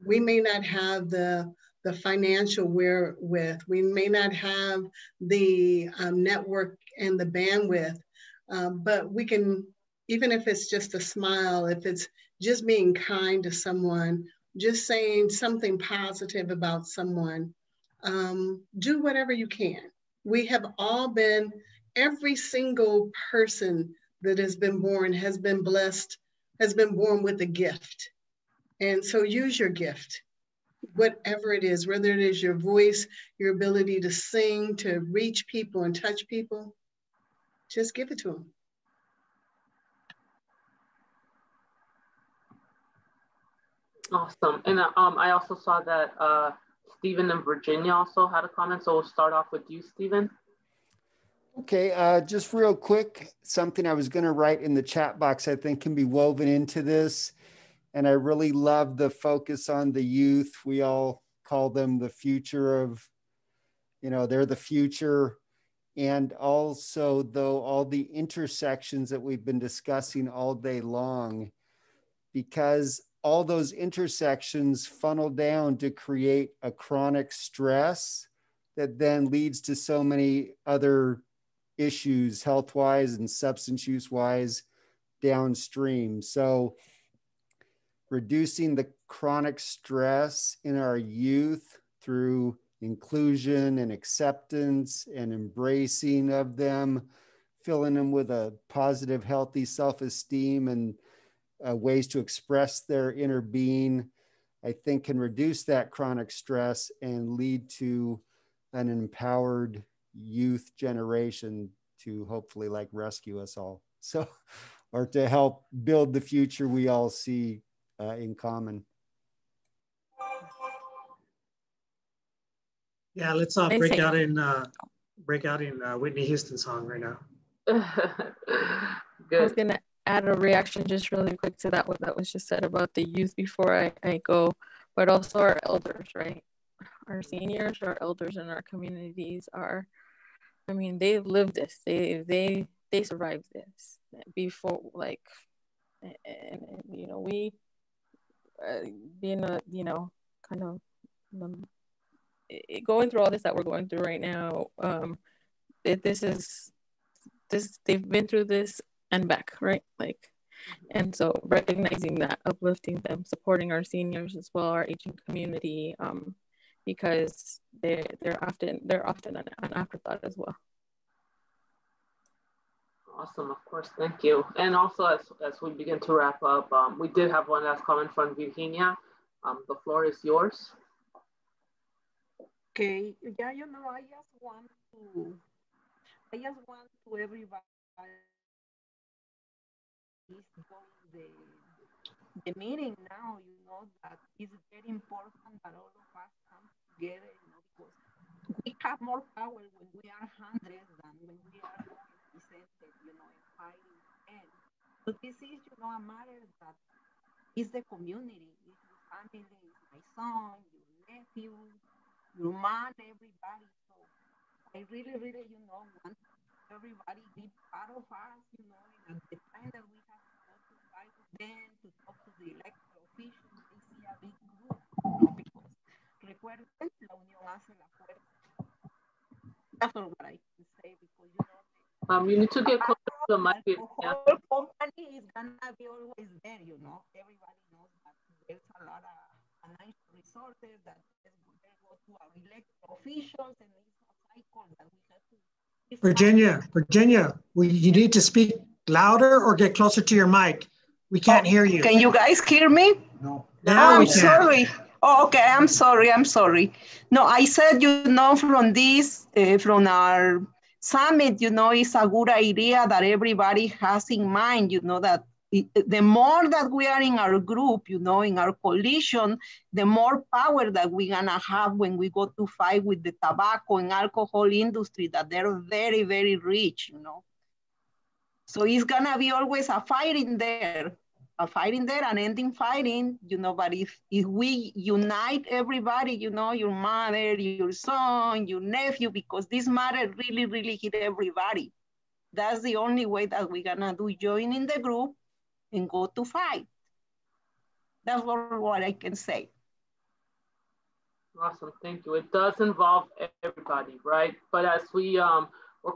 We may not have the financial wherewith, we may not have the network and the bandwidth, but we can, even if it's just a smile, if it's just being kind to someone, just saying something positive about someone, do whatever you can. We have all been, every single person that has been born has been blessed, has been born with a gift. And so use your gift, whatever it is, whether it is your voice, your ability to sing, to reach people and touch people, just give it to them. Awesome. And I also saw that Stephen in Virginia also had a comment. So we'll start off with you, Stephen. Okay, just real quick, something I was going to write in the chat box I think can be woven into this. And I really love the focus on the youth. We all call them the future of, they're the future. And also, though, all the intersections that we've been discussing all day long, because all those intersections funnel down to create a chronic stress that then leads to so many other issues, health-wise and substance use-wise downstream. So reducing the chronic stress in our youth through inclusion and acceptance and embracing of them, filling them with a positive, healthy self-esteem and ways to express their inner being, I think can reduce that chronic stress and lead to an empowered youth generation to hopefully like rescue us all. So, or to help build the future we all see in common. Yeah, let's break out in Whitney Houston song right now. I was gonna add a reaction just really quick to that, what that was just said about the youth before I go, but also our elders, right? Our seniors, our elders in our communities are, I mean, they've lived this. They survived this before, like, and you know, we being a, you know, kind of going through all this that we're going through right now. They've been through this and back, right? Like, and so recognizing that, uplifting them, supporting our seniors as well, our aging community, because they're often an afterthought as well. Awesome, of course, thank you. And also, as we begin to wrap up, we did have one last comment from Virginia. The floor is yours. Okay, yeah, you know, I just want to everybody is doing the meeting now, you know, that is very important that all of us come together, you know, because we have more power when we are hundreds than when we are represented, you know, and fighting. And so this is, you know, a matter that is the community, is your family, is my son, your nephew, your mom, everybody. So I really, really, you know, want everybody be part of us, you know, and at the time that we have to go to fight with them, to talk to the elected officials, they see a big group, you know, because recuerden, la unión hace la fuerza. That's all what I can say, because, you know, you need to get closer to the mic. The whole company is gonna be always there, you know. Everybody knows that there's a lot of financial resources that they go to our elected officials, and it's a cycle that we have to. Virginia, you need to speak louder or get closer to your mic. We can't hear you. Can you guys hear me? No. Now I'm sorry. Oh, okay, I'm sorry. No, I said, you know, from this, from our summit, you know, it's a good idea that everybody has in mind, you know, that the more that we are in our group, you know, in our coalition, the more power that we're gonna have when we go to fight with the tobacco and alcohol industry, that they're very, very rich, you know. So it's gonna be always a fighting there and ending fighting, you know, but if we unite everybody, you know, your mother, your son, your nephew, because this matter really, really hit everybody. That's the only way that we're gonna do, join in the group and go to fight. That's what I can say. Awesome, thank you. It does involve everybody, right? But as we're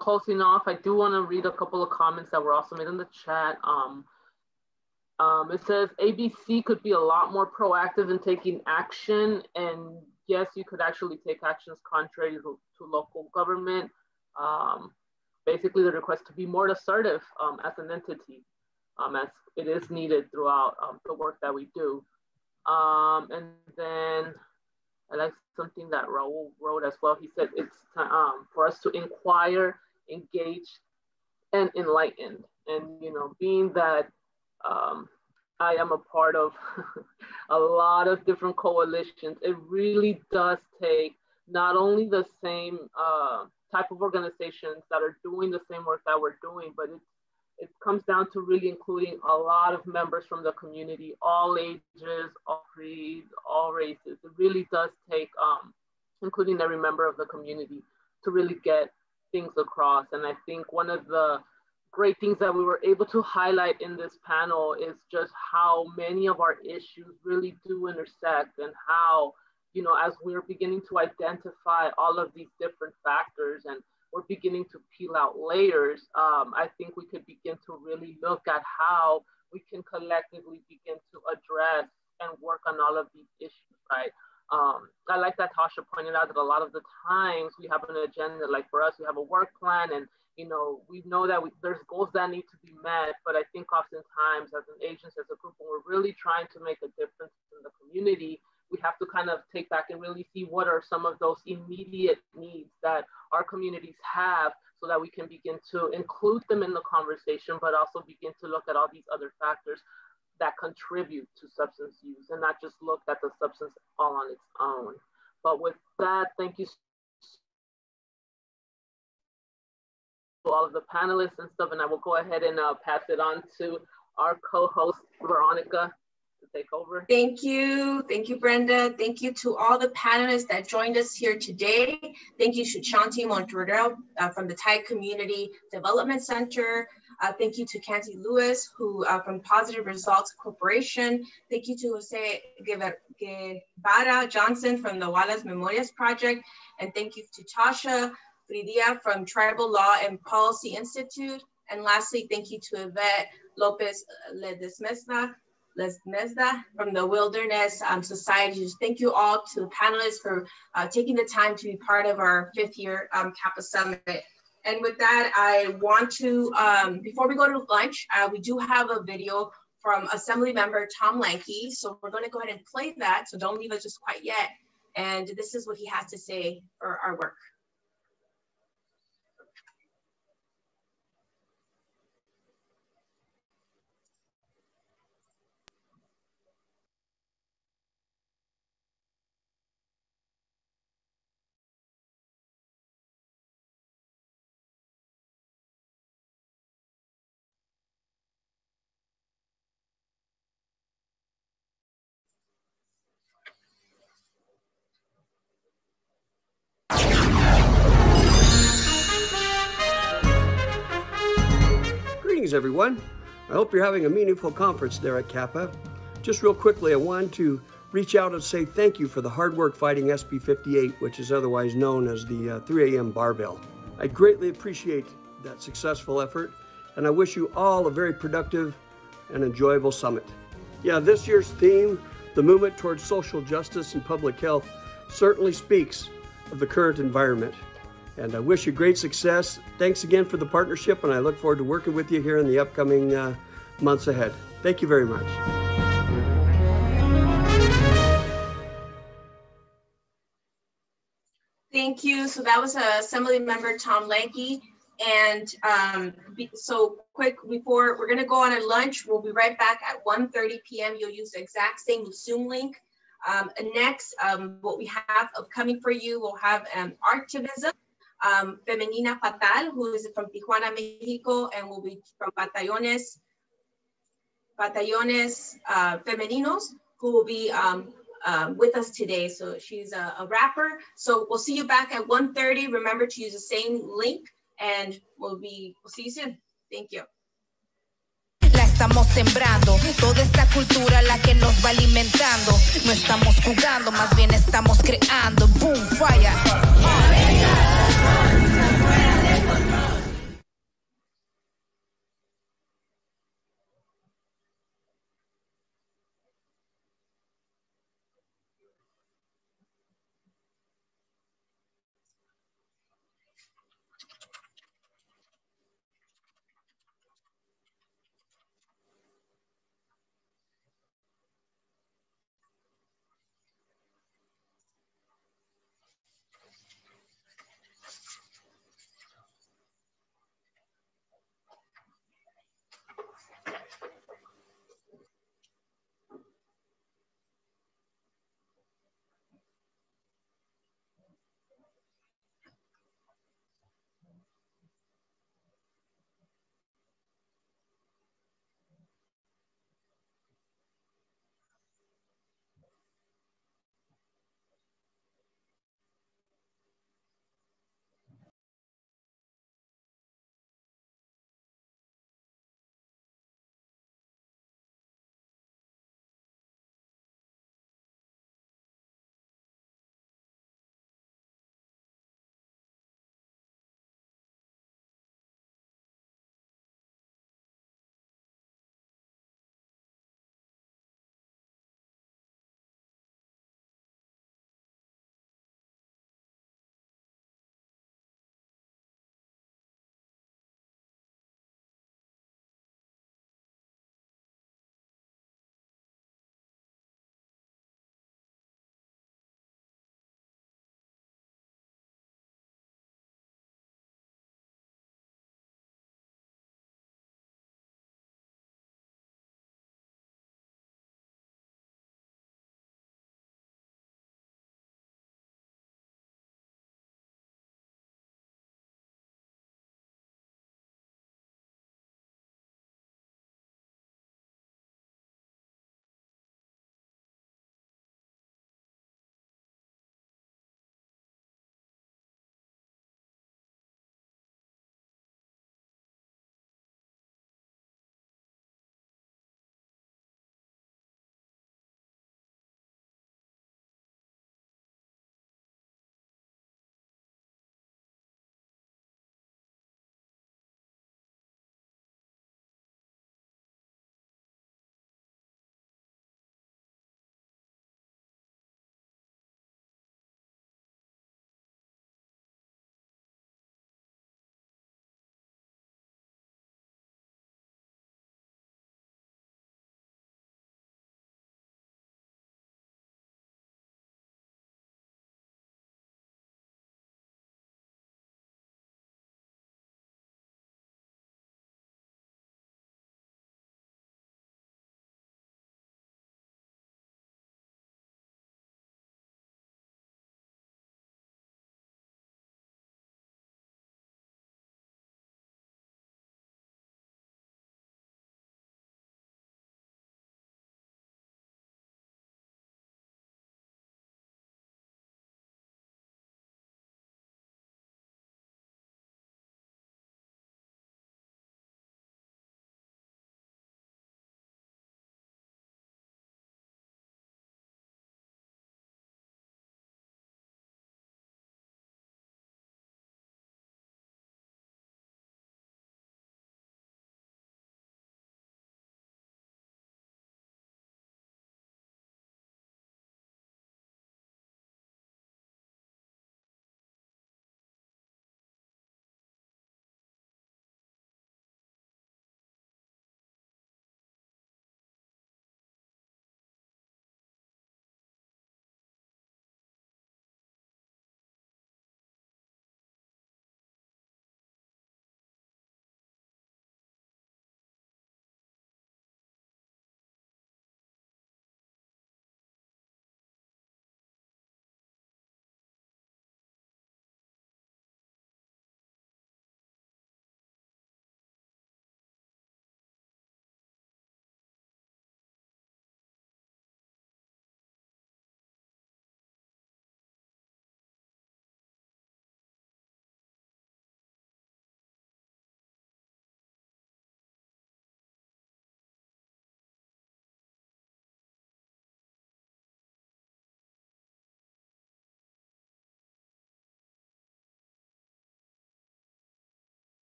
closing off, I do want to read a couple of comments that were also made in the chat. It says ABC could be a lot more proactive in taking action, and yes, you could actually take actions contrary to local government. Basically, the request to be more assertive as an entity, as it is needed throughout the work that we do. And then I like something that Raul wrote as well. He said it's for us to inquire, engage, and enlighten. And, you know, being that I am a part of a lot of different coalitions, it really does take not only the same type of organizations that are doing the same work that we're doing, but it comes down to really including a lot of members from the community, all ages, all creeds, all races. It really does take including every member of the community to really get things across. And I think one of the great things that we were able to highlight in this panel is just how many of our issues really do intersect, and how, you know, as we're beginning to identify all of these different factors and we're beginning to peel out layers, I think we could begin to really look at how we can collectively begin to address and work on all of these issues, right? I like that Tasha pointed out that a lot of the times we have an agenda, like for us, we have a work plan, and you know, we know that there's goals that need to be met, but I think oftentimes as an agency, as a group, when we're really trying to make a difference in the community, we have to kind of take back and really see what are some of those immediate needs that our communities have, so that we can begin to include them in the conversation, but also begin to look at all these other factors that contribute to substance use, and not just look at the substance all on its own. But with that, thank you to all of the panelists and stuff, and I will go ahead and pass it on to our co-host, Veronica, to take over. Thank you, Brenda. Thank you to all the panelists that joined us here today. Thank you to Shanti Montreal from the Thai Community Development Center. Thank you to Canty Lewis, who from Positive Results Corporation. Thank you to Jose Guevara Johnson from the Wallace Memorias Project. And thank you to Tasha Fridia from Tribal Law and Policy Institute. And lastly, thank you to Yvette Lopez Ledesmesna from the Wilderness Society. Thank you all to the panelists for taking the time to be part of our 5th year CAPA Summit. And with that, I want to, before we go to lunch, we do have a video from Assembly Member Tom Lanke. So we're gonna go ahead and play that, so don't leave us just quite yet. And this is what he has to say for our work. Greetings, everyone. I hope you're having a meaningful conference there at CAPA. Just real quickly, I wanted to reach out and say thank you for the hard work fighting SB 58, which is otherwise known as the 3 a.m. barbell. I greatly appreciate that successful effort, and I wish you all a very productive and enjoyable summit. Yeah, this year's theme, the movement towards social justice and public health, certainly speaks of the current environment. And I wish you great success. Thanks again for the partnership, and I look forward to working with you here in the upcoming months ahead. Thank you very much. Thank you. So that was Assembly Member Tom Lanke. And so quick, before we're gonna go on a lunch, we'll be right back at 1:30 p.m. You'll use the exact same Zoom link. Next, what we have upcoming for you, we'll have Artivism, Femenina Fatal, who is from Tijuana, Mexico, and will be from Batallones Femeninos, who will be with us today. So she's a rapper. So we'll see you back at 1:30. Remember to use the same link, and we'll see you soon. Thank you. La estamos sembrando, toda esta cultura la que nos va alimentando. No estamos jugando, más bien estamos creando. Boom, fire.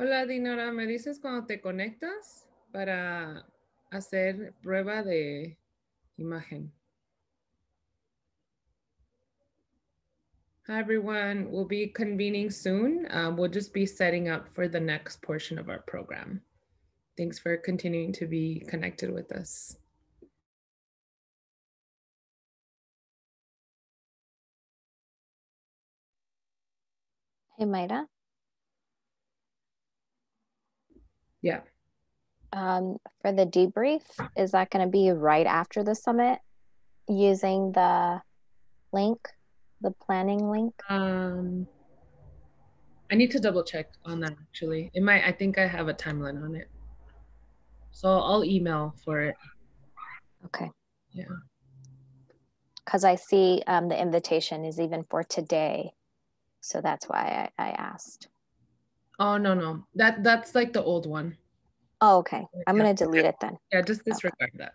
Hola, Dinora, ¿me dices cuando te conectas para hacer prueba de imagen? Hi, everyone. We'll be convening soon. We'll just be setting up for the next portion of our program. Thanks for continuing to be connected with us. Hey, Maida. Yeah. For the debrief, is that going to be right after the summit using the link, the planning link? I need to double check on that actually. It might, I think I have a timeline on it. So I'll email for it. Okay. Yeah. Because I see the invitation is even for today. So that's why I asked. Oh, no. That's like the old one. Oh, okay. I'm Yeah. going to delete it then. Yeah, just disregard that.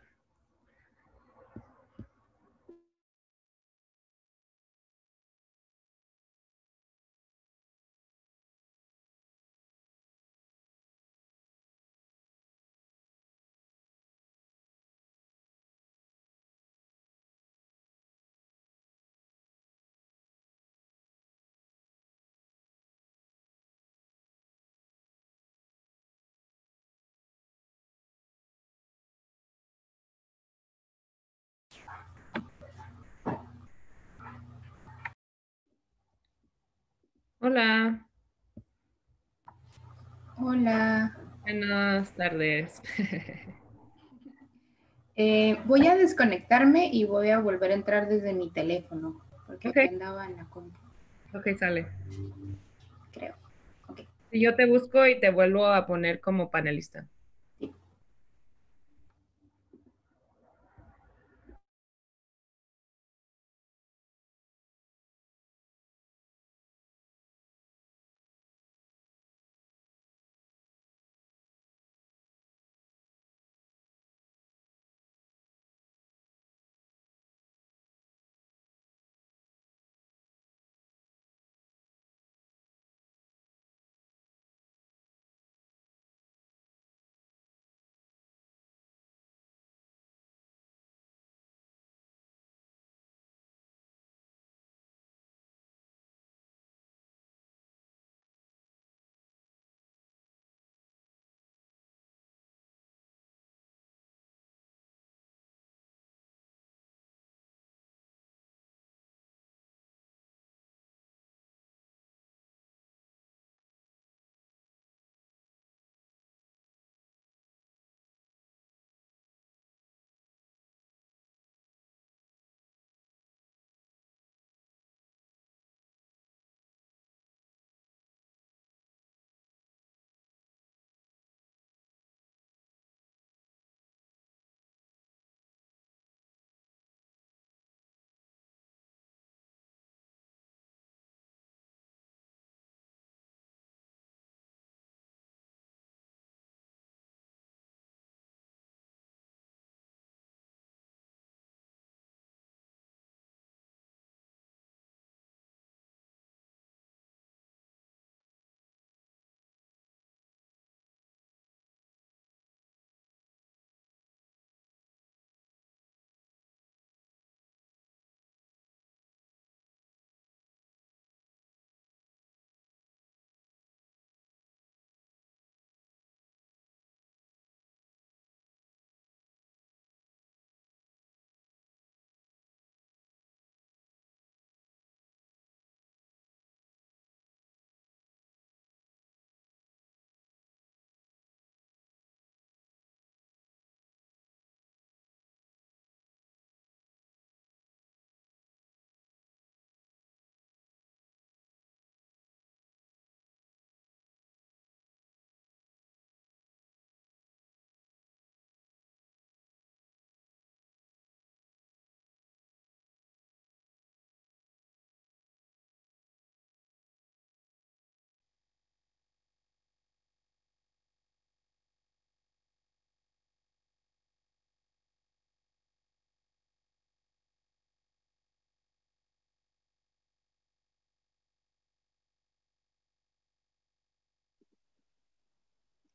Hola. Hola. Buenas tardes. Voy a desconectarme y voy a volver a entrar desde mi teléfono, porque Okay. aquí andaba en la compu. Ok, sale. Creo. Okay. Y yo te busco y te vuelvo a poner como panelista.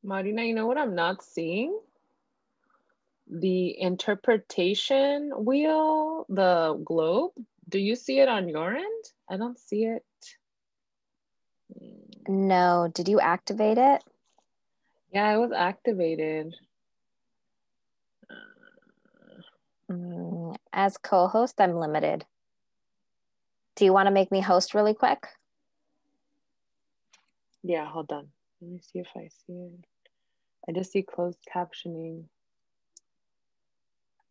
Marina, you know what I'm not seeing? The interpretation wheel, the globe. Do you see it on your end? I don't see it. No, did you activate it? Yeah, it was activated. As co-host, I'm limited. Do you want to make me host really quick? Yeah, hold on. Let me see if I see it. I just see closed captioning.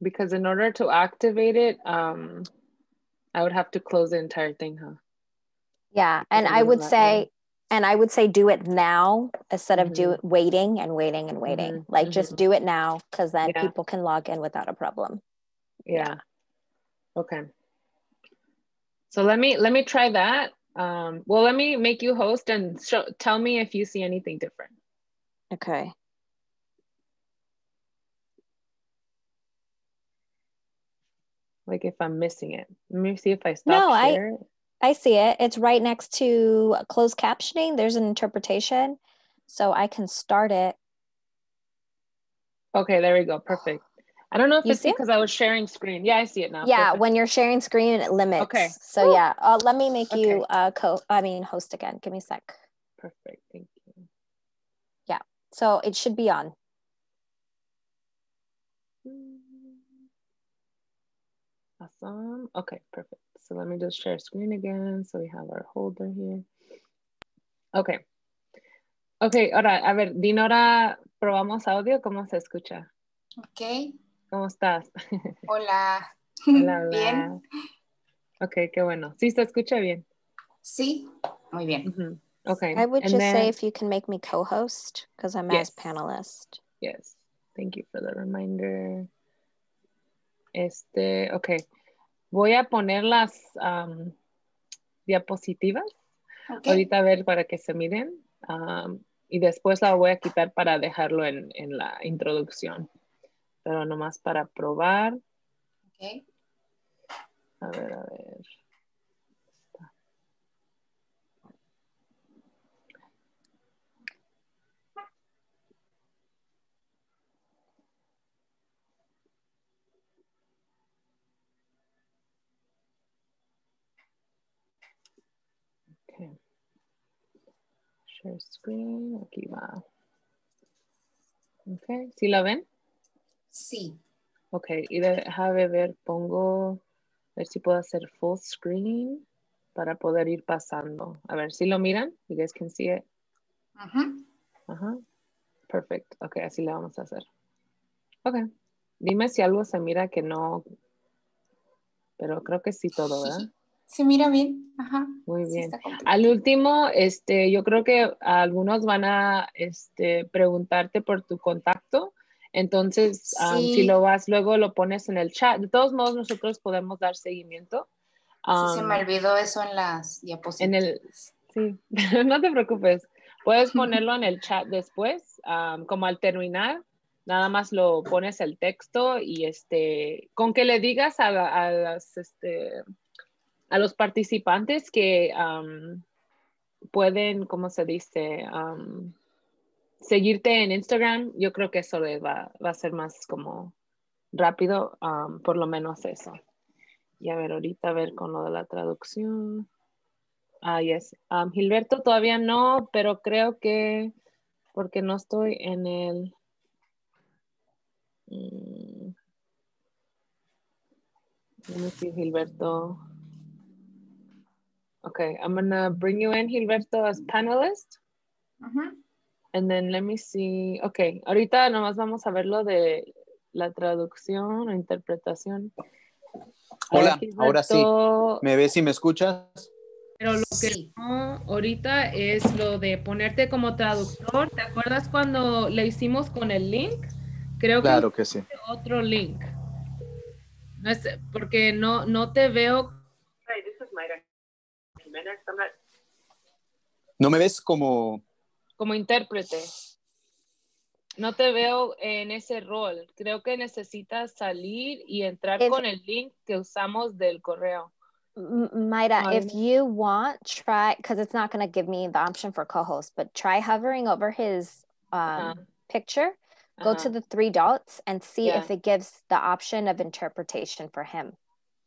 Because in order to activate it, I would have to close the entire thing, huh? Yeah, and I would say, do it now instead of waiting and waiting and waiting. Like just do it now, because then people can log in without a problem. Yeah. Okay. So let me try that. Well, let me make you host and tell me if you see anything different. Okay. Like if I'm missing it. Let me see if I stop share. I see it. It's right next to closed captioning. There's an interpretation. So I can start it. Okay, there we go. Perfect. I don't know if it's because I was sharing screen. Yeah, I see it now. Yeah, perfect. when you're sharing screen, it limits. Okay. So yeah, let me make you host again. Give me a sec. Perfect. Thank you. Yeah. So it should be on. Awesome. Okay, perfect. So let me just share screen again. So we have our holder here. Okay. Ok, ahora, a ver, Dinora, probamos audio, ¿cómo se escucha? Ok. ¿Cómo estás? Hola. Hola, hola. Bien. Ok, qué bueno. ¿Sí se escucha bien? Sí, muy bien. Okay. I would just say if you can make me co-host, because I'm as panelist. Yes. Thank you for the reminder. Ok. Voy a poner las diapositivas. Okay. Ahorita a ver para que se miren. Y después la voy a quitar para dejarlo en la introducción. Pero nomás para probar. Okay. A ver, a ver. Okay. Share screen. Aquí va. Ok. ¿Sí la ven? Sí. Ok. Y déjame ver, a ver si puedo hacer full screen para poder ir pasando. A ver si lo miran. You guys can see it. Perfect. Ok, así la vamos a hacer. Ok. Dime si algo se mira que no. Pero creo que sí todo, ¿verdad? Se mira bien. Ajá. Muy bien. Al último, yo creo que algunos van a preguntarte por tu contacto. Entonces, si lo vas, luego lo pones en el chat. De todos modos, nosotros podemos dar seguimiento. Sí, se me olvidó eso en las diapositivas. Sí, no te preocupes. Puedes ponerlo en el chat después, como al terminar. Nada más lo pones el texto y con que le digas a los participantes que pueden, ¿cómo se dice? Seguirte en Instagram. Yo creo que eso va a ser más como rápido, por lo menos eso. Y a ver, ahorita a ver con lo de la traducción. Yes. Gilberto todavía no, pero creo que porque no estoy en el... Let me see, Gilberto. Okay, I'm gonna bring you in, Gilberto, as panelist. And then let me see. Okay, ahorita nomás vamos a ver lo de la traducción o interpretación. Hola, ahora sí. ¿Me ves y me escuchas? Pero lo que no ahorita es lo de ponerte como traductor. ¿Te acuerdas cuando le hicimos con el link? Creo claro que sí. Otro link. No es, porque no te veo. ¿No me ves como intérprete? No te veo en ese rol. Creo que necesitas salir y entrar con el link que usamos del correo. Mayra, if you want, try, because it's not going to give me the option for co-host, but try hovering over his picture, go to the 3 dots and see if it gives the option of interpretation for him.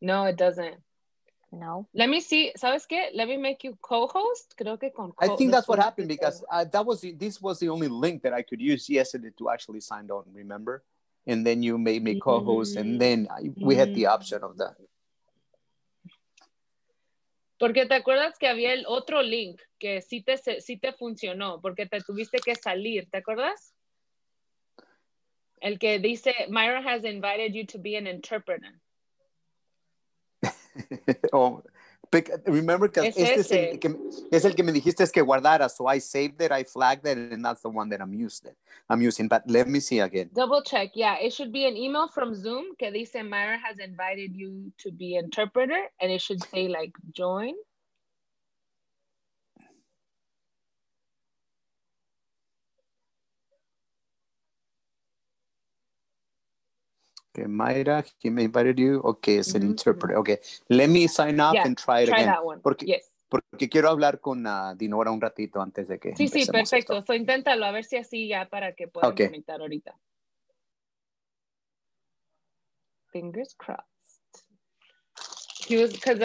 No, it doesn't. No. Let me see. ¿Sabes qué? Let me make you co-host. Creo que con I think that's what happened because this was the only link that I could use yesterday to actually sign on, remember? And then you made me co-host and then we had the option of that. Porque te acuerdas que había el otro link que sí te funcionó porque te tuviste que salir, ¿te acuerdas? El que dice, Myra has invited you to be an interpreter. Oh, remember que este es el que me dijiste es que guardara, so I saved it, I flagged it, and that's the one that I'm using, but let me see again. Double check, yeah, it should be an email from Zoom que dice Myra has invited you to be interpreter, and it should say like join. Okay, Mayra, he invited you. Okay, it's an interpreter. Okay, let me sign up and try it again. That one. Porque quiero hablar con Dinora un ratito antes de que Sí, perfecto. So, inténtalo, a ver si así ya para que puedan comentar ahorita. Fingers crossed. Because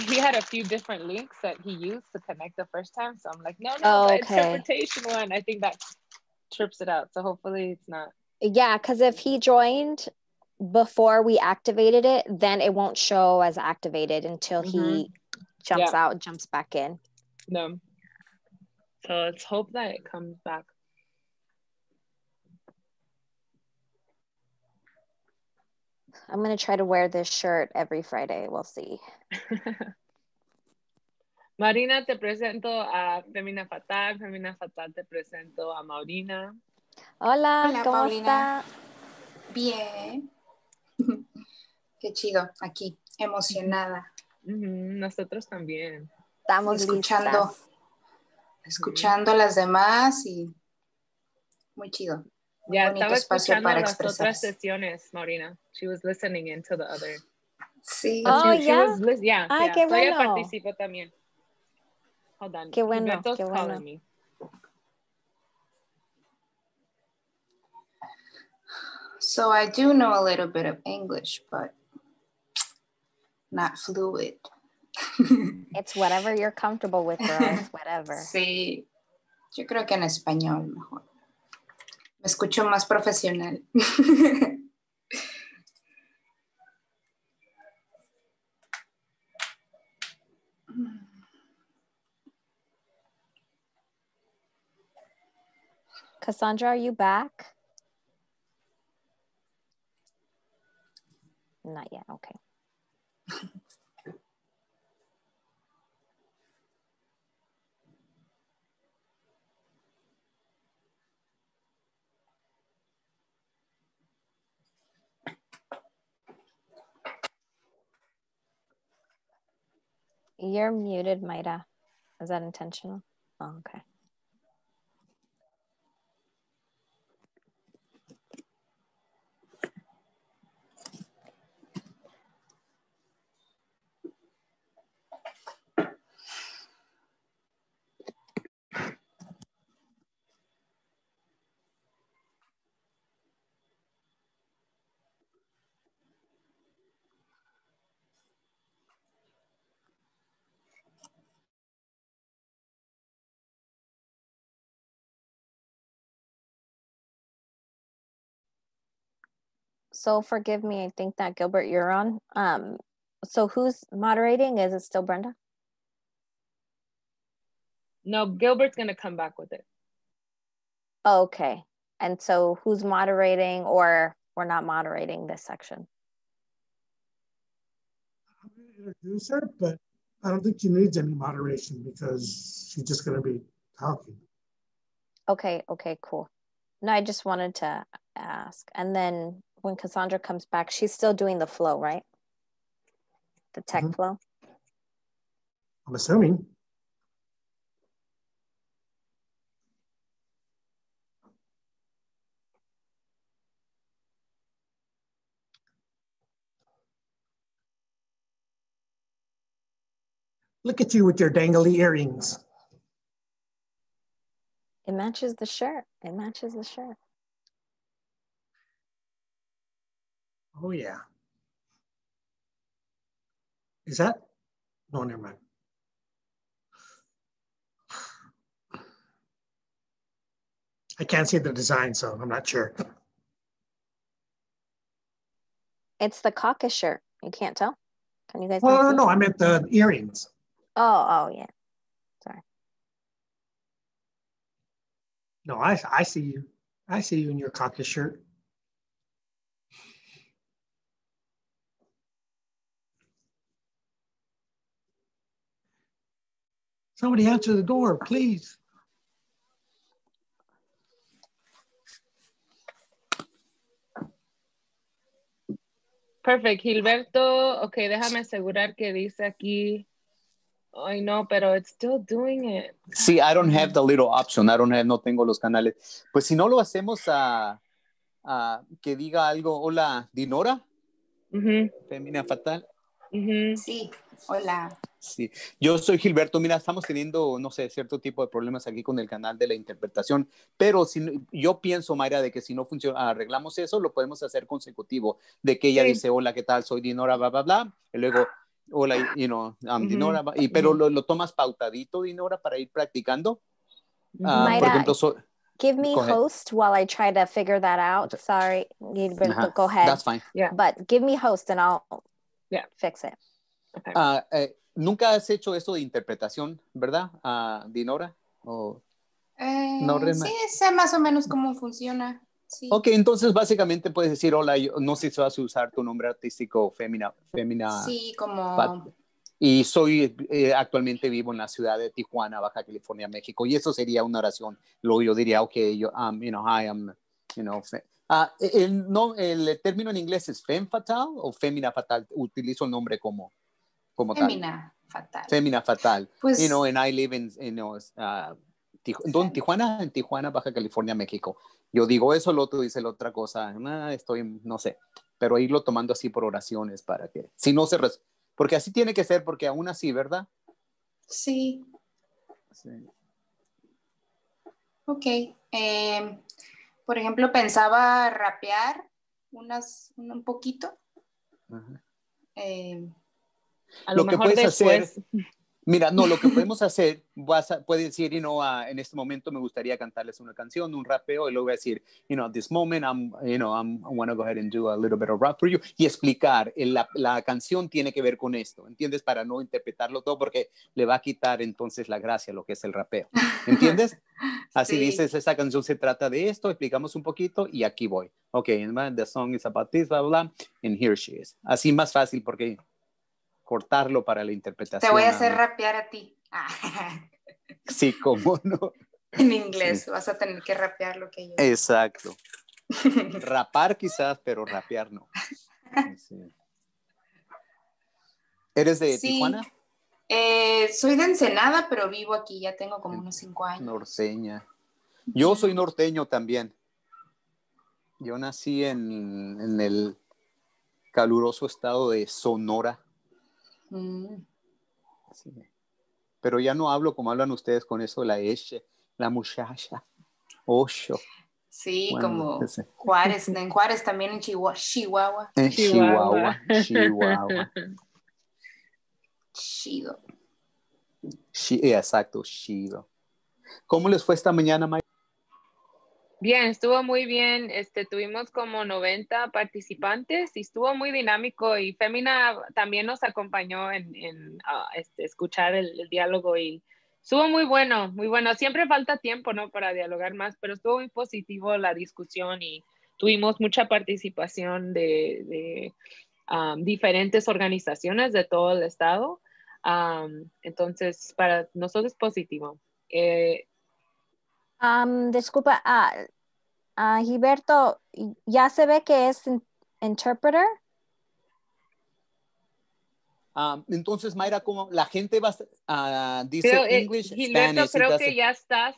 he had a few different links that he used to connect the first time. So I'm like, no, the interpretation one. I think that trips it out. So hopefully it's not. Yeah, because if he joined before we activated it, then it won't show as activated until he jumps back in. No. So let's hope that it comes back. I'm going to try to wear this shirt every Friday. We'll see. Marina, te presento a Femina Fatal. Femina Fatal, te presento a Maurina. Hola, ¿cómo Paulina. está? Bien. Qué chido, aquí, emocionada. Nosotros también. Estamos escuchando a las demás y muy chido. Ya estaba escuchando las otras sesiones, Maurina. She was listening into the other. Sí. Ay, qué bueno. Ella participó también. Hold on. Qué bueno, qué bueno. Me. So I do know a little bit of English, but not fluid. It's whatever you're comfortable with, girl. It's whatever. Sí, yo creo que en español mejor. Me escucho más profesional. Cassandra, are you back? Not yet, okay. You're muted, Maida. Is that intentional? Oh, okay. So forgive me, I think that Gilbert, you're on. So who's moderating? Is it still Brenda? No, Gilbert's gonna come back with it. Oh, okay. And so who's moderating, or we're not moderating this section? I'm going to introduce her, but I don't think she needs any moderation because she's just going to be talking. Okay, cool. No, I just wanted to ask. And then when Cassandra comes back, she's still doing the flow, right? The tech flow? I'm assuming. Look at you with your dangly earrings. It matches the shirt. It matches the shirt. Oh, yeah. Is that? No, never mind. I can't see the design, so I'm not sure. It's the caucus shirt. You can't tell? Can you guys Well, not no, see? no, I meant the earrings. Oh, yeah. Sorry. No, I see you. I see you in your caucus shirt. Somebody answer the door, please. Perfect, Gilberto. Ok, déjame asegurar que dice aquí. Ay, no, pero it's still doing it. Sí, I don't have the little option. No tengo los canales. Pues si no lo hacemos a que diga algo. Hola, Dinora. Femina Fatal. Sí, hola. Sí, yo soy Gilberto. Mira, estamos teniendo, no sé, cierto tipo de problemas aquí con el canal de la interpretación, pero yo pienso, Mayra, de que si no funciona, arreglamos eso, lo podemos hacer consecutivo, de que ella dice, hola, ¿qué tal? Soy Dinora, bla, bla, bla, y luego, hola, Dinora, pero lo tomas pautadito, Dinora, para ir practicando. Mayra, por ejemplo, give me host while I try to figure that out. Sorry, Gilberto, go ahead. That's fine. Yeah. But give me host and I'll fix it. Okay. Nunca has hecho eso de interpretación, ¿verdad, Dinora? Sí, sé más o menos cómo funciona. Sí. Ok, entonces básicamente puedes decir, hola, yo no sé si vas a usar tu nombre artístico Femina. Sí, como... Y actualmente vivo en la ciudad de Tijuana, Baja California, México. Y eso sería una oración. Luego yo diría, ok, yo, hi, el término en inglés es femme fatal o femina fatal. Utilizo el nombre como Femina fatal. Femina fatal. Pues, And I live in, Tijuana, en Tijuana, Baja California, México. Yo digo eso, el otro dice la otra cosa. No sé. Pero irlo tomando así por oraciones para que, si no se porque así tiene que ser, porque aún así, ¿verdad? Sí. Ok. Por ejemplo, pensaba rapear un poquito. A lo mejor que puedes después. hacer, mira, no, lo que podemos hacer, puedes decir, en este momento me gustaría cantarles una canción, un rapeo, y luego voy a decir, at this moment, I want to go ahead and do a little bit of rap for you, y explicar, la canción tiene que ver con esto, ¿entiendes? Para no interpretarlo todo, porque le va a quitar entonces la gracia a lo que es el rapeo, ¿entiendes? Así Sí. dices, esta canción se trata de esto, explicamos un poquito, y aquí voy. Ok, the song is about this, blah, blah, blah, and here she is. Así más fácil, porque cortarlo para la interpretación. Te voy a hacer rapear a ti. Sí, cómo no. En inglés, sí. Vas a tener que rapear lo que yo. Exacto. Rapar quizás, pero rapear no. Sí. ¿Eres de Tijuana? Soy de Ensenada, pero vivo aquí, ya tengo como unos 5 años. Norteña. Yo soy norteño también. Yo nací en el caluroso estado de Sonora. Sí. Pero ya no hablo como hablan ustedes con eso, la eche, la muchacha, ocho. Sí, como Juárez, en Juárez también, en Chihuahua. En Chihuahua. Chido. Exacto, chido. ¿Cómo les fue esta mañana, Mike? Bien, estuvo muy bien. Tuvimos como 90 participantes y estuvo muy dinámico, y Femina también nos acompañó en escuchar el diálogo, y estuvo muy bueno, muy bueno. Siempre falta tiempo, ¿no?, para dialogar más, pero estuvo muy positivo la discusión y tuvimos mucha participación de diferentes organizaciones de todo el estado. Entonces, para nosotros es positivo. Disculpa, Gilberto, ¿ya se ve que es interpreter? Entonces, Mayra, ¿cómo la gente va a dice English, Gilberto, Spanish? creo que ya estás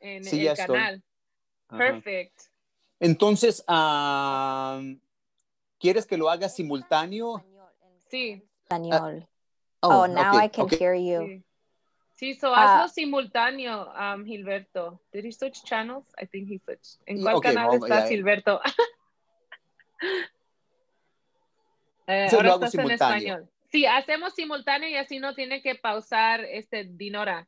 en sí, el canal. Perfect. Entonces, ¿quieres que lo haga simultáneo? Sí. Español. Now I can hear you. Sí, so hazlo simultáneo, Gilberto. Did he switch channels? I think he switched. ¿En cuál canal estás, Gilberto? Ahora lo hago estás en simultáneo. español. Sí, hacemos simultáneo y así no tiene que pausar Dinora.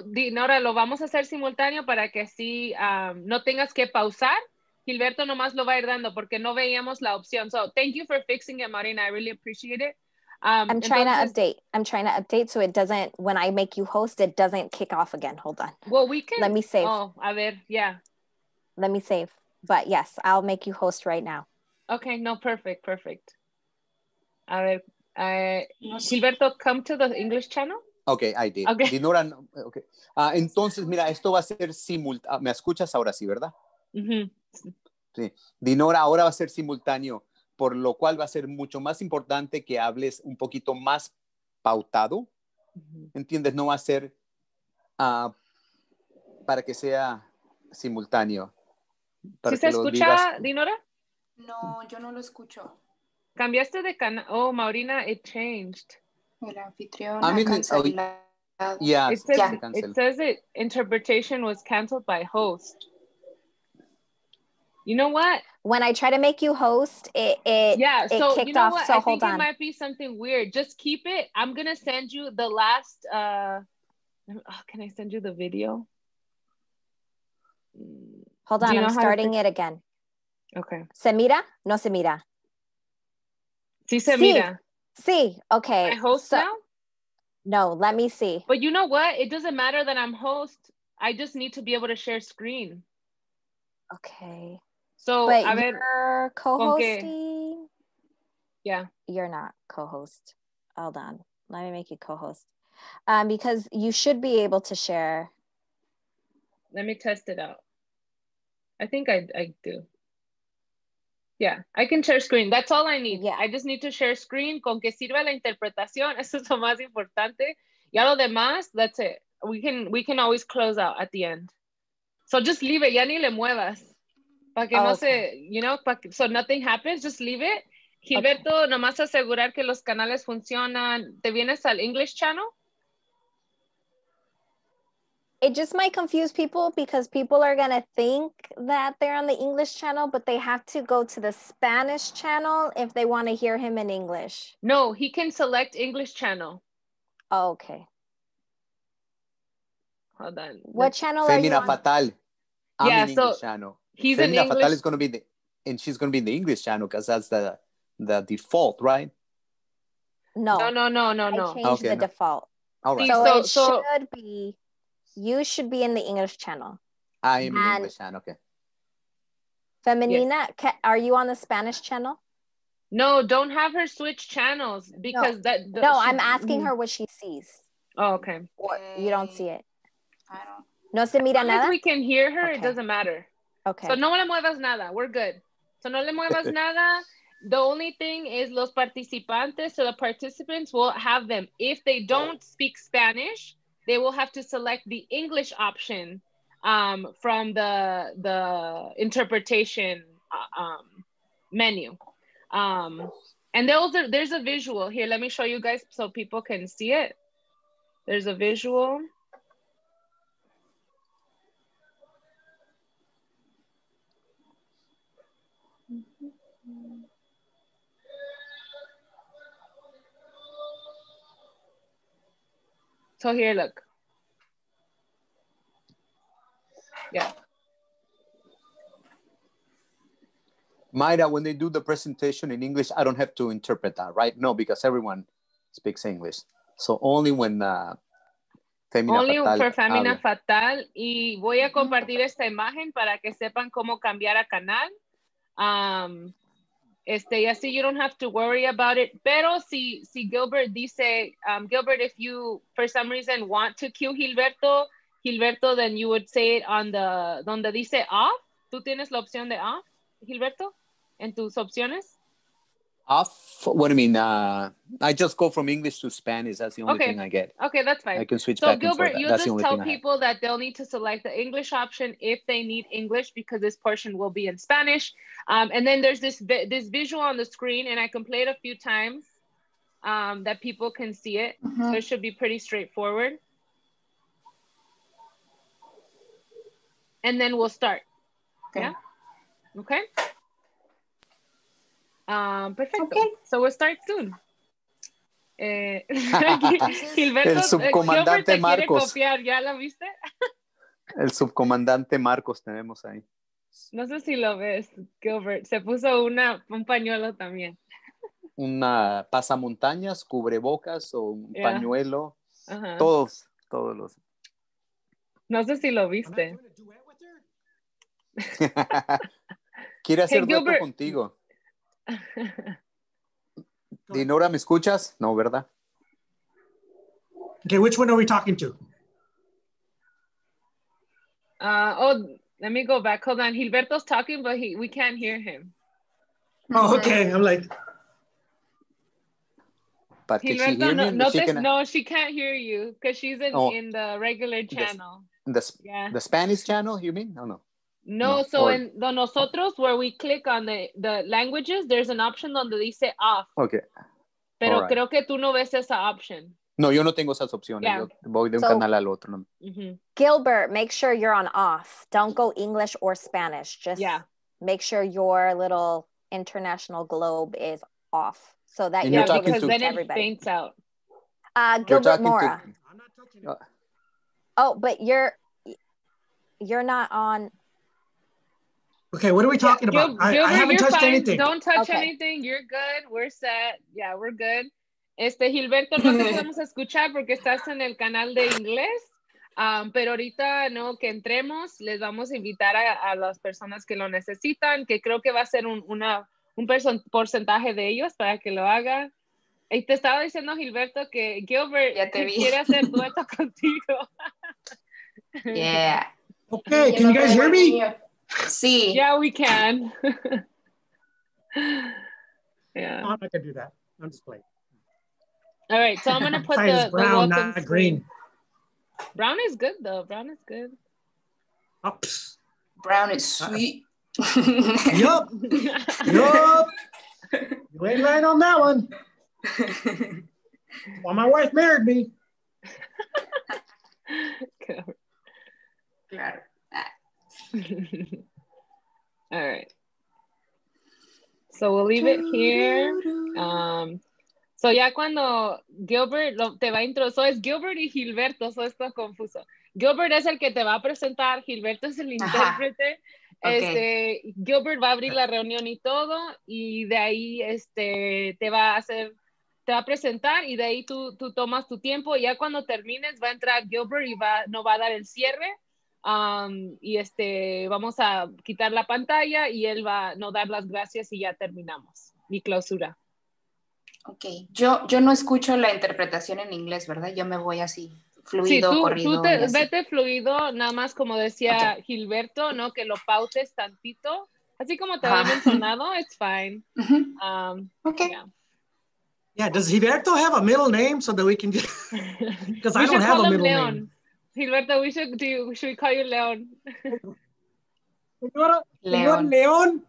Dinora, lo vamos a hacer simultáneo para que así no tengas que pausar. Gilberto nomás lo va a ir dando porque no veíamos la opción. So thank you for fixing it, Marina. I really appreciate it. I'm trying to update. I'm trying to update so it doesn't, when I make you host, it doesn't kick off again. Hold on. Well, we can. Let me save. Oh, a ver, yeah. Let me save. But yes, I'll make you host right now. Okay, no, perfect, perfect. A ver, Gilberto, come to the English channel. Okay, I did. Okay. Dinora, okay. Entonces, mira, esto va a ser simultáneo. ¿Me escuchas ahora sí, verdad? Sí. Dinora, ahora va a ser simultáneo, por lo cual va a ser mucho más importante que hables un poquito más pautado. ¿Entiendes? No va a ser para que sea simultáneo. ¿Sí se escucha, Dinora? No, yo no lo escucho. Cambiaste de canal. Oh, Maurina, it changed. El anfitrión ha cancelado. Yeah, it says interpretation was canceled by host. You know what? When I try to make you host, it kicked you know off. What? So I hold think on. It might be something weird. Just keep it. I'm gonna send you the last. Can I send you the video? Hold on, I'm starting it again. Okay. ¿Se mira? No se mira. Sí se mira. Sí. Okay. I host now? No, let me see. But you know what? It doesn't matter that I'm host. I just need to be able to share screen. Okay. So, but you're co-hosting? Yeah. You're not co-host. Hold on. Let me make you co-host. Because you should be able to share. Let me test it out. I think I do. Yeah, I can share screen. That's all I need. Yeah. I just need to share screen. Con que sirva la interpretación, eso es lo más importante. Ya lo demás, that's it. We can always close out at the end. So just leave it. Ya ni le muevas. Para que no se, so nothing happens, just leave it. Gilberto, nomás asegurar que los canales funcionan. ¿Te vienes al English channel? It just might confuse people because people are going to think that they're on the English channel, but they have to go to the Spanish channel if they want to hear him in English. No, he can select English channel. Oh, okay. Hold on. What channel are you on? Fatal. I'm in English so channel. He's Femina in English. Fatal is going to be she's going to be in the English channel because that's the default, right? No. I changed the default. All right. So it should be, you should be in the English channel. I am in the English channel, okay. Feminina, are you on the Spanish channel? No, don't have her switch channels because I'm asking her what she sees. Oh, okay. Or you don't see it. I don't. No se mira nada? As we can hear her, it doesn't matter. Okay. So no le muevas nada. We're good. So no le muevas nada. The only thing is los participantes, so the participants will have them. If they don't speak Spanish, they will have to select the English option from the interpretation menu. And there's a visual here. Let me show you guys so people can see it. There's a visual. So here, look. Yeah. Mayra, when they do the presentation in English, I don't have to interpret that, right? No, because everyone speaks English. So only when Femina Only Fatal for Femina habla. Fatal. Y voy a compartir esta imagen para que sepan cómo cambiar a canal. Y así you don't have to worry about it. Pero si Gilbert dice, Gilbert, if you for some reason want to cue Gilberto, then you would say it on donde dice off. ¿Tú tienes la opción de off, Gilberto, en tus opciones? Off? What do you mean? I just go from English to Spanish. That's the only thing I get. Okay, that's fine. I can switch so back Gilbert, and forth. you That's just tell people that they'll need to select the English option if they need English because this portion will be in Spanish. And then there's this visual on the screen, and I can play it a few times. that people can see it. So it should be pretty straightforward. And then we'll start. Okay. Yeah? Okay. Perfecto. Okay. So we'll start soon. Gilberto, El subcomandante Gilbert te Marcos. quiere copiar, ¿ya la viste? El subcomandante Marcos tenemos ahí. No sé si lo ves, Gilbert. Se puso un pañuelo también. Una pasamontañas, cubrebocas o un pañuelo. Todos los. No sé si lo viste. Quiere hacer dueto contigo. Dinora, ¿me escuchas? No, ¿verdad? Okay, which one are we talking to? Let me go back. Hold on. Gilberto's talking, but we can't hear him. Oh, okay. I'm like. But can she hear me? No, she can't hear you because she's in the regular channel. The Spanish channel, you mean? No. No, so in the nosotros, where we click on the languages, there's an option donde dice off. Okay. Pero creo que tú no ves esa option. No, yo no tengo esas opciones. Yeah. Yo voy de un canal al otro. No. Gilbert, make sure you're on off. Don't go English or Spanish. Just make sure your little international globe is off so that you're because then it faints out. Gilbert Mora. Oh, but you're not on. Okay, what are we talking about? Gilbert, I haven't touched fine. anything. Don't touch anything. You're good. We're set. Yeah, we're good. Gilberto, no te podemos escuchar porque estás en el canal de inglés, pero ahorita no que entremos, les vamos a invitar a las personas que lo necesitan, que creo que va a ser un porcentaje de ellos para que lo hagan. Y te estaba diciendo, Gilberto, que Gilbert quiere hacer dueto contigo. Yeah. Okay, can you guys hear me? Sí. Yeah, we can. Yeah. No, I'm not gonna do that. I'm just playing. All right, so I'm gonna put the brown, welcome not green. Brown is good though. Brown is good. Oops. Brown is sweet. Yup. Yup. You ain't lying on that one. Well, my wife married me. Claro. All right. So we'll leave it here. So ya cuando Gilbert te va a introducir, so es Gilbert y Gilberto, so esto es confuso. Gilbert es el que te va a presentar, Gilberto es el intérprete. Okay. Gilbert va a abrir la reunión y todo, y de ahí te va a presentar, y de ahí tú tomas tu tiempo, y ya cuando termines va a entrar Gilbert y no va a dar el cierre, y vamos a quitar la pantalla y él va a no dar las gracias y ya terminamos mi clausura. Ok, yo no escucho la interpretación en inglés, ¿verdad? Yo me voy así, fluido, sí, corrido. Tú vete fluido, nada más como decía Gilberto, ¿no? Que lo pautes tantito, así como te había mencionado, it's fine. Okay. Yeah, does Gilberto have a middle name so that we can just, because I don't have a middle name. Gilberto, should we call you Leon? Leon.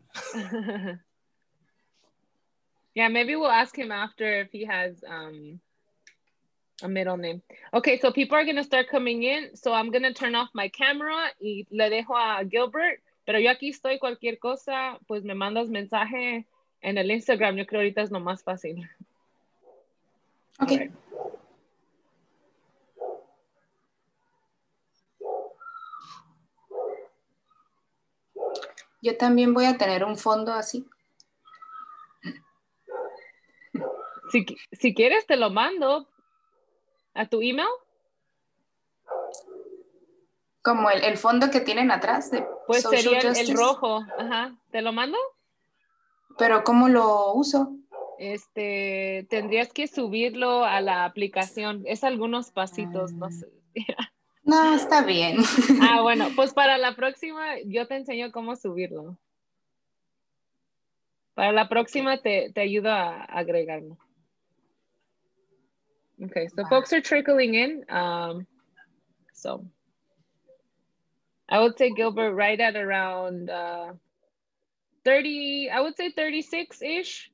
Yeah, maybe we'll ask him after if he has a middle name. Okay, so people are going to start coming in. So I'm going to turn off my camera y le dejo a Gilbert. Pero yo aquí estoy, cualquier cosa, pues me mandas mensaje en el Instagram. Yo creo ahorita es lo más fácil. Okay. Right. Yo también voy a tener un fondo así. Si quieres, te lo mando a tu email. Como el fondo que tienen atrás de pues Social sería Justice. El rojo. Ajá. ¿Te lo mando? Pero ¿cómo lo uso? Tendrías que subirlo a la aplicación. Es algunos pasitos, no sé. No, está bien. Bueno, pues para la próxima yo te enseño cómo subirlo. Para la próxima te ayudo a agregarlo. Okay, so folks are trickling in. So I would say Gilbert right at around 30, I would say 36-ish.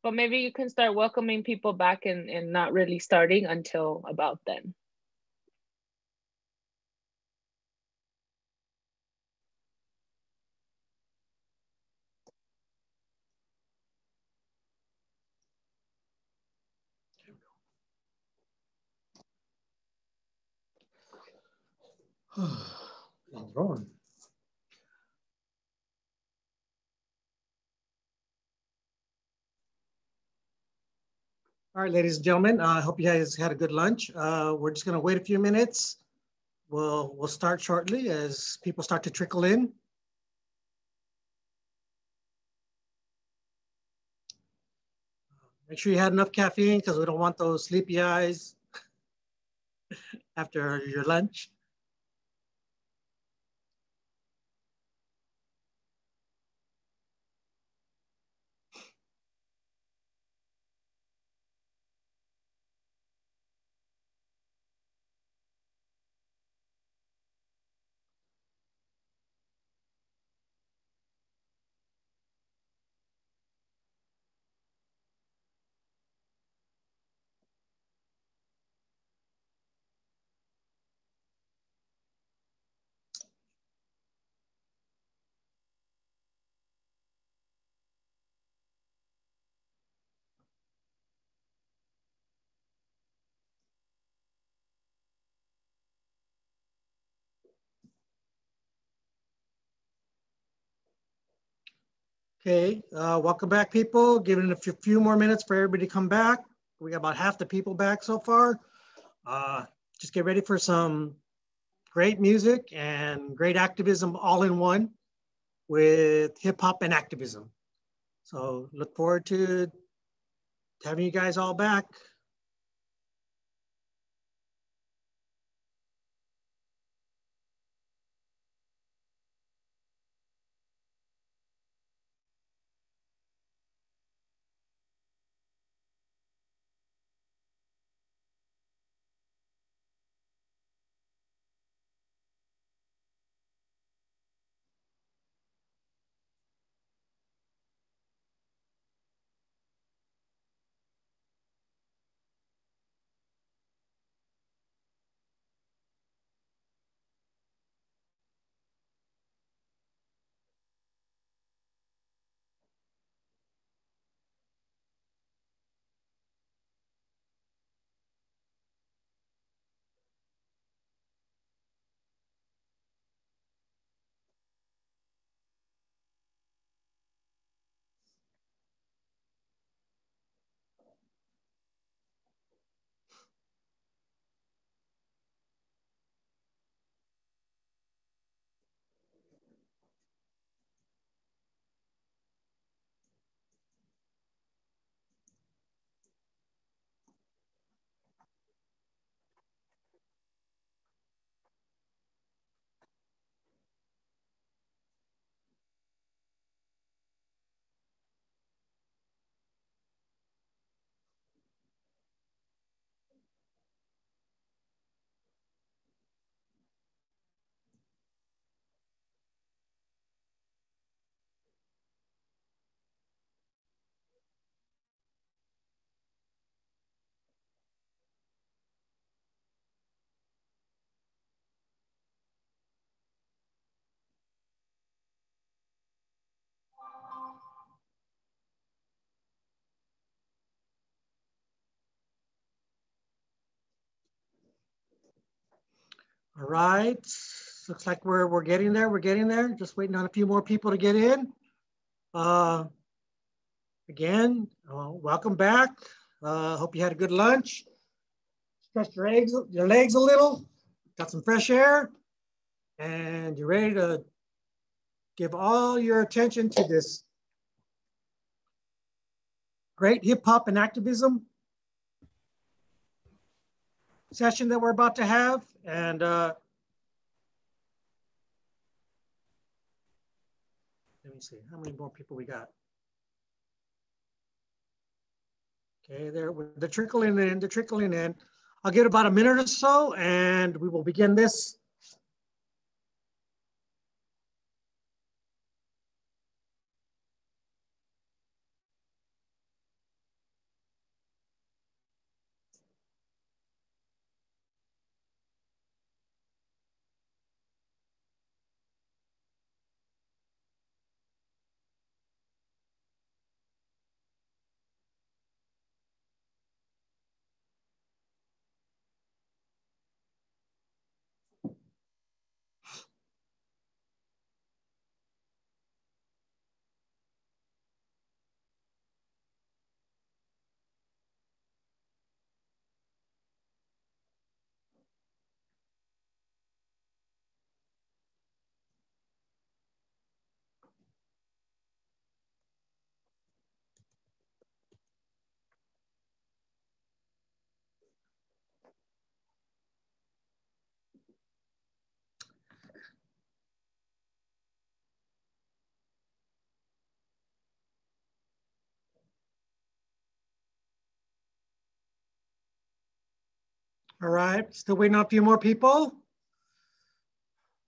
but maybe you can start welcoming people back and not really starting until about then. Rolling. All right, ladies and gentlemen, I hope you guys had a good lunch. We're just going to wait a few minutes. We'll start shortly as people start to trickle in. Make sure you had enough caffeine because we don't want those sleepy eyes after your lunch. Okay, welcome back, people. Giving it a few more minutes for everybody to come back. We got about half the people back so far. Just get ready for some great music and great activism all in one with hip hop and activism. So look forward to having you guys all back. All right, looks like we're getting there. We're getting there. Just waiting on a few more people to get in. Again, welcome back. Hope you had a good lunch. Stretch your legs a little. Got some fresh air, and you're ready to give all your attention to this great hip hop and activism session that we're about to have. And let me see, how many more people we got? Okay, they're trickling in, they're trickling in. I'll give it about a minute or so and we will begin this. All right, still waiting on a few more people.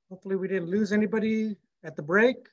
Hopefully we didn't lose anybody at the break.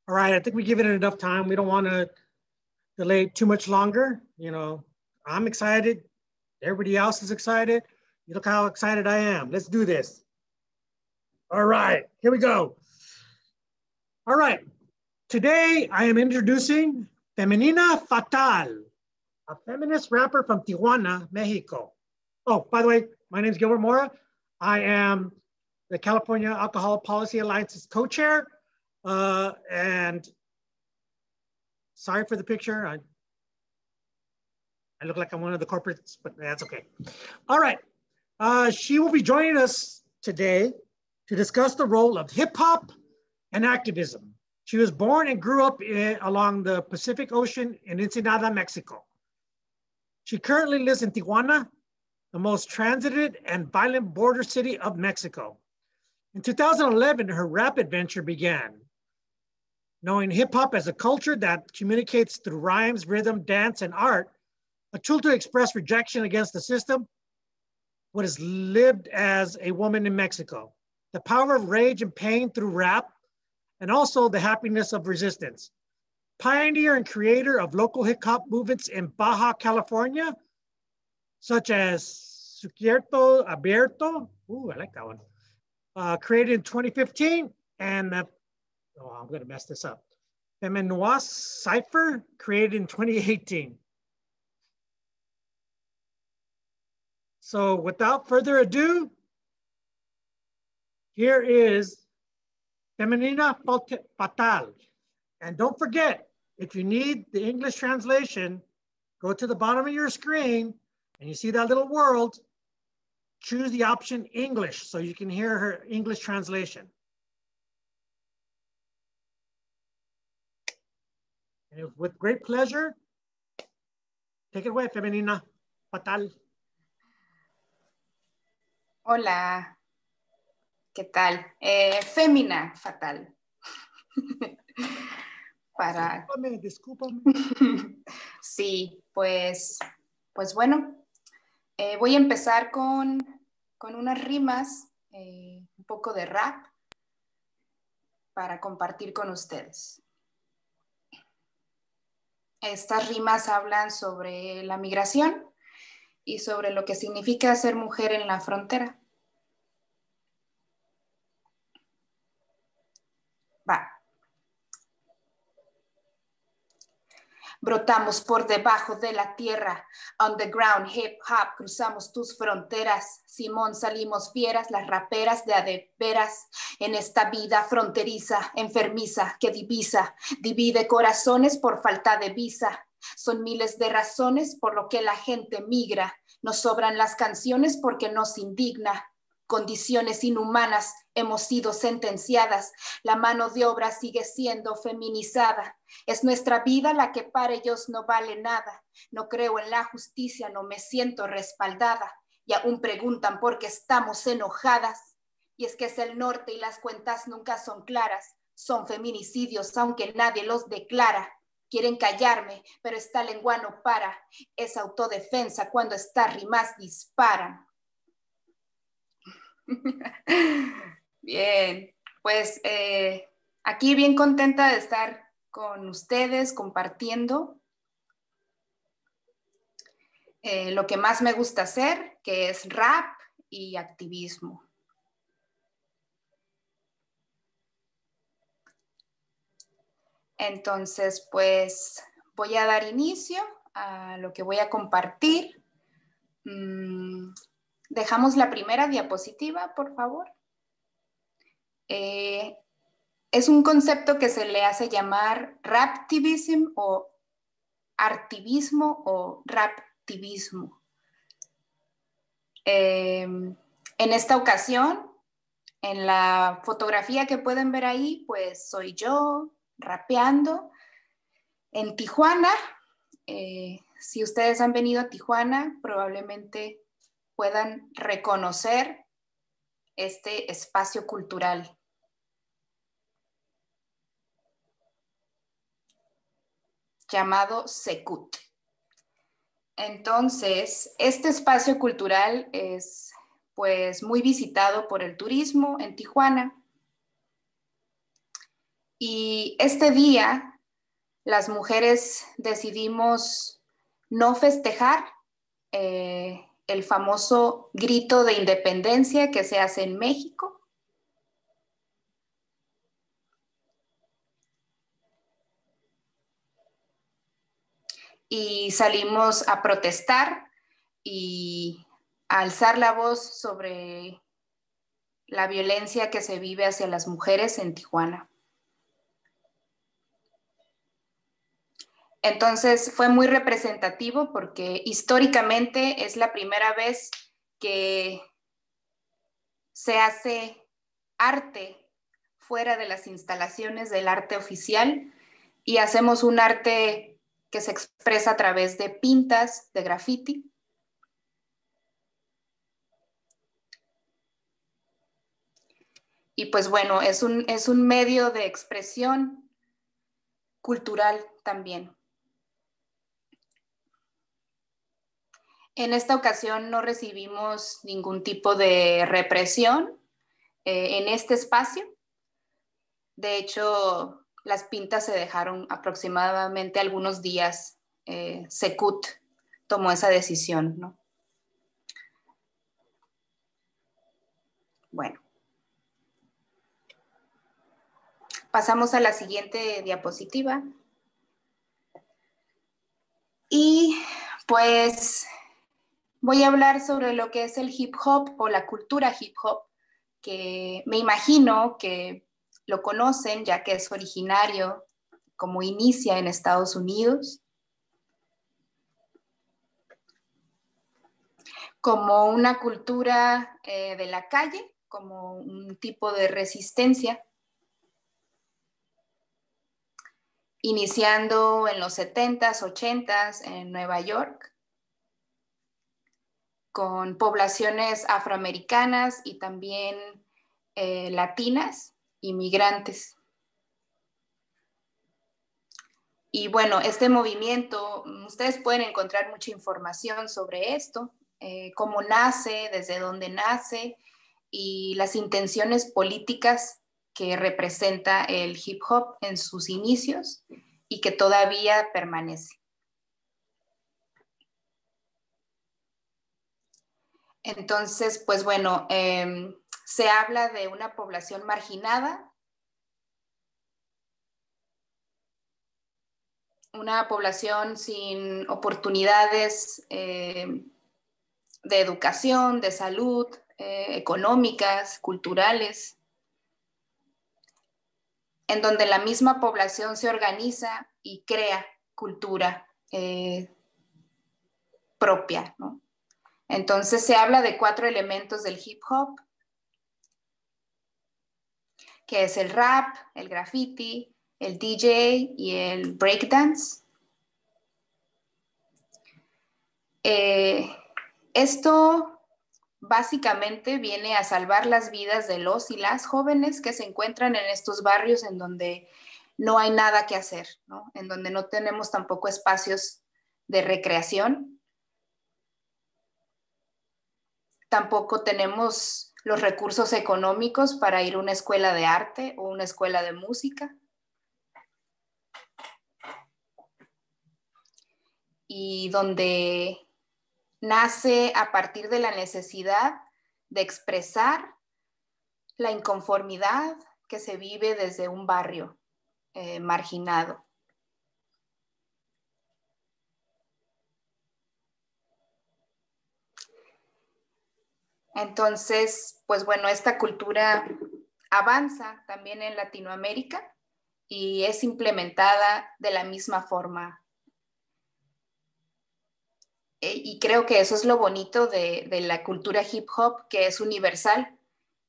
All right, I think we give it enough time. We don't want to delay too much longer. You know, I'm excited. Everybody else is excited. You look how excited I am. Let's do this. All right, here we go. All right, today I am introducing Femenina Fatal, a feminist rapper from Tijuana, Mexico. Oh, by the way, my name is Gilbert Mora. I am the California Alcohol Policy Alliance's co-chair. And sorry for the picture. I look like I'm one of the corporates, but that's okay. All right. She will be joining us today to discuss the role of hip hop and activism. She was born and grew up along the Pacific Ocean in Ensenada, Mexico. She currently lives in Tijuana, the most transited and violent border city of Mexico. In 2011, her rap adventure began. Knowing hip hop as a culture that communicates through rhymes, rhythm, dance, and art, a tool to express rejection against the system, what is lived as a woman in Mexico, the power of rage and pain through rap, and also the happiness of resistance. Pioneer and creator of local hip hop movements in Baja California, such as Sucierto Abierto, ooh, I like that one, created in 2015, and oh, I'm gonna mess this up. Feminoise Cypher, created in 2018. So without further ado, here is Femenina Fatal. And don't forget, if you need the English translation, go to the bottom of your screen and you see that little world, choose the option English so you can hear her English translation. And with great pleasure, take it away, Femenina Fatal. Hola, ¿qué tal? Fémina Fatal. Para... Discúlpame. Sí, pues bueno, voy a empezar con unas rimas, un poco de rap para compartir con ustedes. Estas rimas hablan sobre la migración y sobre lo que significa ser mujer en la frontera. Va. Brotamos por debajo de la tierra, underground hip hop, cruzamos tus fronteras. Simón, salimos fieras, las raperas de a de veras, en esta vida fronteriza, enfermiza, que divide corazones por falta de visa. Son miles de razones por lo que la gente migra, nos sobran las canciones porque nos indigna. Condiciones inhumanas, hemos sido sentenciadas, la mano de obra sigue siendo feminizada. Es nuestra vida la que para ellos no vale nada. No creo en la justicia, no me siento respaldada. Y aún preguntan por qué estamos enojadas. Y es que es el norte y las cuentas nunca son claras. Son feminicidios aunque nadie los declara. Quieren callarme, pero esta lengua no para. Es autodefensa cuando estas rimas disparan. Bien, pues aquí bien contenta de estar con ustedes compartiendo lo que más me gusta hacer, que es rap y activismo. Entonces, pues voy a dar inicio a lo que voy a compartir. Dejamos la primera diapositiva, por favor. Es un concepto que se le hace llamar raptivism o artivismo o raptivismo. En esta ocasión, en la fotografía que pueden ver ahí, pues soy yo rapeando en Tijuana. Si ustedes han venido a Tijuana, probablemente puedan reconocer este espacio cultural. Llamado Secut. Entonces, este espacio cultural es pues muy visitado por el turismo en Tijuana. Y este día, las mujeres decidimos no festejar el famoso grito de independencia que se hace en México. Y salimos a protestar y a alzar la voz sobre la violencia que se vive hacia las mujeres en Tijuana. Entonces fue muy representativo porque históricamente es la primera vez que se hace arte fuera de las instalaciones del arte oficial y hacemos un arte que se expresa a través de pintas, de graffiti. Y pues bueno, es un medio de expresión cultural también. En esta ocasión no recibimos ningún tipo de represión en este espacio. De hecho, las pintas se dejaron aproximadamente algunos días. Secut tomó esa decisión, ¿no? Bueno. Pasamos a la siguiente diapositiva. Y pues voy a hablar sobre lo que es el hip hop o la cultura hip hop, que me imagino que lo conocen ya que es originario, como inicia en Estados Unidos, como una cultura de la calle, como un tipo de resistencia, iniciando en los 70s, 80s en Nueva York, con poblaciones afroamericanas y también latinas, inmigrantes. Y bueno, este movimiento, ustedes pueden encontrar mucha información sobre esto, cómo nace, desde dónde nace y las intenciones políticas que representa el hip hop en sus inicios y que todavía permanece. Entonces, pues bueno, se habla de una población marginada, una población sin oportunidades de educación, de salud, económicas, culturales, en donde la misma población se organiza y crea cultura propia, ¿no? Entonces se habla de 4 elementos del hip hop, que es el rap, el graffiti, el DJ y el breakdance. Esto básicamente viene a salvar las vidas de los y las jóvenes que se encuentran en estos barrios en donde no hay nada que hacer, ¿no? En donde no tenemos tampoco espacios de recreación. Tampoco tenemos los recursos económicos para ir a una escuela de arte o una escuela de música. Y donde nace a partir de la necesidad de expresar la inconformidad que se vive desde un barrio marginado. Entonces, pues bueno, esta cultura avanza también en Latinoamérica y es implementada de la misma forma y creo que eso es lo bonito de la cultura hip hop, que es universal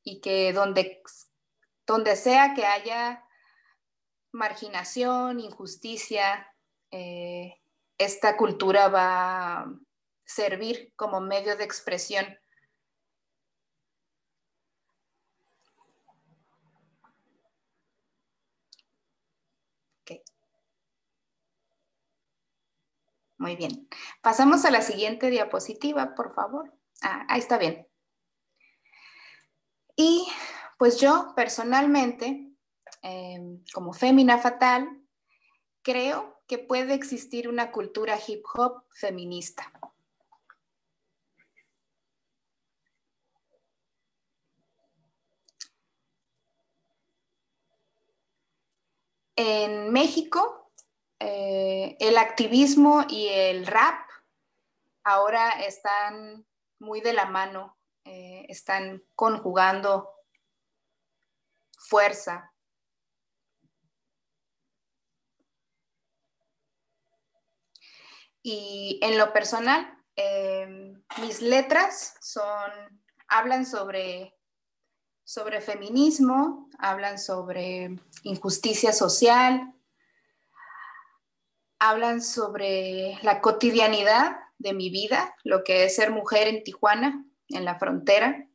y que donde sea que haya marginación, injusticia, esta cultura va a servir como medio de expresión. Okay. Muy bien. Pasamos a la siguiente diapositiva, por favor. Ahí está bien. Y pues yo personalmente, como fémina fatal, creo que puede existir una cultura hip hop feminista. En México, el activismo y el rap ahora están muy de la mano, están conjugando fuerza. Y en lo personal, mis letras hablan sobre feminismo, hablan sobre injusticia social, hablan sobre la cotidianidad de mi vida, lo que es ser mujer en Tijuana, en la frontera,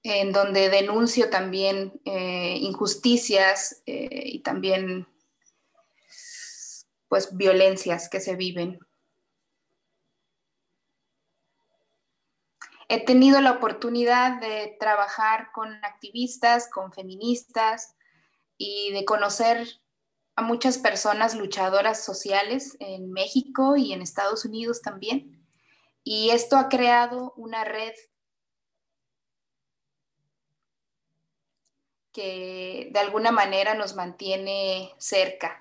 en donde denuncio también injusticias y también pues violencias que se viven. He tenido la oportunidad de trabajar con activistas, con feministas y de conocer a muchas personas luchadoras sociales en México y en Estados Unidos también. Y esto ha creado una red que de alguna manera nos mantiene cerca.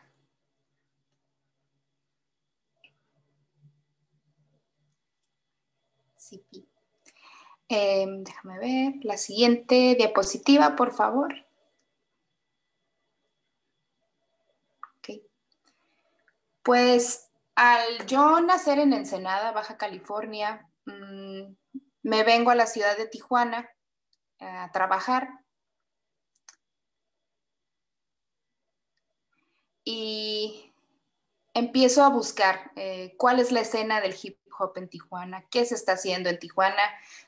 Sí. Déjame ver, la siguiente diapositiva, por favor. Okay. Pues al yo nacer en Ensenada, Baja California, me vengo a la ciudad de Tijuana a trabajar. Y empiezo a buscar cuál es la escena del hip hop en Tijuana, qué se está haciendo en Tijuana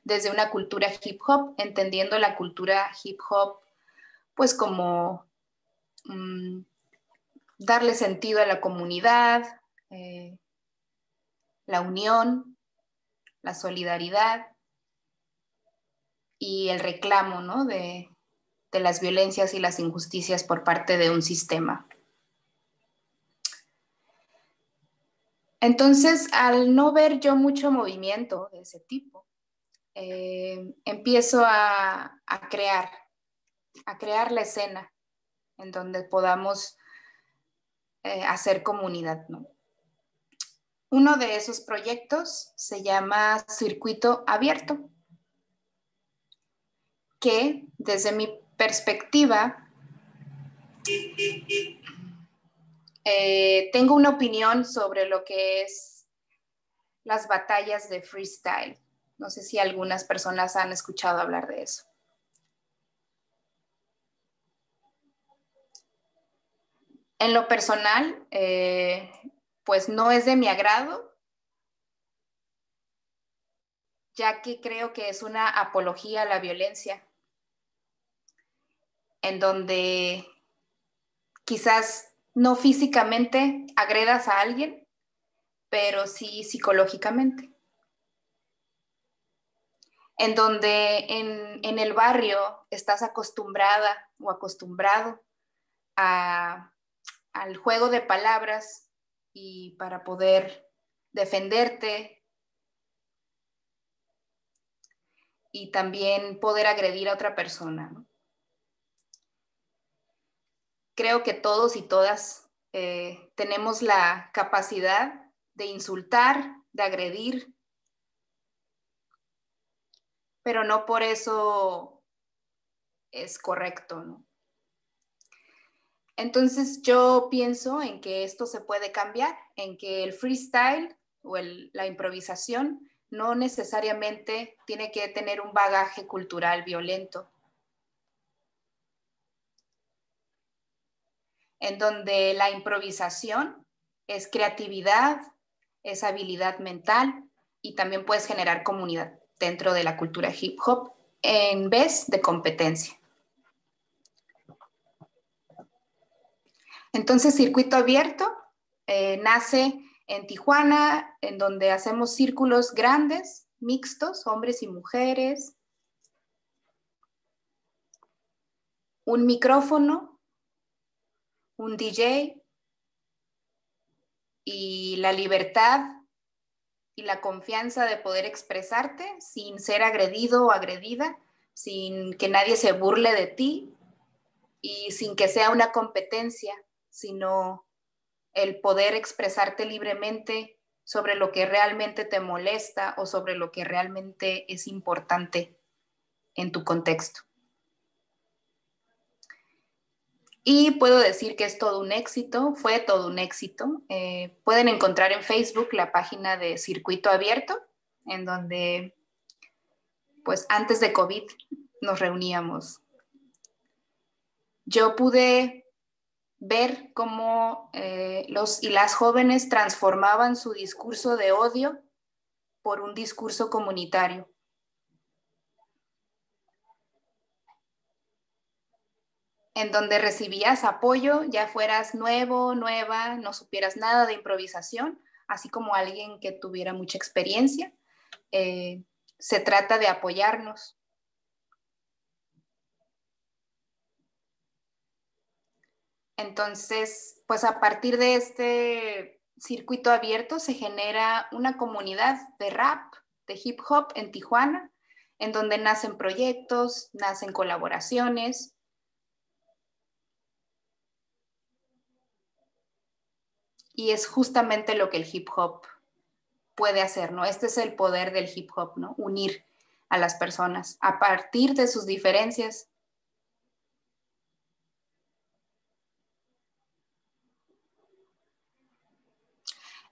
desde una cultura hip hop, entendiendo la cultura hip hop pues como darle sentido a la comunidad, la unión, la solidaridad y el reclamo, ¿no? de las violencias y las injusticias por parte de un sistema. Entonces, al no ver yo mucho movimiento de ese tipo, empiezo a crear la escena en donde podamos hacer comunidad, ¿no? Uno de esos proyectos se llama Circuito Abierto, que desde mi perspectiva tengo una opinión sobre lo que es las batallas de freestyle. No sé si algunas personas han escuchado hablar de eso. En lo personal, pues no es de mi agrado, ya que creo que es una apología a la violencia, en donde quizás no físicamente agredas a alguien, pero sí psicológicamente. En donde en el barrio estás acostumbrada o acostumbrado al juego de palabras y para poder defenderte y también poder agredir a otra persona, ¿no? Creo que todos y todas tenemos la capacidad de insultar, de agredir, pero no por eso es correcto, ¿no? Entonces yo pienso en que esto se puede cambiar, en que el freestyle o la improvisación no necesariamente tiene que tener un bagaje cultural violento, en donde la improvisación es creatividad, es habilidad mental y también puedes generar comunidad dentro de la cultura hip hop en vez de competencia. Entonces, Circuito Abierto nace en Tijuana, en donde hacemos círculos grandes, mixtos, hombres y mujeres, un micrófono, un DJ y la libertad y la confianza de poder expresarte sin ser agredido o agredida, sin que nadie se burle de ti y sin que sea una competencia, sino el poder expresarte libremente sobre lo que realmente te molesta o sobre lo que realmente es importante en tu contexto. Y puedo decir que es todo un éxito, fue todo un éxito. Pueden encontrar en Facebook la página de Circuito Abierto, en donde, pues antes de COVID, nos reuníamos. Yo pude ver cómo los y las jóvenes transformaban su discurso de odio por un discurso comunitario. En donde recibías apoyo, ya fueras nuevo, nueva, no supieras nada de improvisación, así como alguien que tuviera mucha experiencia. Se trata de apoyarnos. Entonces, pues a partir de este circuito abierto se genera una comunidad de rap, de hip hop en Tijuana, en donde nacen proyectos, nacen colaboraciones. Y es justamente lo que el hip hop puede hacer, ¿no? Este es el poder del hip hop, ¿no? Unir a las personas a partir de sus diferencias.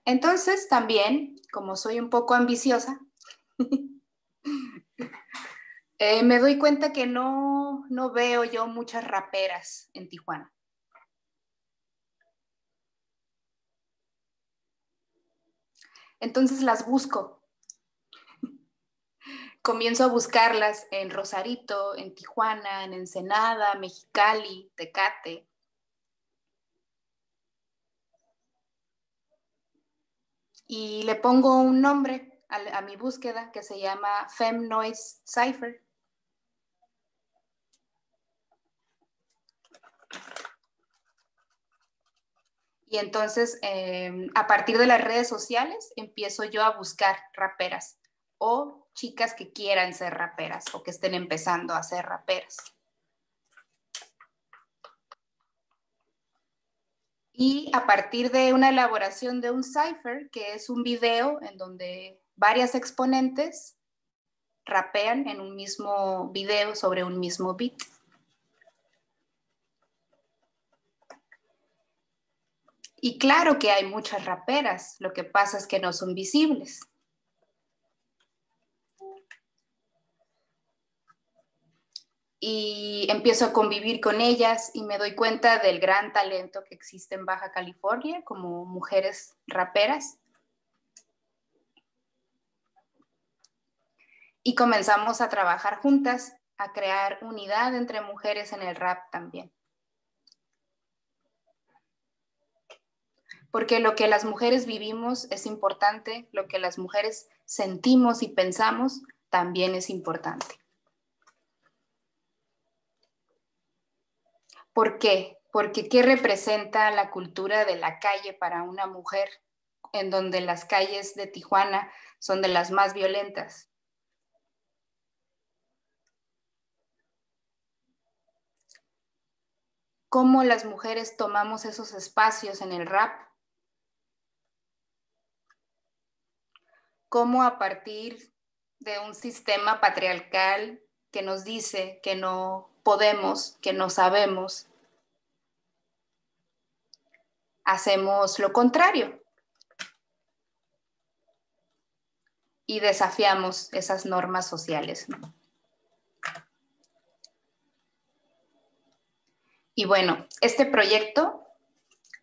Entonces, también, como soy un poco ambiciosa, me doy cuenta que no veo yo muchas raperas en Tijuana. Entonces las busco. Comienzo a buscarlas en Rosarito, en Tijuana, en Ensenada, Mexicali, Tecate. Y le pongo un nombre a mi búsqueda que se llama Fem Noise Cypher. Y entonces, a partir de las redes sociales, empiezo yo a buscar raperas o chicas que quieran ser raperas o que estén empezando a ser raperas. Y a partir de una elaboración de un cipher, que es un video en donde varias exponentes rapean en un mismo video sobre un mismo beat. Y claro que hay muchas raperas, lo que pasa es que no son visibles. Y empiezo a convivir con ellas y me doy cuenta del gran talento que existe en Baja California como mujeres raperas. Y comenzamos a trabajar juntas, a crear unidad entre mujeres en el rap también. Porque lo que las mujeres vivimos es importante, lo que las mujeres sentimos y pensamos también es importante. ¿Por qué? Porque ¿qué representa la cultura de la calle para una mujer en donde las calles de Tijuana son de las más violentas? ¿Cómo las mujeres tomamos esos espacios en el rap? ¿Cómo a partir de un sistema patriarcal que nos dice que no podemos, que no sabemos, hacemos lo contrario y desafiamos esas normas sociales, ¿no? Y bueno, este proyecto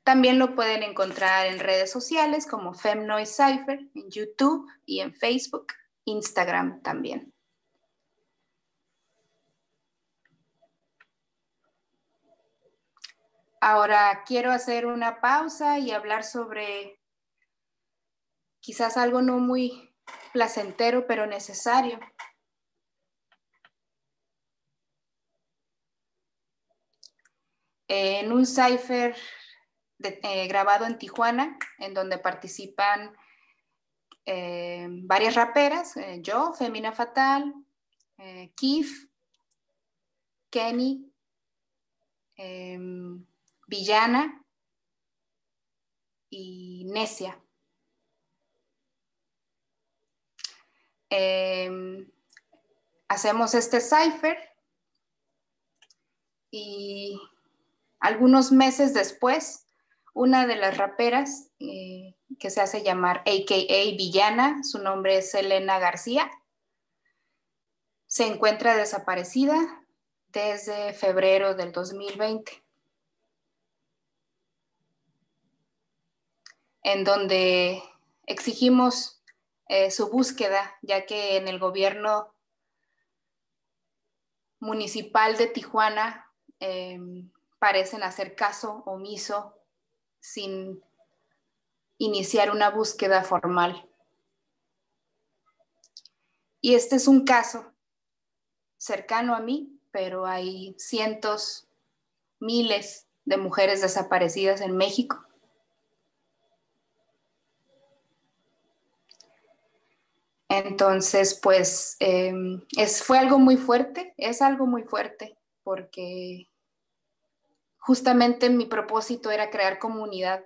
también lo pueden encontrar en redes sociales como Femnoise Cypher, en YouTube y en Facebook, Instagram también. Ahora quiero hacer una pausa y hablar sobre quizás algo no muy placentero, pero necesario. En un cipher grabado en Tijuana, en donde participan varias raperas, yo, Femina Fatal, Kif, Kenny, Villana y Necia. Hacemos este cipher y algunos meses después, una de las raperas que se hace llamar a.k.a. Villana, su nombre es Elena García, se encuentra desaparecida desde febrero del 2020, en donde exigimos su búsqueda, ya que en el gobierno municipal de Tijuana parecen hacer caso omiso sin iniciar una búsqueda formal. Y este es un caso cercano a mí, pero hay cientos, miles de mujeres desaparecidas en México. Entonces, pues, fue algo muy fuerte, es algo muy fuerte, porque justamente mi propósito era crear comunidad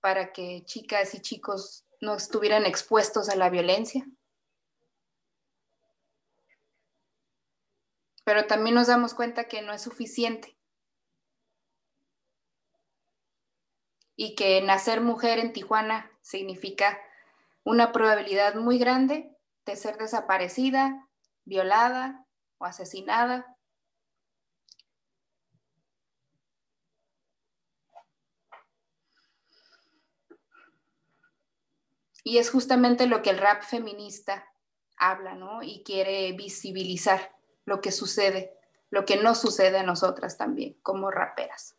para que chicas y chicos no estuvieran expuestos a la violencia. Pero también nos damos cuenta que no es suficiente. Y que nacer mujer en Tijuana significa una probabilidad muy grande de ser desaparecida, violada o asesinada. Y es justamente lo que el rap feminista habla, ¿no? Y quiere visibilizar lo que sucede, lo que no sucede a nosotras también, como raperas.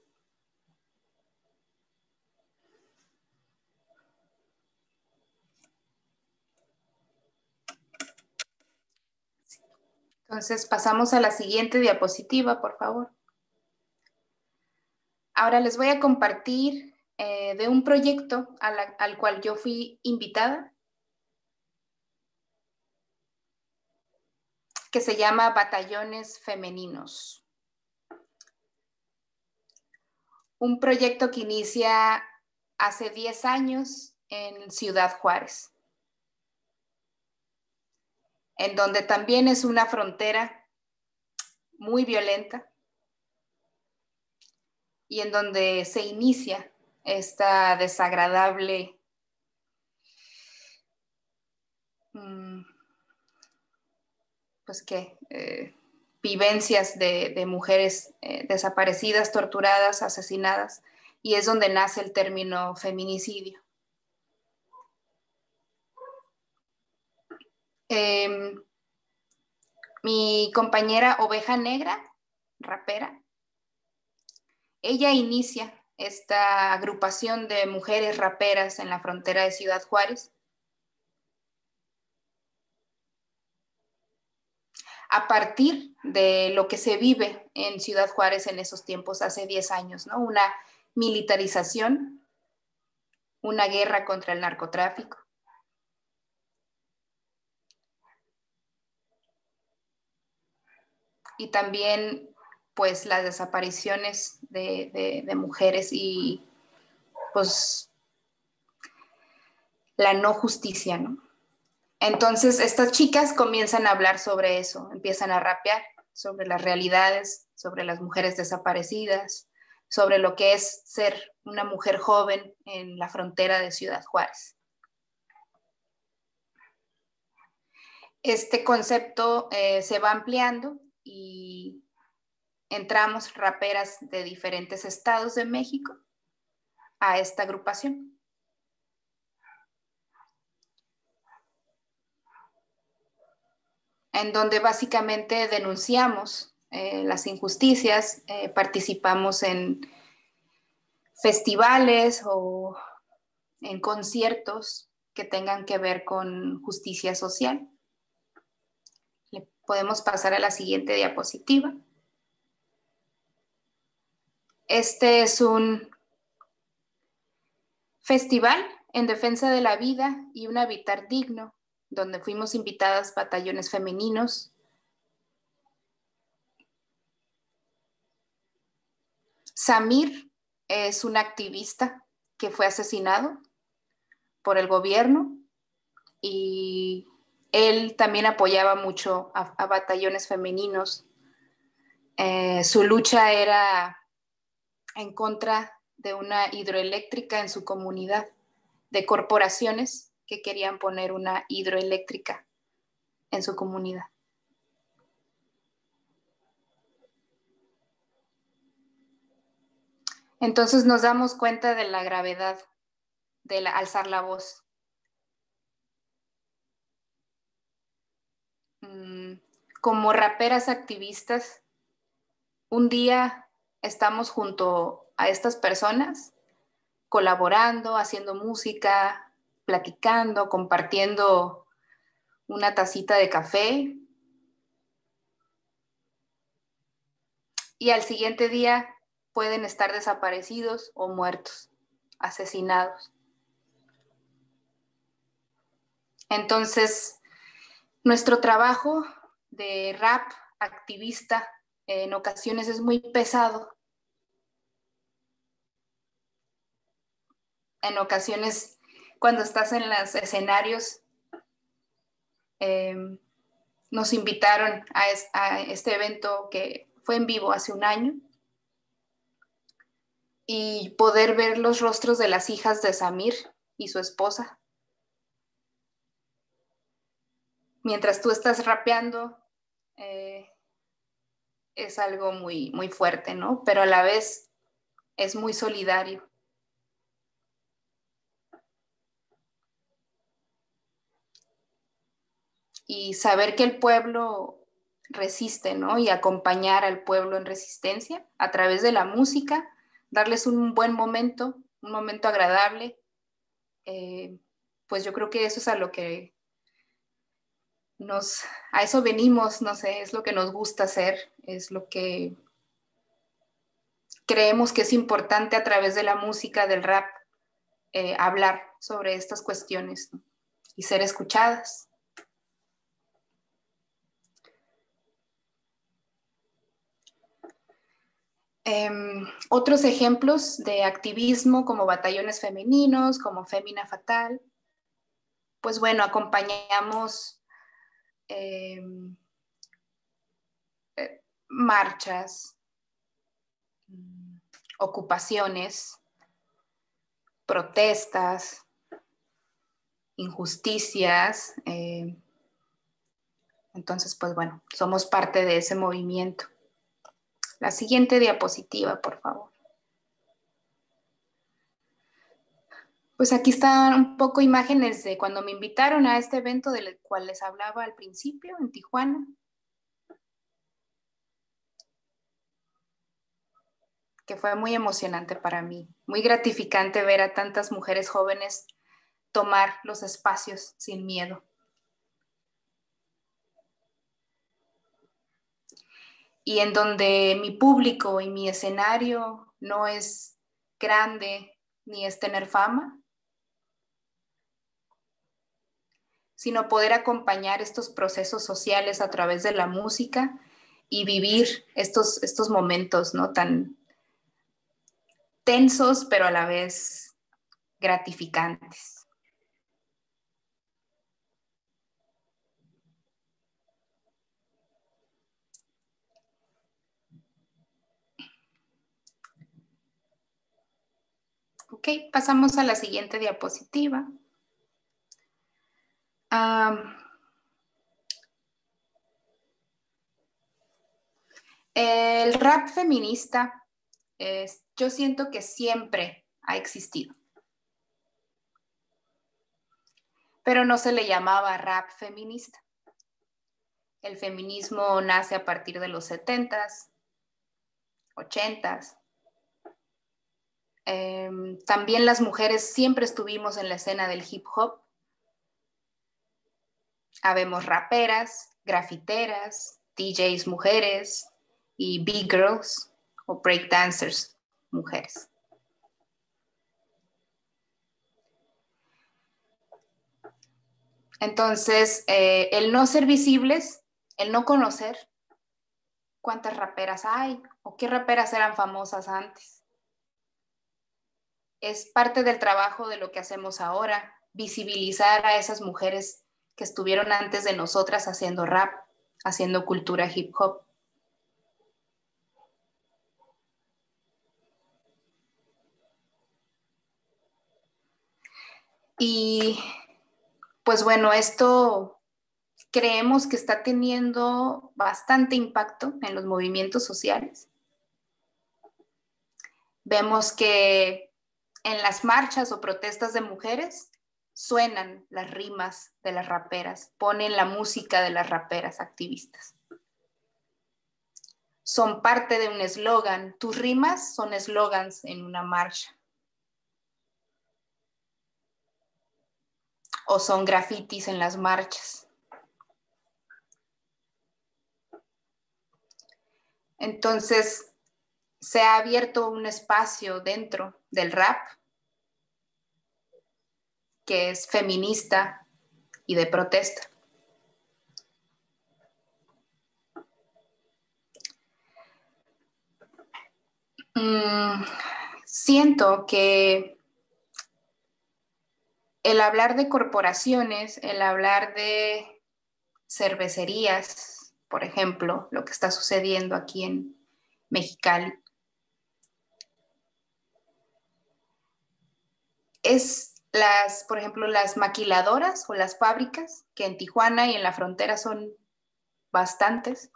Entonces pasamos a la siguiente diapositiva, por favor. Ahora les voy a compartir de un proyecto al cual yo fui invitada, que se llama Batallones Femeninos. Un proyecto que inicia hace 10 años en Ciudad Juárez, en donde también es una frontera muy violenta y en donde se inicia esta desagradable vivencias de mujeres desaparecidas, torturadas, asesinadas, y es donde nace el término feminicidio. Mi compañera Oveja Negra, rapera, ella inicia esta agrupación de mujeres raperas en la frontera de Ciudad Juárez, a partir de lo que se vive en Ciudad Juárez en esos tiempos, hace 10 años, ¿no? Una militarización, una guerra contra el narcotráfico. Y también, pues, las desapariciones de mujeres y, pues, la no justicia, ¿no? Entonces, estas chicas comienzan a hablar sobre eso, empiezan a rapear sobre las realidades, sobre las mujeres desaparecidas, sobre lo que es ser una mujer joven en la frontera de Ciudad Juárez. Este concepto se va ampliando y entramos raperas de diferentes estados de México a esta agrupación. En donde básicamente denunciamos las injusticias, participamos en festivales o en conciertos que tengan que ver con justicia social. Le podemos pasar a la siguiente diapositiva. Este es un festival en defensa de la vida y un habitar digno, donde fuimos invitadas batallones femeninos. Samir es un activista que fue asesinado por el gobierno y él también apoyaba mucho a batallones femeninos. Su lucha era en contra de una hidroeléctrica en su comunidad, de corporaciones que querían poner una hidroeléctrica en su comunidad. Entonces nos damos cuenta de la gravedad de alzar la voz. Como raperas activistas, un día estamos junto a estas personas, colaborando, haciendo música, platicando, compartiendo una tacita de café. Y al siguiente día pueden estar desaparecidos o muertos, asesinados. Entonces, nuestro trabajo de rap activista en ocasiones es muy pesado. En ocasiones, cuando estás en los escenarios, nos invitaron a este evento que fue en vivo hace un año y poder ver los rostros de las hijas de Samir y su esposa. Mientras tú estás rapeando, es algo muy, muy fuerte, ¿no? Pero a la vez es muy solidario. Y saber que el pueblo resiste, ¿no? Y acompañar al pueblo en resistencia a través de la música, darles un buen momento, un momento agradable. Pues yo creo que eso es a lo que a eso venimos, no sé, es lo que nos gusta hacer, es lo que creemos que es importante a través de la música, del rap, hablar sobre estas cuestiones, ¿no? Y ser escuchadas. Otros ejemplos de activismo como batallones femeninos, como Fémina Fatal, pues bueno, acompañamos marchas, ocupaciones, protestas, injusticias. Entonces, pues bueno, somos parte de ese movimiento. La siguiente diapositiva, por favor. Pues aquí están un poco imágenes de cuando me invitaron a este evento del cual les hablaba al principio, en Tijuana. Que fue muy emocionante para mí, muy gratificante ver a tantas mujeres jóvenes tomar los espacios sin miedo. Y en donde mi público y mi escenario no es grande ni es tener fama, sino poder acompañar estos procesos sociales a través de la música y vivir estos momentos, ¿no? Tan tensos, pero a la vez gratificantes. Ok, pasamos a la siguiente diapositiva. El rap feminista, yo siento que siempre ha existido. Pero no se le llamaba rap feminista. El feminismo nace a partir de los 70s, 80s. También las mujeres siempre estuvimos en la escena del hip hop. Habemos raperas, grafiteras, DJs mujeres y B-girls o breakdancers mujeres. Entonces, el no ser visibles, el no conocer cuántas raperas hay o qué raperas eran famosas antes. Es parte del trabajo de lo que hacemos ahora, visibilizar a esas mujeres que estuvieron antes de nosotras haciendo rap, haciendo cultura hip hop. Y pues bueno, esto creemos que está teniendo bastante impacto en los movimientos sociales. Vemos que en las marchas o protestas de mujeres suenan las rimas de las raperas, ponen la música de las raperas activistas. Son parte de un eslogan. Tus rimas son eslogans en una marcha. O son grafitis en las marchas. Entonces, se ha abierto un espacio dentro del rap que es feminista y de protesta. Siento que el hablar de corporaciones, el hablar de cervecerías, por ejemplo, lo que está sucediendo aquí en Mexicali, es por ejemplo, las maquiladoras o las fábricas, que en Tijuana y en la frontera son bastantes.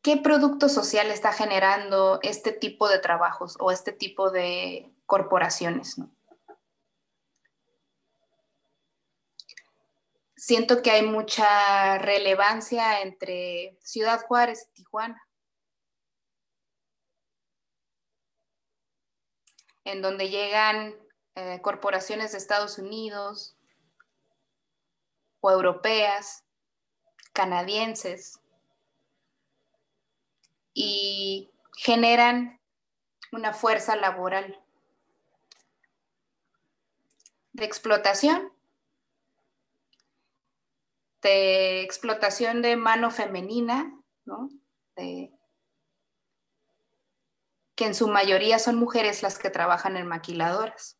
¿Qué producto social está generando este tipo de trabajos o este tipo de corporaciones, ¿no? Siento que hay mucha relevancia entre Ciudad Juárez y Tijuana, en donde llegan corporaciones de Estados Unidos o europeas, canadienses, y generan una fuerza laboral de explotación de mano femenina, ¿no? Que en su mayoría son mujeres las que trabajan en maquiladoras,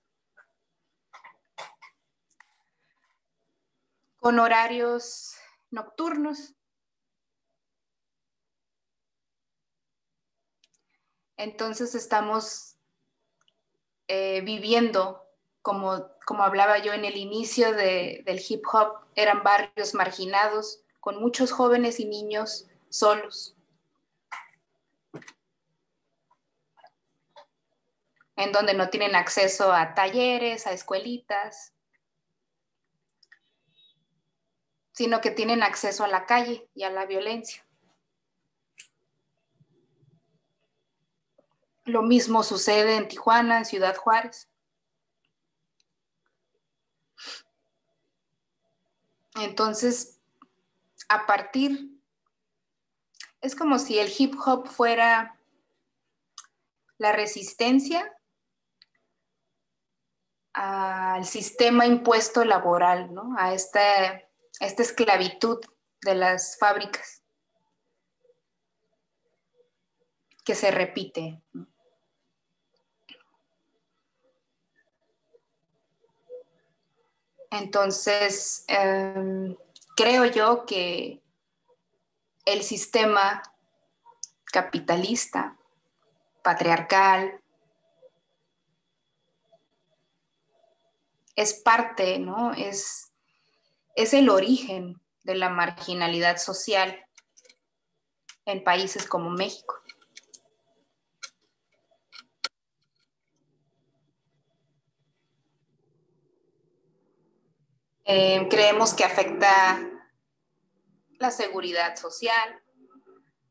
con horarios nocturnos. Entonces estamos viviendo, como hablaba yo en el inicio del hip hop, eran barrios marginados, con muchos jóvenes y niños solos, en donde no tienen acceso a talleres, a escuelitas, sino que tienen acceso a la calle y a la violencia. Lo mismo sucede en Tijuana, en Ciudad Juárez. Entonces, es como si el hip hop fuera la resistencia al sistema impuesto laboral, ¿no? A esta esclavitud de las fábricas que se repite, ¿no? Entonces, creo yo que el sistema capitalista, patriarcal. Es parte, ¿no? Es el origen de la marginalidad social en países como México. Creemos que afecta la seguridad social,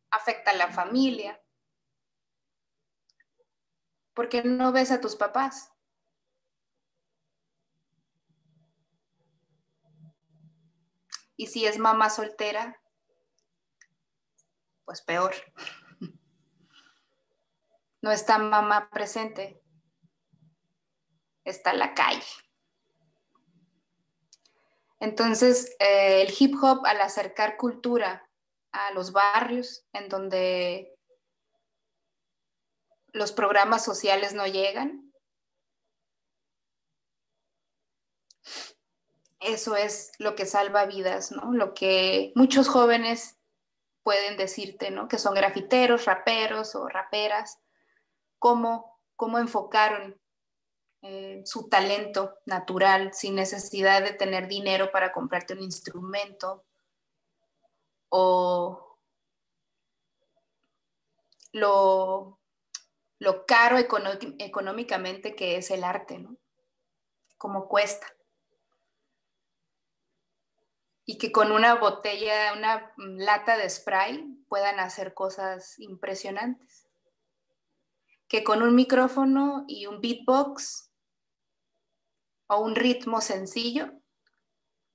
afecta a la familia. ¿Por qué no ves a tus papás? Y si es mamá soltera, pues peor. No está mamá presente, está en la calle. Entonces, el hip hop, al acercar cultura a los barrios en donde los programas sociales no llegan, eso es lo que salva vidas, ¿no? Lo que muchos jóvenes pueden decirte, ¿no? Que son grafiteros, raperos o raperas, cómo enfocaron su talento natural sin necesidad de tener dinero para comprarte un instrumento o lo caro económicamente que es el arte, ¿no? Cómo cuesta. Y que con una botella, una lata de spray puedan hacer cosas impresionantes. Que con un micrófono y un beatbox o un ritmo sencillo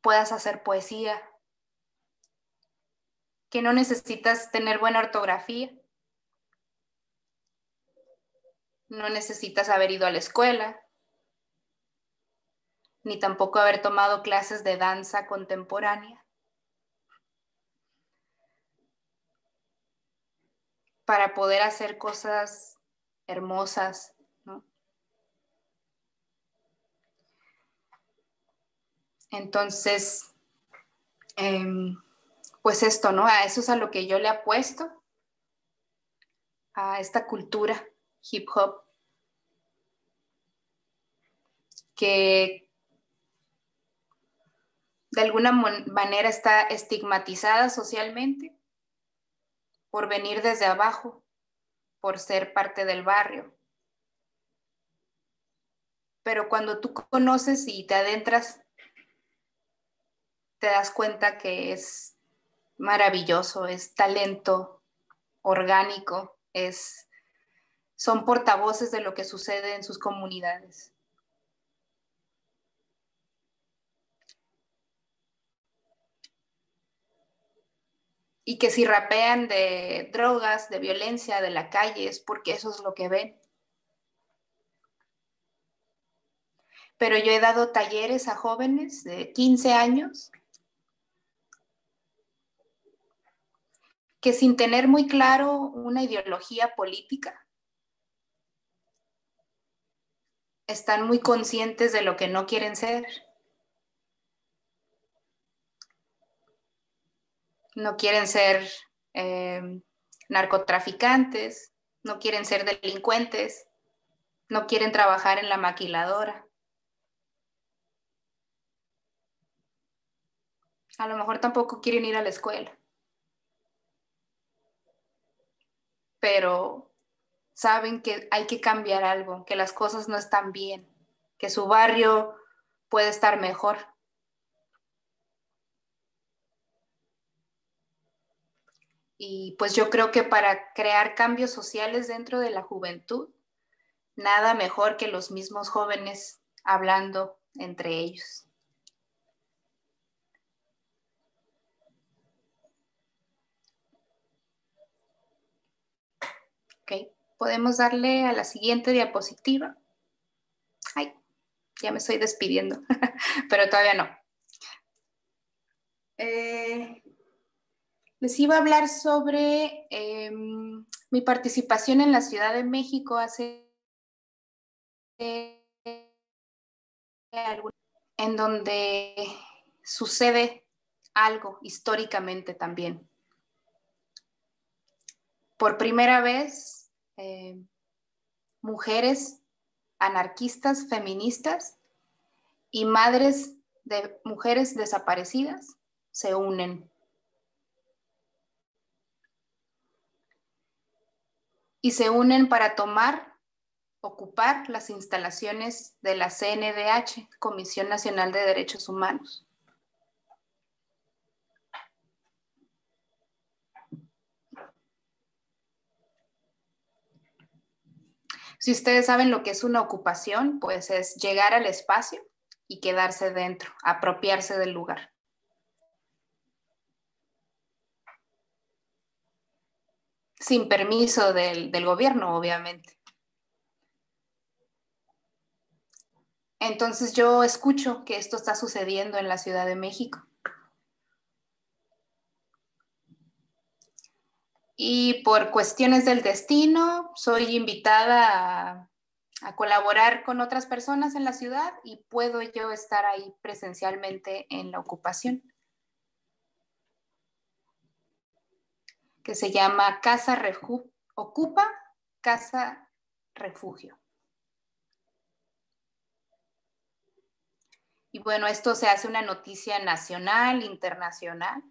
puedas hacer poesía. Que no necesitas tener buena ortografía. No necesitas haber ido a la escuela. Ni tampoco haber tomado clases de danza contemporánea. Para poder hacer cosas hermosas, ¿no? Entonces, pues esto, ¿no? A eso es a lo que yo le apuesto, a esta cultura hip hop, que de alguna manera está estigmatizada socialmente por venir desde abajo, por ser parte del barrio. Pero cuando tú conoces y te adentras, te das cuenta que es maravilloso, es talento orgánico, son portavoces de lo que sucede en sus comunidades. Y que si rapean de drogas, de violencia, de la calle, es porque eso es lo que ven. Pero yo he dado talleres a jóvenes de 15 años que sin tener muy claro una ideología política, están muy conscientes de lo que no quieren ser. No quieren ser narcotraficantes, no quieren ser delincuentes, no quieren trabajar en la maquiladora. A lo mejor tampoco quieren ir a la escuela. Pero saben que hay que cambiar algo, que las cosas no están bien, que su barrio puede estar mejor. Y pues yo creo que para crear cambios sociales dentro de la juventud, nada mejor que los mismos jóvenes hablando entre ellos. Ok, podemos darle a la siguiente diapositiva. Ay, ya me estoy despidiendo, pero todavía no. Les iba a hablar sobre mi participación en la Ciudad de México hace en donde sucede algo históricamente también. Por primera vez mujeres anarquistas, feministas y madres de mujeres desaparecidas se unen. Y se unen para ocupar las instalaciones de la CNDH, Comisión Nacional de Derechos Humanos. Si ustedes saben lo que es una ocupación, pues es llegar al espacio y quedarse dentro, apropiarse del lugar. Sin permiso del gobierno, obviamente. Entonces yo escucho que esto está sucediendo en la Ciudad de México. Y por cuestiones del destino, soy invitada a colaborar con otras personas en la ciudad y puedo yo estar ahí presencialmente en la ocupación, que se llama Ocupa Casa Refugio. Y bueno, esto se hace una noticia nacional, internacional.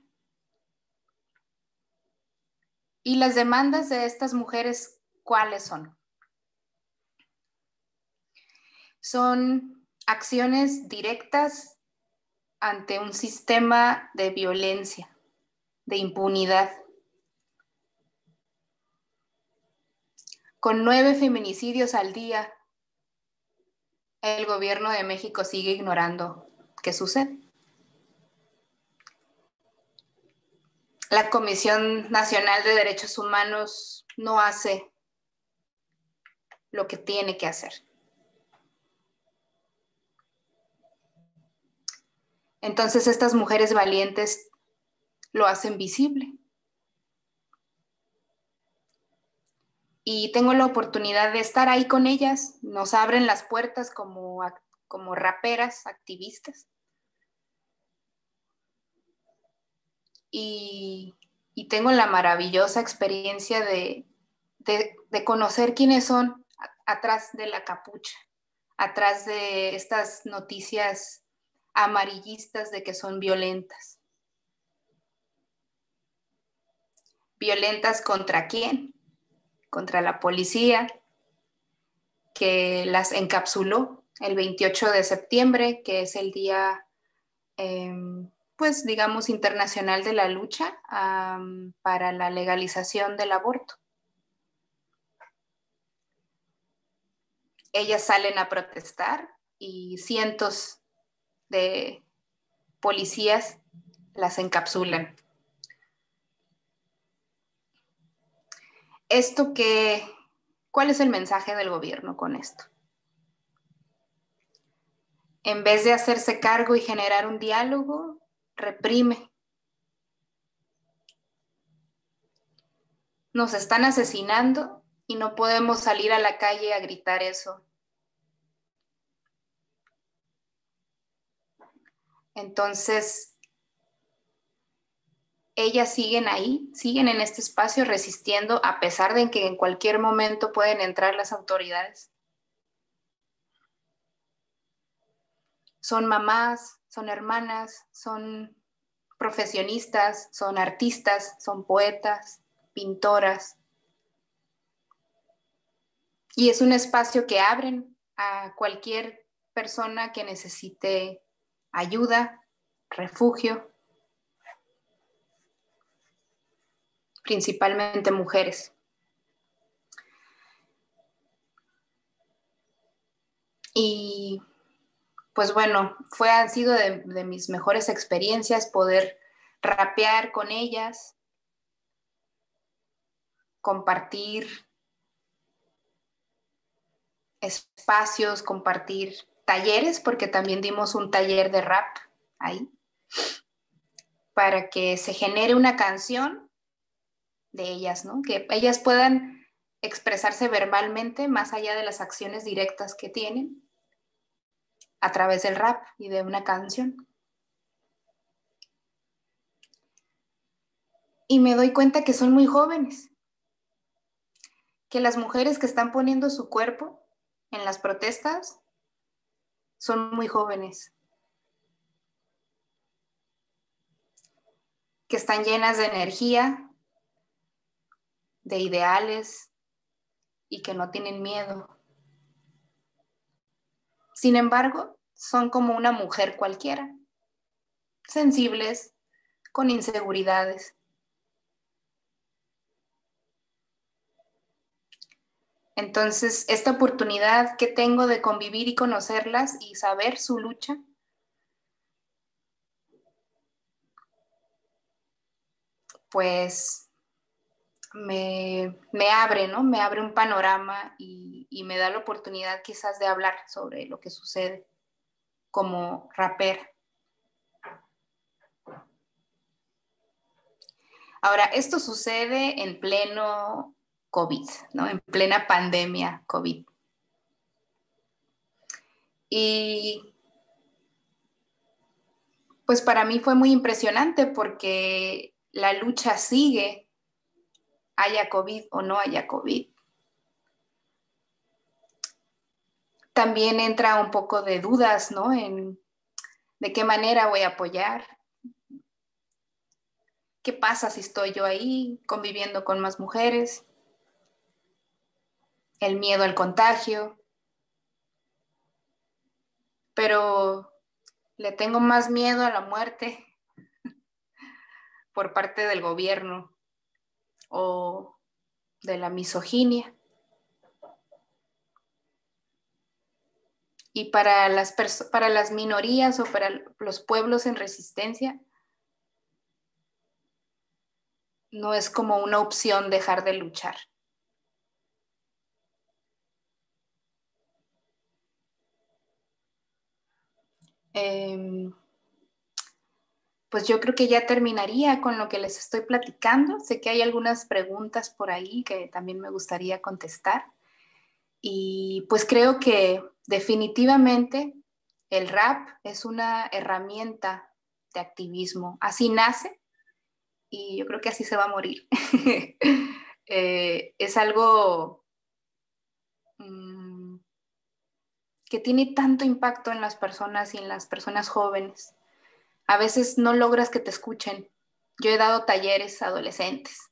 ¿Y las demandas de estas mujeres cuáles son? Son acciones directas ante un sistema de violencia, de impunidad. Con 9 feminicidios al día, el gobierno de México sigue ignorando qué sucede. La Comisión Nacional de Derechos Humanos no hace lo que tiene que hacer. Entonces estas mujeres valientes lo hacen visible. Y tengo la oportunidad de estar ahí con ellas. Nos abren las puertas como raperas, activistas. Y tengo la maravillosa experiencia de conocer quiénes son atrás de la capucha, atrás de estas noticias amarillistas de que son violentas. ¿Violentas contra quién? Contra la policía, que las encapsuló el 28 de septiembre, que es el día, pues digamos, internacional de la lucha para la legalización del aborto. Ellas salen a protestar y cientos de policías las encapsulan. ¿Cuál es el mensaje del gobierno con esto? En vez de hacerse cargo y generar un diálogo, reprime. Nos están asesinando y no podemos salir a la calle a gritar eso. Entonces, ellas siguen ahí, siguen en este espacio resistiendo a pesar de que en cualquier momento pueden entrar las autoridades. Son mamás, son hermanas, son profesionistas, son artistas, son poetas, pintoras. Y es un espacio que abren a cualquier persona que necesite ayuda, refugio, principalmente mujeres. Y pues bueno, han sido de mis mejores experiencias poder rapear con ellas, compartir espacios, compartir talleres, porque también dimos un taller de rap ahí, para que se genere una canción de ellas, ¿no? Que ellas puedan expresarse verbalmente más allá de las acciones directas que tienen a través del rap y de una canción. Y me doy cuenta que son muy jóvenes, que las mujeres que están poniendo su cuerpo en las protestas son muy jóvenes, que están llenas de energía, de ideales y que no tienen miedo. Sin embargo, son como una mujer cualquiera, sensibles, con inseguridades. Entonces, esta oportunidad que tengo de convivir y conocerlas y saber su lucha, pues me abre, ¿no? Me abre un panorama y me da la oportunidad quizás de hablar sobre lo que sucede como rapera. Ahora, esto sucede en pleno COVID, ¿no? En plena pandemia COVID. Y pues para mí fue muy impresionante porque la lucha sigue, haya COVID o no haya COVID. También entra un poco de dudas, ¿no? En de qué manera voy a apoyar. ¿Qué pasa si estoy yo ahí conviviendo con más mujeres? El miedo al contagio. Pero le tengo más miedo a la muerte por parte del gobierno o de la misoginia. Y para las minorías o para los pueblos en resistencia, no es como una opción dejar de luchar. Pues yo creo que ya terminaría con lo que les estoy platicando. Sé que hay algunas preguntas por ahí que también me gustaría contestar. Y pues creo que definitivamente el rap es una herramienta de activismo. Así nace y yo creo que así se va a morir. Es algo que tiene tanto impacto en las personas y en las personas jóvenes. A veces no logras que te escuchen. Yo he dado talleres a adolescentes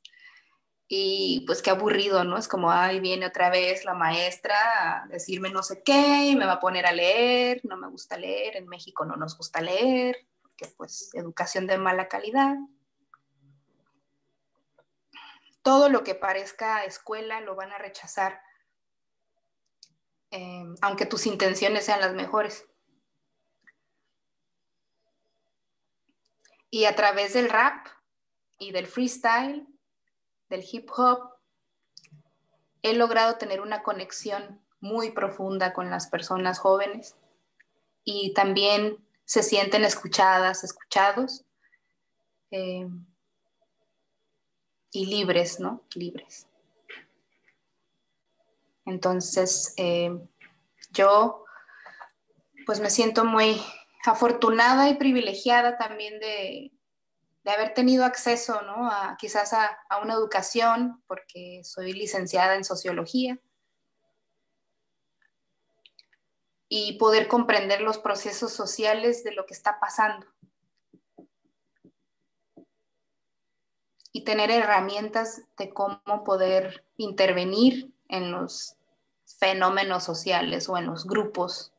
y pues qué aburrido, ¿no? Es como, ay, viene otra vez la maestra a decirme no sé qué y me va a poner a leer. No me gusta leer, en México no nos gusta leer, porque pues educación de mala calidad. Todo lo que parezca escuela lo van a rechazar, aunque tus intenciones sean las mejores. Y a través del rap y del freestyle, del hip hop, he logrado tener una conexión muy profunda con las personas jóvenes y también se sienten escuchadas, escuchados y libres, ¿no? Libres. Entonces, yo pues me siento muy afortunada y privilegiada también de haber tenido acceso, ¿no? Quizás a una educación, porque soy licenciada en sociología, y poder comprender los procesos sociales de lo que está pasando. Y tener herramientas de cómo poder intervenir en los fenómenos sociales o en los grupos.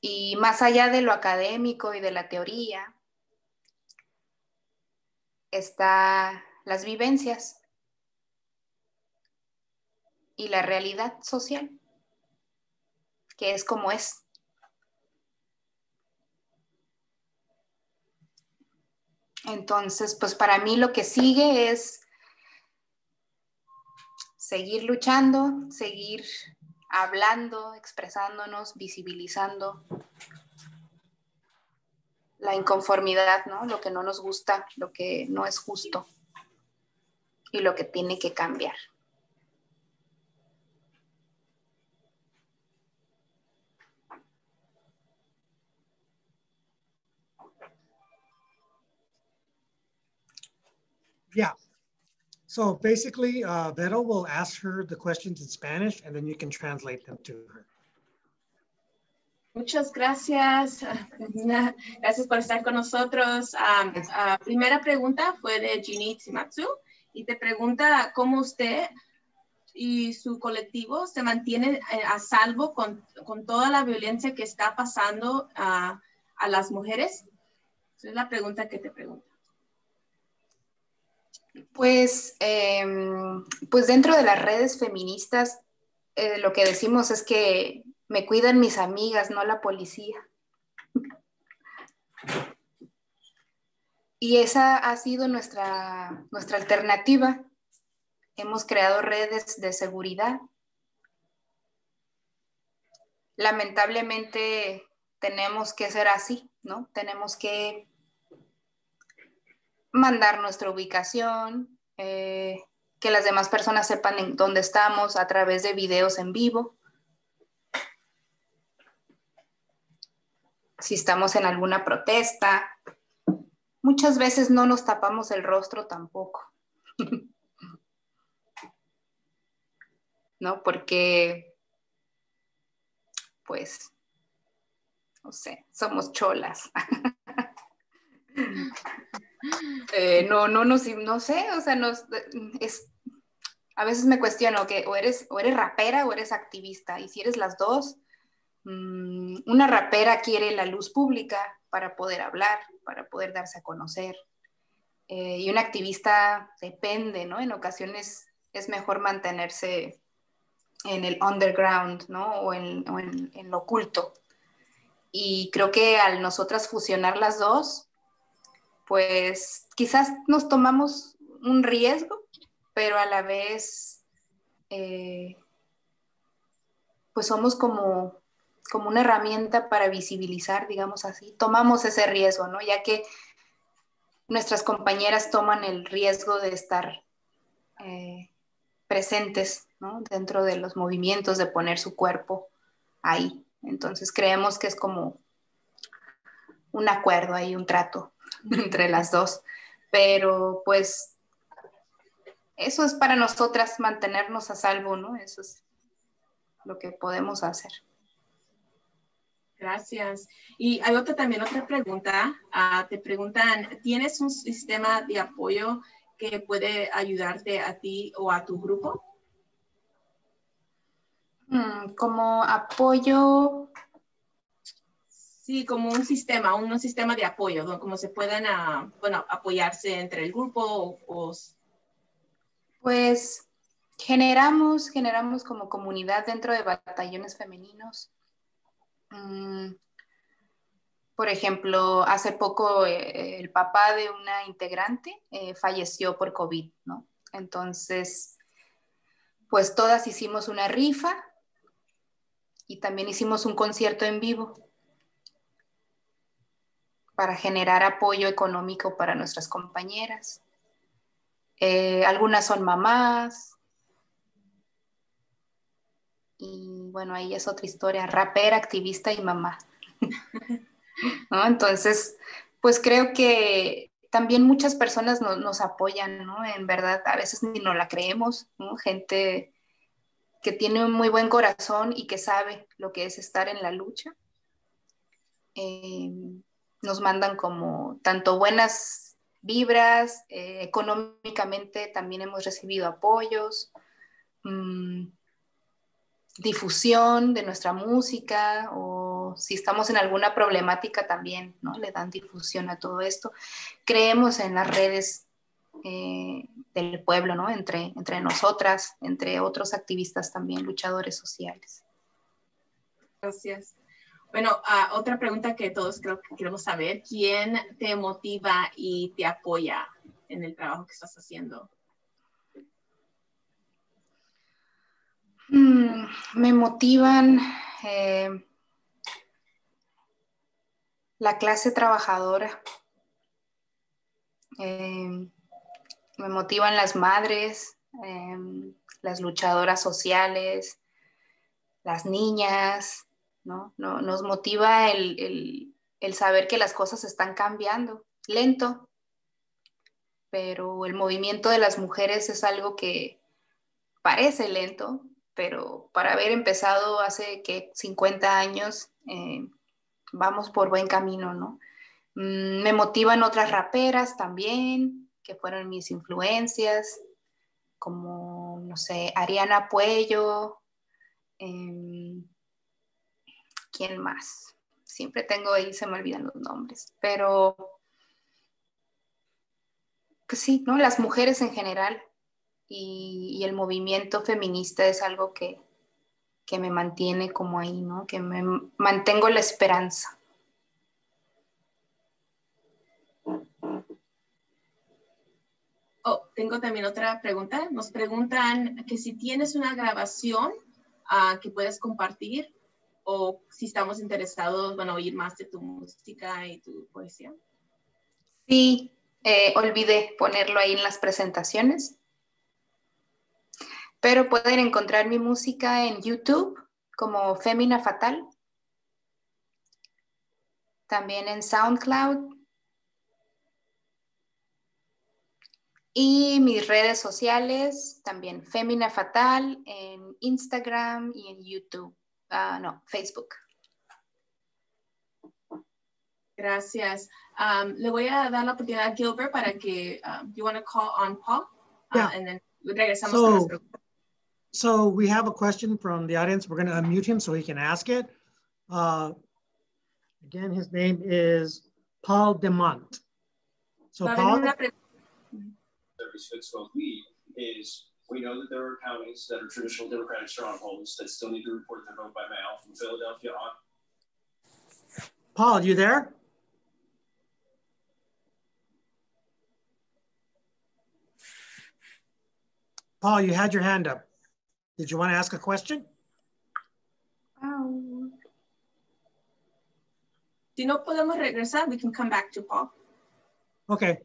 Y más allá de lo académico y de la teoría, están las vivencias y la realidad social, que es como es. Entonces, pues para mí lo que sigue es seguir luchando, seguir hablando, expresándonos, visibilizando la inconformidad, ¿no? Lo que no nos gusta, lo que no es justo y lo que tiene que cambiar. Yeah. So basically, Vero will ask her the questions in Spanish, and then you can translate them to her. Muchas gracias. Gracias por estar con nosotros. Primera pregunta fue de Ginny Tsumatsu y te pregunta cómo usted y su colectivo se mantiene a salvo con toda la violencia que está pasando a las mujeres. Esa es la pregunta que te pregunto. Pues, pues dentro de las redes feministas, lo que decimos es que me cuidan mis amigas, no la policía. Y esa ha sido nuestra alternativa. Hemos creado redes de seguridad. Lamentablemente tenemos que ser así, ¿no? Tenemos que mandar nuestra ubicación, que las demás personas sepan en dónde estamos a través de videos en vivo. Si estamos en alguna protesta, muchas veces no nos tapamos el rostro tampoco. ¿No? Porque, pues, no sé, somos cholas. No sé, o sea, a veces me cuestiono que o eres rapera o eres activista, y si eres las dos, una rapera quiere la luz pública para poder hablar, para poder darse a conocer, y una activista depende, ¿no? En ocasiones es mejor mantenerse en el underground, ¿no? O en lo oculto. Y creo que al nosotras fusionar las dos, pues quizás nos tomamos un riesgo, pero a la vez, pues somos como una herramienta para visibilizar, digamos así. Tomamos ese riesgo, ¿no? Ya que nuestras compañeras toman el riesgo de estar presentes, ¿no? Dentro de los movimientos, de poner su cuerpo ahí. Entonces creemos que es como un acuerdo ahí, un trato entre las dos. Pero pues eso es para nosotras, mantenernos a salvo, ¿no? Eso es lo que podemos hacer. Gracias. Y hay también otra pregunta. Te preguntan, ¿tienes un sistema de apoyo que puede ayudarte a ti o a tu grupo? Como apoyo. Sí, como un sistema de apoyo, ¿no? Como se puedan apoyarse entre el grupo Pues generamos como comunidad dentro de batallones femeninos. Por ejemplo, hace poco el papá de una integrante falleció por COVID, ¿no? Entonces, pues todas hicimos una rifa y también hicimos un concierto en vivo para generar apoyo económico para nuestras compañeras. Algunas son mamás. Y bueno, ahí es otra historia, rapera, activista y mamá. ¿No? Entonces, pues creo que también muchas personas nos apoyan, ¿no? En verdad, a veces ni nos la creemos, ¿no? Gente que tiene un muy buen corazón y que sabe lo que es estar en la lucha. Nos mandan como tanto buenas vibras, económicamente también hemos recibido apoyos, difusión de nuestra música, o si estamos en alguna problemática también, ¿no? Le dan difusión a todo esto. Creemos en las redes del pueblo, ¿no? Entre nosotras, entre otros activistas también, luchadores sociales. Gracias. Bueno, otra pregunta que todos creo que queremos saber, ¿quién te motiva y te apoya en el trabajo que estás haciendo? Me motivan la clase trabajadora, me motivan las madres, las luchadoras sociales, las niñas, ¿no? Nos motiva el saber que las cosas están cambiando, lento, pero el movimiento de las mujeres es algo que parece lento, pero para haber empezado hace que 50 años, vamos por buen camino, ¿no? Me motivan otras raperas también, que fueron mis influencias, como, no sé, Ariana Puello, ¿quién más? Siempre tengo ahí, se me olvidan los nombres, pero pues sí, ¿no? Las mujeres en general y el movimiento feminista es algo que me mantiene como ahí, ¿no? Que me mantengo la esperanza. Oh, tengo también otra pregunta. Nos preguntan que si tienes una grabación que puedes compartir o si estamos interesados en oír más de tu música y tu poesía. Sí, olvidé ponerlo ahí en las presentaciones, pero pueden encontrar mi música en YouTube como Fémina Fatal, también en SoundCloud y mis redes sociales, también Fémina Fatal en Instagram y en YouTube, no, Facebook. Gracias. Le voy a dar la oportunidad a Gilbert para que, you want to call on Paul? Yeah. And then regresamos con las preguntas. So we have a question from the audience. We're going to unmute him so he can ask it. Again, his name is Paul Demont. So Paul. Service Fixed-Vote lead is we know that there are counties that are traditional Democratic strongholds that still need to report their vote by mail from Philadelphia on. Paul, you there? Paul, you had your hand up. Did you want to ask a question? Si no podemos regresar, we can come back to Paul. Okay,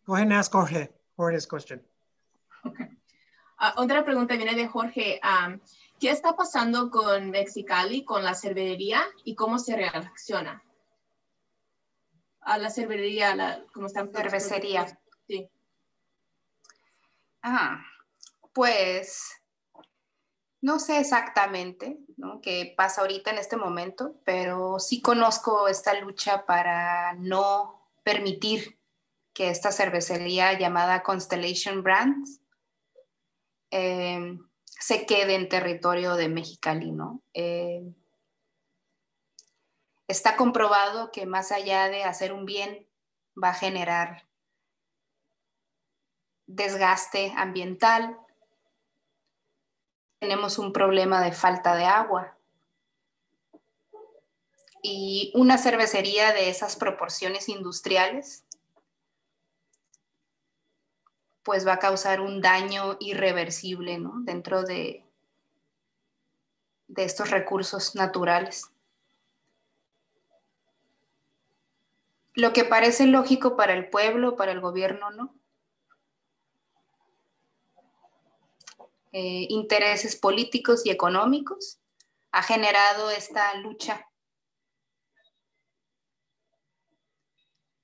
go ahead and ask Jorge's question. Okay. Otra pregunta viene de Jorge. ¿Qué está pasando con Mexicali, con la cervecería y cómo se reacciona? A la cervecería, ¿cómo están? Cervecería. Sí. Pues no sé exactamente, ¿no?, qué pasa ahorita en este momento, pero sí conozco esta lucha para no permitir que esta cervecería llamada Constellation Brands se quede en territorio de Mexicali, ¿no? Está comprobado que más allá de hacer un bien, va a generar desgaste ambiental. Tenemos un problema de falta de agua. Y una cervecería de esas proporciones industriales, pues va a causar un daño irreversible, ¿no?, dentro de estos recursos naturales. Lo que parece lógico para el pueblo, para el gobierno, ¿no? Intereses políticos y económicos, ha generado esta lucha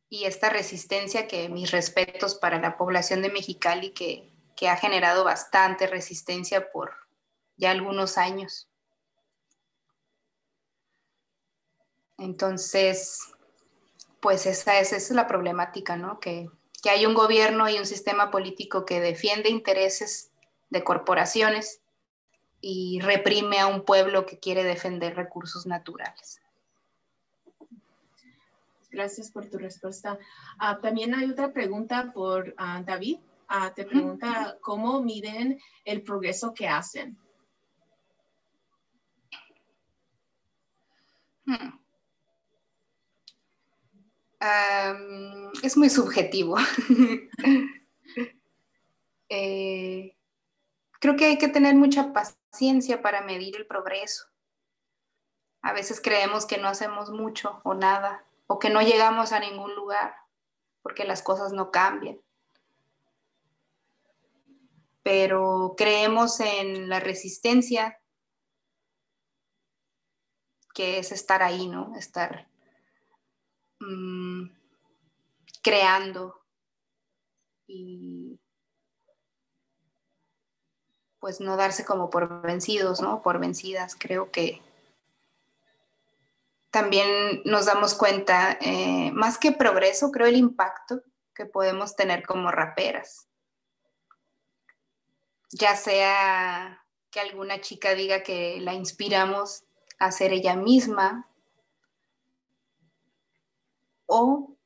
y esta resistencia, que mis respetos para la población de Mexicali, que ha generado bastante resistencia por ya algunos años. Entonces, pues esa es la problemática, ¿no? Que hay un gobierno y un sistema político que defiende intereses de corporaciones y reprime a un pueblo que quiere defender recursos naturales. Gracias por tu respuesta. También hay otra pregunta por David. Te pregunta cómo miden el progreso que hacen. Es muy subjetivo. Creo que hay que tener mucha paciencia para medir el progreso. A veces creemos que no hacemos mucho o nada, o que no llegamos a ningún lugar porque las cosas no cambian. Pero creemos en la resistencia, que es estar ahí, ¿no? Estar creando y pues no darse como por vencidos, ¿no? Por vencidas. Creo que también nos damos cuenta, más que progreso, creo el impacto que podemos tener como raperas. Ya sea que alguna chica diga que la inspiramos a ser ella misma, o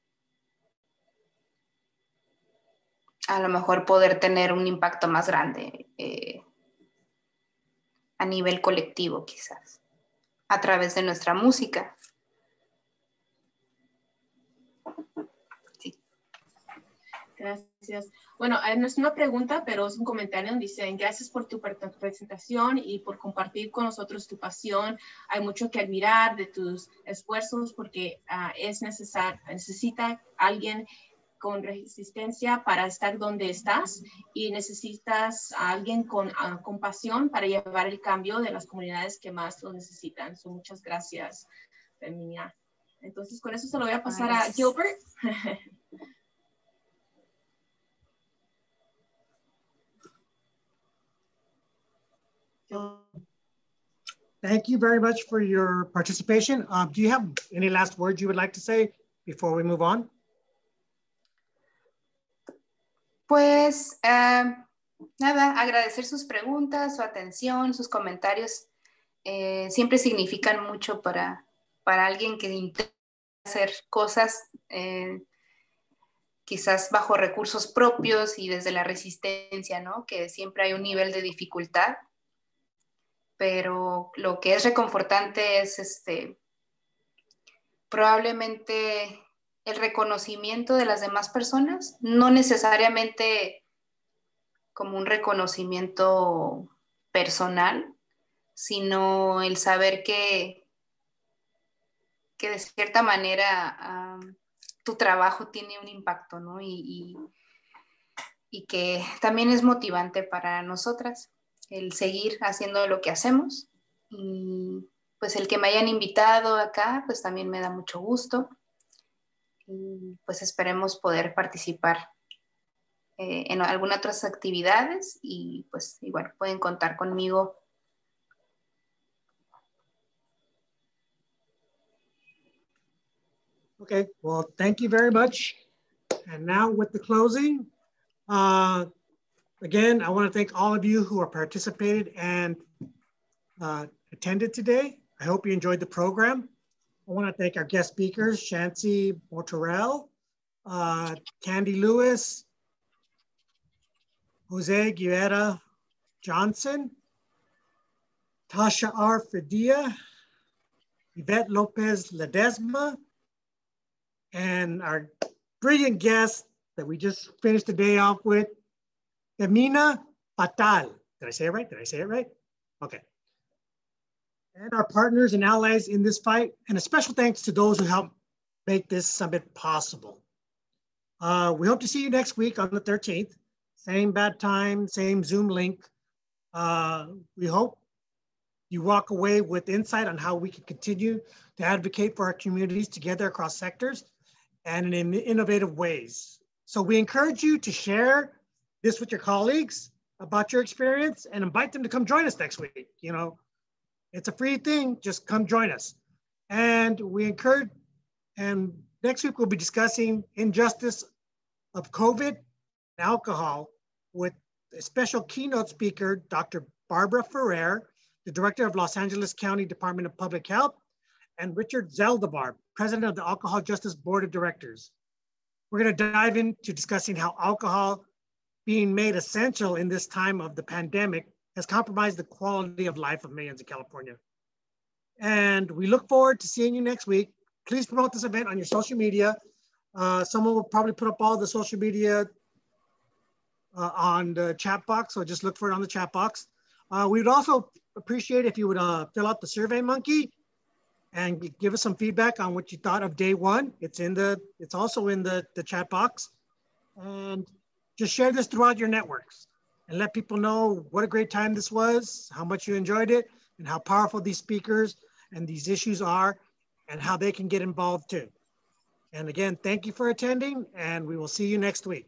a lo mejor poder tener un impacto más grande a nivel colectivo quizás, a través de nuestra música. Sí. Gracias. Bueno, no es una pregunta, pero es un comentario. Dicen, gracias por tu presentación y por compartir con nosotros tu pasión. Hay mucho que admirar de tus esfuerzos porque necesita alguien con resistencia para estar donde estás y necesitas a alguien con pasión para llevar el cambio de las comunidades que más lo necesitan. Muchas gracias, Femina. Entonces, con eso se lo voy a pasar a Gilbert. Thank you very much for your participation. Do you have any last words you would like to say before we move on? Pues nada, agradecer sus preguntas, su atención, sus comentarios. Siempre significan mucho para alguien que intenta hacer cosas quizás bajo recursos propios y desde la resistencia, ¿no? Que siempre hay un nivel de dificultad. Pero lo que es reconfortante es probablemente el reconocimiento de las demás personas, no necesariamente como un reconocimiento personal, sino el saber que de cierta manera tu trabajo tiene un impacto, ¿no? Y que también es motivante para nosotras el seguir haciendo lo que hacemos. Y pues el que me hayan invitado acá, pues también me da mucho gusto. Y pues esperemos poder participar en algunas otras actividades y pues igual pueden contar conmigo. Okay, well, thank you very much. And now with the closing, again, I want to thank all of you who are participated and attended today. I hope you enjoyed the program. I want to thank our guest speakers, Shancy Mortarell, Candy Lewis, Jose Guerra Johnson, Tasha R. Fadia, Yvette Lopez Ledesma, and our brilliant guest that we just finished the day off with, Femina Patal. Did I say it right? Did I say it right? Okay. And our partners and allies in this fight, and a special thanks to those who helped make this summit possible. We hope to see you next week on the 13th. Same bad time, same Zoom link. We hope you walk away with insight on how we can continue to advocate for our communities together across sectors and in innovative ways. So we encourage you to share this with your colleagues about your experience and invite them to come join us next week. You know, it's a free thing, just come join us. And we encourage, and next week we'll be discussing injustice of COVID and alcohol with a special keynote speaker, Dr. Barbara Ferrer, the director of Los Angeles County Department of Public Health, and Richard Zeldabar, president of the Alcohol Justice Board of Directors. We're going to dive into discussing how alcohol being made essential in this time of the pandemic has compromised the quality of life of millions in California. And we look forward to seeing you next week. Please promote this event on your social media. Someone will probably put up all the social media on the chat box, so just look for it on the chat box. We would also appreciate if you would fill out the Survey Monkey and give us some feedback on what you thought of day one. It's also in the chat box. And just share this throughout your networks and let people know what a great time this was, how much you enjoyed it, and how powerful these speakers and these issues are, and how they can get involved too. And again, thank you for attending, and we will see you next week.